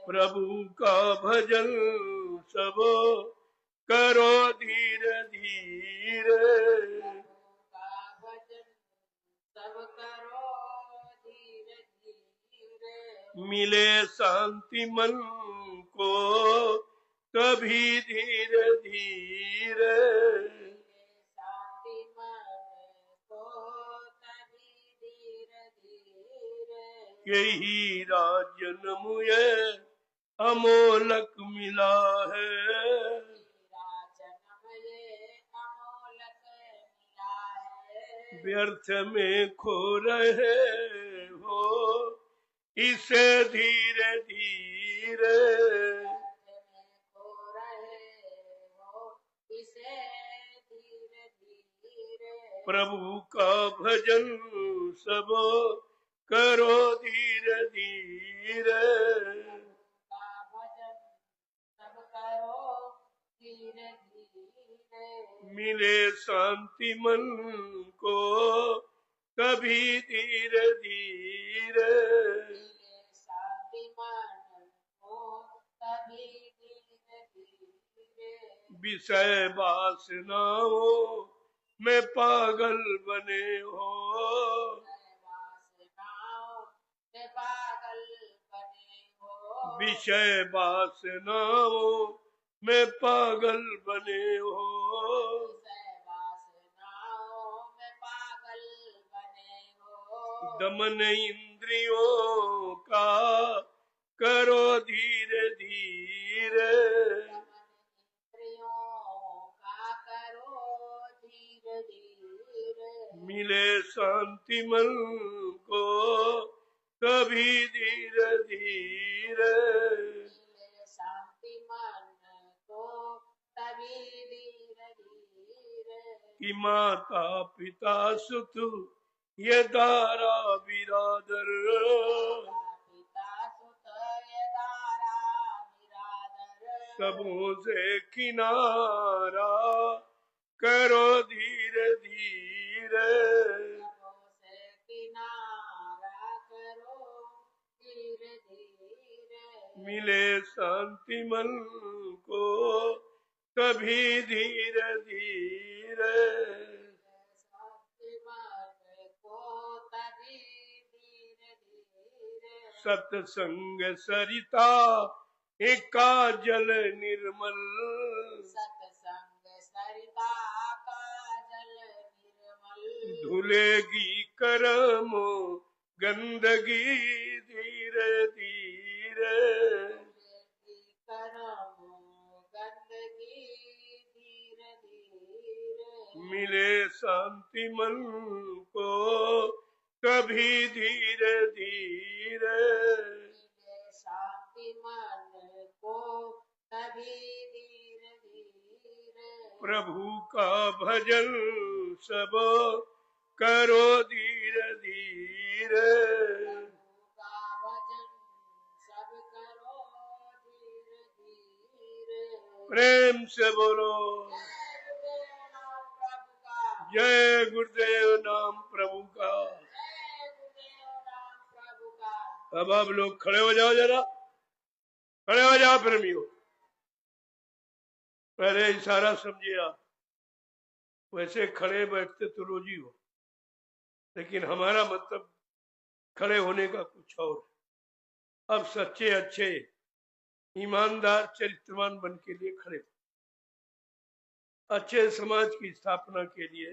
प्रभु का भजन सब करो धीरे धीरे, मिले शांति मन को कभी धीरे धीरे, यही राजन मुझे अमोलक मिला है, व्यर्थ में खो रहे हो इसे धीरे धीरे, प्रभु का भजन सब करो धीरे धीरे, मिले शांति मन को कभी धीरे धीरे, विषय वासनाओं में पागल बने हो, विषय वासनाओं में पागल बने हो, दमन इंद्रियों का करो धीरे धीरे, मिले शांति मन को कभी धीरे धीर। मिले शांति मन को तभी धीर धीर। कि माता पिता सुत ये दारा बिरादर, पिता सुत ये दारा बिरादर। सबों से किनारा करो धीरे धीरे। सबों से किनारा करो धीरे धीरे। मिले शांति मन को कभी धीरे धीरे। शांति मन को तभी धीरे धीरे। सत्संग सरिता एका जल निर्मल, सत्संग सरिता का जल निर्मल। धुलेगी कर्म गंदगी धीरे धीरे। करम गंदगी धीरे धीरे। मिले शांति मन को कभी धीरे धीरे। मिले शांति मन को तभी धीरे धीरे। प्रभु का भजन सब करो धीरे धीरे। प्रभु का भजन सब करो धीरे धीरे। प्रेम से बोलो जय गुरुदेव नाम प्रभु का। जय गुरुदेव नाम प्रभु का। जय गुरुदेव नाम प्रभु का। अब आप लोग खड़े हो जाओ, जरा खड़े हो जाओ प्रेमियों। पहले इशारा समझिए आप, वैसे खड़े बैठते तो रोज ही हो, लेकिन हमारा मतलब खड़े होने का कुछ और है। अब सच्चे अच्छे ईमानदार चरित्रवान बन के लिए खड़े हो। अच्छे समाज की स्थापना के लिए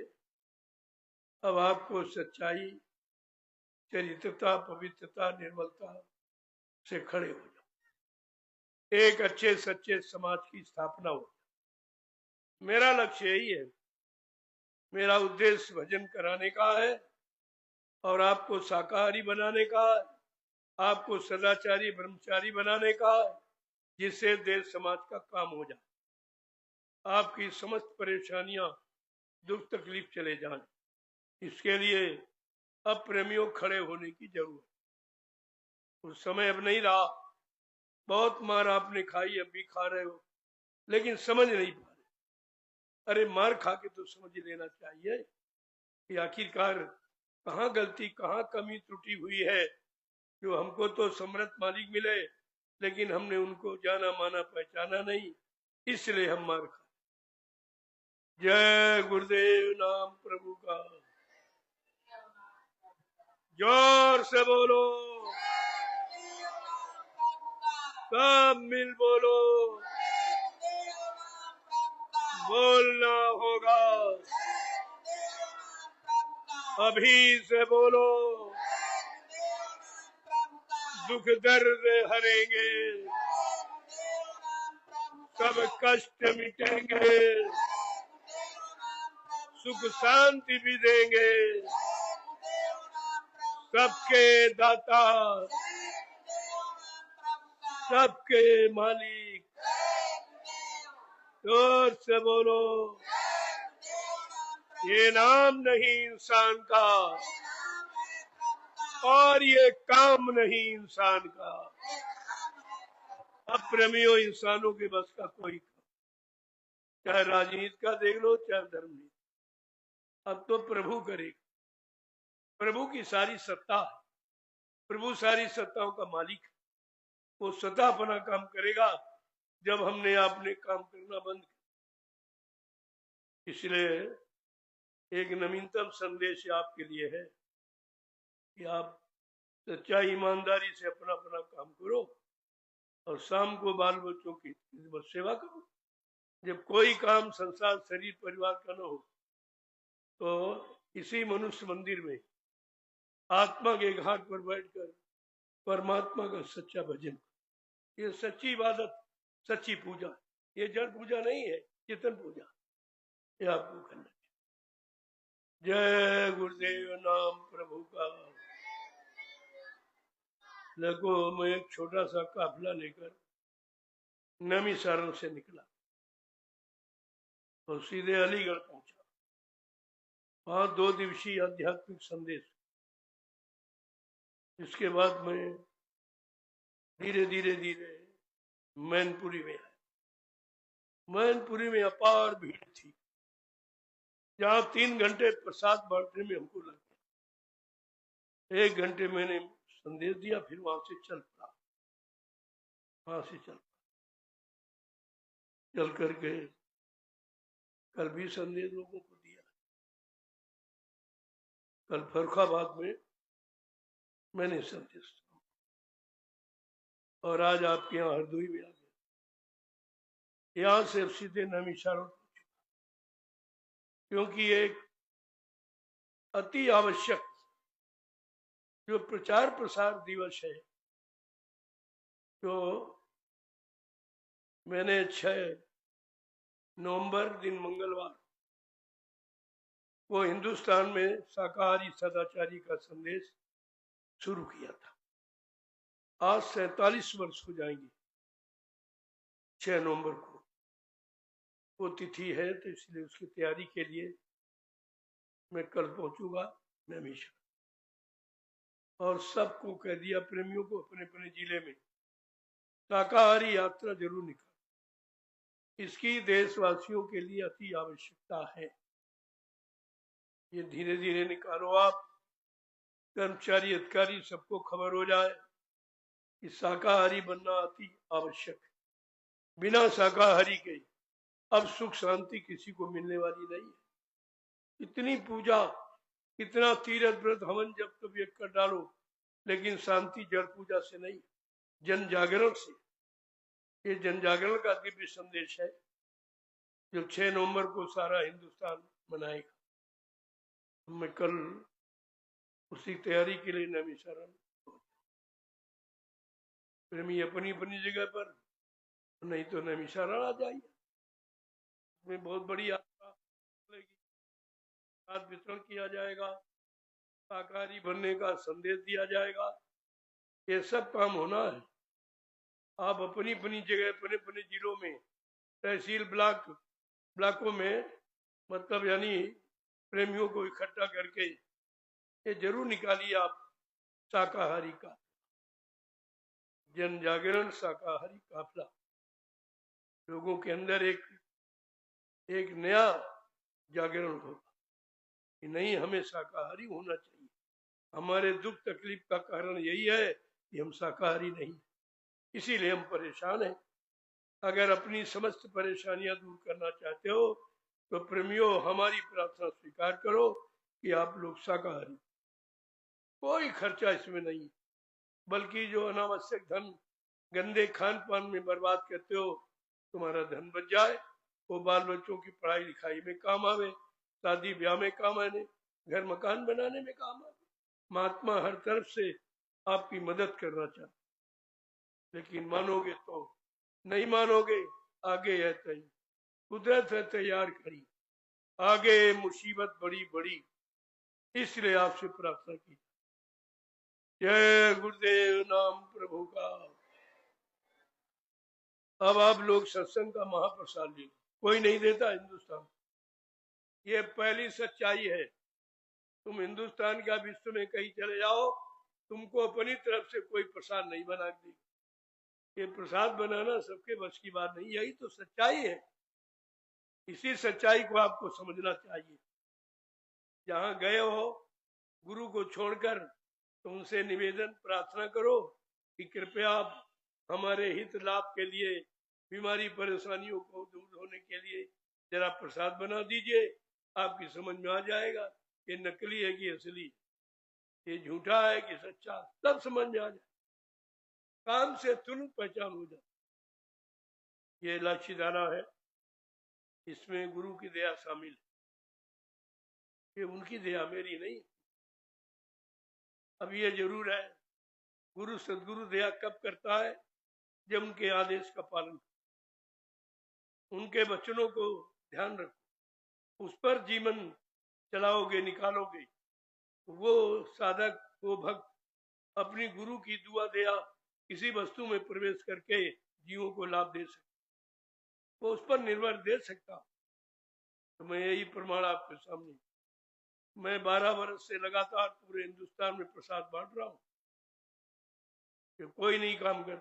अब आपको सच्चाई, चरित्रता, पवित्रता, निर्मलता से खड़े हो जाओ। एक अच्छे सच्चे समाज की स्थापना हो। मेरा लक्ष्य यही है, मेरा उद्देश्य भजन कराने का है और आपको शाकाहारी बनाने का है, आपको सदाचारी ब्रह्मचारी बनाने का है, जिससे देश समाज का काम हो जाए, आपकी समस्त परेशानियां, दुख तकलीफ चले जाएं। इसके लिए अब प्रेमियों खड़े होने की जरूरत है। उस समय अब नहीं रहा, बहुत मार आपने खाई, अब भी खा रहे हो, लेकिन समझ नहीं पा रहे। अरे मार खा के तो समझ लेना चाहिए कि आखिरकार कहाँ गलती, कहाँ कमी त्रुटि हुई है, जो हमको तो समर्थ मालिक मिले, लेकिन हमने उनको जाना माना पहचाना नहीं, इसलिए हम मार खा। जय गुरुदेव नाम प्रभु का। जोर से बोलो, सब मिल बोलो, बोलना होगा, अभी से बोलो। दुख दर्द हरेंगे, सब कष्ट मिटेंगे, सुख शांति भी देंगे, सबके दाता, सबके मालिक। जोर से बोलो, ये नाम नहीं इंसान का और ये काम नहीं इंसान का। अब प्रेमियों, इंसानों के बस का कोई काम, चाहे राजनीति का देख लो, चाहे धर्म नीति, अब तो प्रभु करेगा। प्रभु की सारी सत्ता है, प्रभु सारी सत्ताओं का मालिक है। वो स्वतः अपना काम करेगा जब हमने आपने काम करना बंद किया। इसलिए एक नवीनतम संदेश आपके लिए है कि आप सच्चाई ईमानदारी से अपना अपना काम करो और शाम को बाल बच्चों की सेवा करो। जब कोई काम संसार शरीर परिवार का न हो तो इसी मनुष्य मंदिर में आत्मा के घाट पर बैठकर परमात्मा का सच्चा भजन, ये सच्ची इबादत, सच्ची पूजा, ये जड़ पूजा नहीं है, चेतन पूजा, ये आपको करना चाहिए। जय गुरुदेव नाम प्रभु का। लगभग मैं एक छोटा सा काफिला लेकर नैमिषारण्य से निकला और सीधे अलीगढ़ पहुंचा। वहां 2 दिवसीय आध्यात्मिक संदेश। इसके बाद मैं धीरे धीरे धीरे मैनपुरी में आया। मैनपुरी में अपार भीड़ थी, जहां 3 घंटे प्रसाद बांटने में हमको लग गया। 1 घंटे मैंने संदेश दिया, फिर वहां से चल पड़ा। वहां से चल करके कल भी संदेश लोगों को दिया। कल फर्रुखाबाद में मैंने संदेश दिया और आज आपके यहाँ हरदोई में आ गया। यहाँ से सीधे नैमिषारण्य पहुंचे, क्योंकि एक अति आवश्यक जो प्रचार प्रसार दिवस है, जो मैंने 6 नवंबर दिन मंगलवार को हिंदुस्तान में शाकाहारी सदाचारी का संदेश शुरू किया था। आज 47 वर्ष हो जाएंगे 6 नवंबर को। वो तिथि है, तो इसलिए उसकी तैयारी के लिए मैं कल पहुंचूंगा नैमिषारण्य। और सबको कह दिया, प्रेमियों को अपने अपने जिले में शाकाहारी यात्रा जरूर निकाल। इसकी देशवासियों के लिए अति आवश्यकता है। ये धीरे धीरे निकालो आप, कर्मचारी अधिकारी सबको खबर हो जाए कि शाकाहारी बनना अति आवश्यक है। बिना शाकाहारी के अब सुख शांति किसी को मिलने वाली नहीं है। इतनी पूजा, इतना तीर्थ व्रत हवन जब तब ये कर डालो, लेकिन शांति जड़ पूजा से नहीं, जन जागरण से। ये जन जागरण का दिव्य संदेश है, जो 6 नवंबर को सारा हिंदुस्तान मनाएगा। मैं कल उसी तैयारी के लिए नैमिषारण्य। प्रेमी अपनी अपनी जगह पर, नहीं तो नैमिषारण्य आ जाइए। इसमें बहुत बड़ी यात्रा चलेगी, प्रसाद वितरण किया जाएगा, शाकाहारी बनने का संदेश दिया जाएगा। ये सब काम होना है। आप अपनी अपनी जगह, अपने अपने जिलों में, तहसील ब्लॉकों में, मतलब यानी प्रेमियों को इकट्ठा करके ये जरूर निकालिए आप शाकाहारी का जन जागरण, शाकाहारी काफिला। लोगों के अंदर एक नया जागरण होगा कि नहीं, हमें शाकाहारी होना चाहिए। हमारे दुख तकलीफ का कारण यही है कि हम शाकाहारी नहीं, इसीलिए हम परेशान हैं। अगर अपनी समस्त परेशानियां दूर करना चाहते हो तो प्रेमियों, हमारी प्रार्थना स्वीकार करो कि आप लोग शाकाहारी। कोई खर्चा इसमें नहीं, बल्कि जो अनावश्यक धन गंदे खान पान में बर्बाद करते हो, तुम्हारा धन बच जाए, वो बाल बच्चों की पढ़ाई लिखाई में काम आवे, शादी ब्याह में काम आने, घर मकान बनाने में काम आवे। महात्मा हर तरफ से आपकी मदद करना चाहते, लेकिन मानोगे तो नहीं मानोगे, आगे है तय, कुदरत है तैयार करी, आगे मुसीबत बड़ी बड़ी। इसलिए आपसे प्रार्थना की। जय गुरुदेव नाम प्रभु का। अब आप लोग सत्संग का महाप्रसाद लीजिए, कोई नहीं देता हिंदुस्तान। ये पहली सच्चाई है। तुम हिंदुस्तान का विश्व में कहीं चले जाओ, तुमको अपनी तरफ से कोई प्रसाद नहीं बना देगा। ये प्रसाद बनाना सबके बस की बात नहीं, यही तो सच्चाई है। इसी सच्चाई को आपको समझना चाहिए। जहां गए हो गुरु को छोड़कर, तो उनसे निवेदन प्रार्थना करो कि कृपया आप हमारे हित लाभ के लिए, बीमारी परेशानियों को दूर होने के लिए जरा प्रसाद बना दीजिए। आपकी समझ में आ जाएगा ये नकली है कि असली, ये झूठा है कि सच्चा, सब समझ में आ जाए। काम से तुरंत पहचान हो जाए। ये इलायची दाना है, इसमें गुरु की दया शामिल है। ये उनकी दया, मेरी नहीं। अब ये जरूर है, गुरु सदगुरु दया कब करता है? जब उनके आदेश का पालन, उनके वचनों को ध्यान रखो, उस पर जीवन चलाओगे, निकालोगे, वो साधक, वो भक्त अपनी गुरु की दुआ दया किसी वस्तु में प्रवेश करके जीवों को लाभ दे सकता, वो उस पर निर्भर दे सकता। तो मैं यही प्रमाण आपके सामने, मैं 12 वर्ष से लगातार पूरे हिंदुस्तान में प्रसाद बांट रहा हूँ कि कोई नहीं काम कर,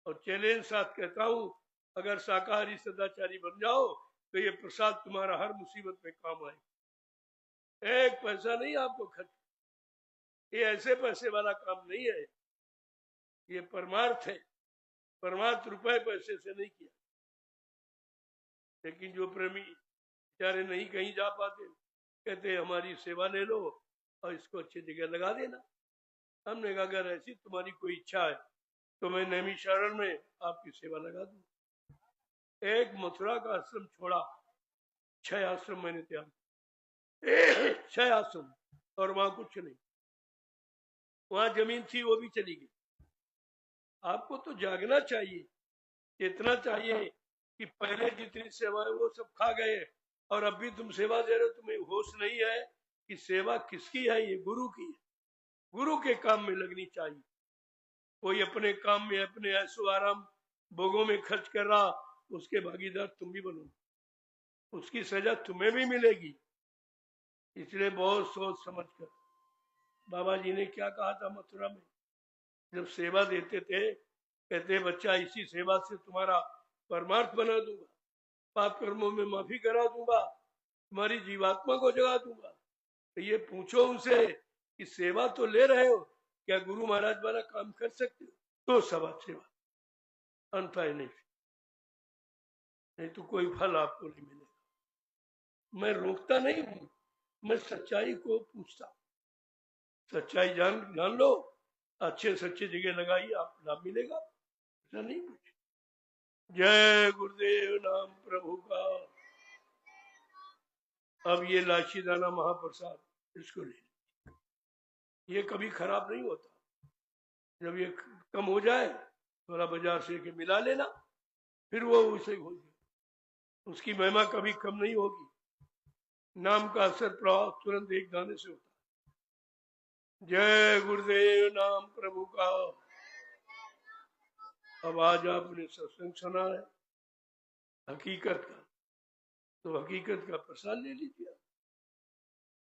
और चैलेंज साथ कहता हूँ, अगर शाकाहारी सदाचारी बन जाओ तो ये प्रसाद तुम्हारा हर मुसीबत में काम आए। एक पैसा नहीं आपको खर्च, ये ऐसे पैसे वाला काम नहीं है, ये परमार्थ है। परमार्थ रुपए पैसे से नहीं किया। लेकिन जो प्रेमी बेचारे नहीं कहीं जा पाते, कहते हमारी सेवा ले लो और इसको अच्छी जगह लगा देना। हमने कहा अगर ऐसी तुम्हारी कोई इच्छा है तो मैं नैमिषारण्य में आपकी सेवा लगा दूं। एक मथुरा का आश्रम छोड़ा, 6 आश्रम मैंने त्याग, 6 आश्रम, और वहां कुछ नहीं। वहां जमीन थी वो भी चली गई। आपको तो जागना चाहिए, इतना चाहिए कि पहले जितनी सेवा है वो सब खा गए और अब भी तुम सेवा दे रहे हो, तुम्हें होश नहीं है कि सेवा किसकी है, ये गुरु की है। गुरु के काम में लगनी चाहिए। कोई अपने काम में अपने ऐशो आराम भोगों में खर्च कर रहा, उसके भागीदार तुम भी बनो, उसकी सजा तुम्हें भी मिलेगी। इसलिए बहुत सोच समझ कर, बाबा जी ने क्या कहा था मथुरा में जब सेवा देते थे, कहते बच्चा इसी सेवा से तुम्हारा परमार्थ बना दूंगा, पाप कर्मों में माफी करा दूंगा, तुम्हारी जीवात्मा को जगा दूंगा। तो ये पूछो उनसे कि सेवा तो ले रहे हो, क्या गुरु महाराज वाला काम कर सकते हो? तो सवा सेवा, अन्यथा नहीं तो कोई फल आपको नहीं मिलेगा। मैं रोकता नहीं हूं, मैं सच्चाई को पूछता। सच्चाई जान लो, अच्छे सच्चे जगह लगाइए, आप लाभ मिलेगा, ऐसा नहीं कुछ। जय गुरुदेव नाम प्रभु का। अब ये लाची दाना महाप्रसाद, इसको ले, ये कभी खराब नहीं होता। जब ये कम हो जाए थोड़ा बाजार से के मिला लेना, फिर वो उसे हो जाए, उसकी महिमा कभी कम नहीं होगी। नाम का असर प्रभाव तुरंत एक दाने से होता है। जय गुरुदेव नाम प्रभु का। अब आज आपने सत्संग सुना है हकीकत का, तो हकीकत का प्रसाद ले लीजिए।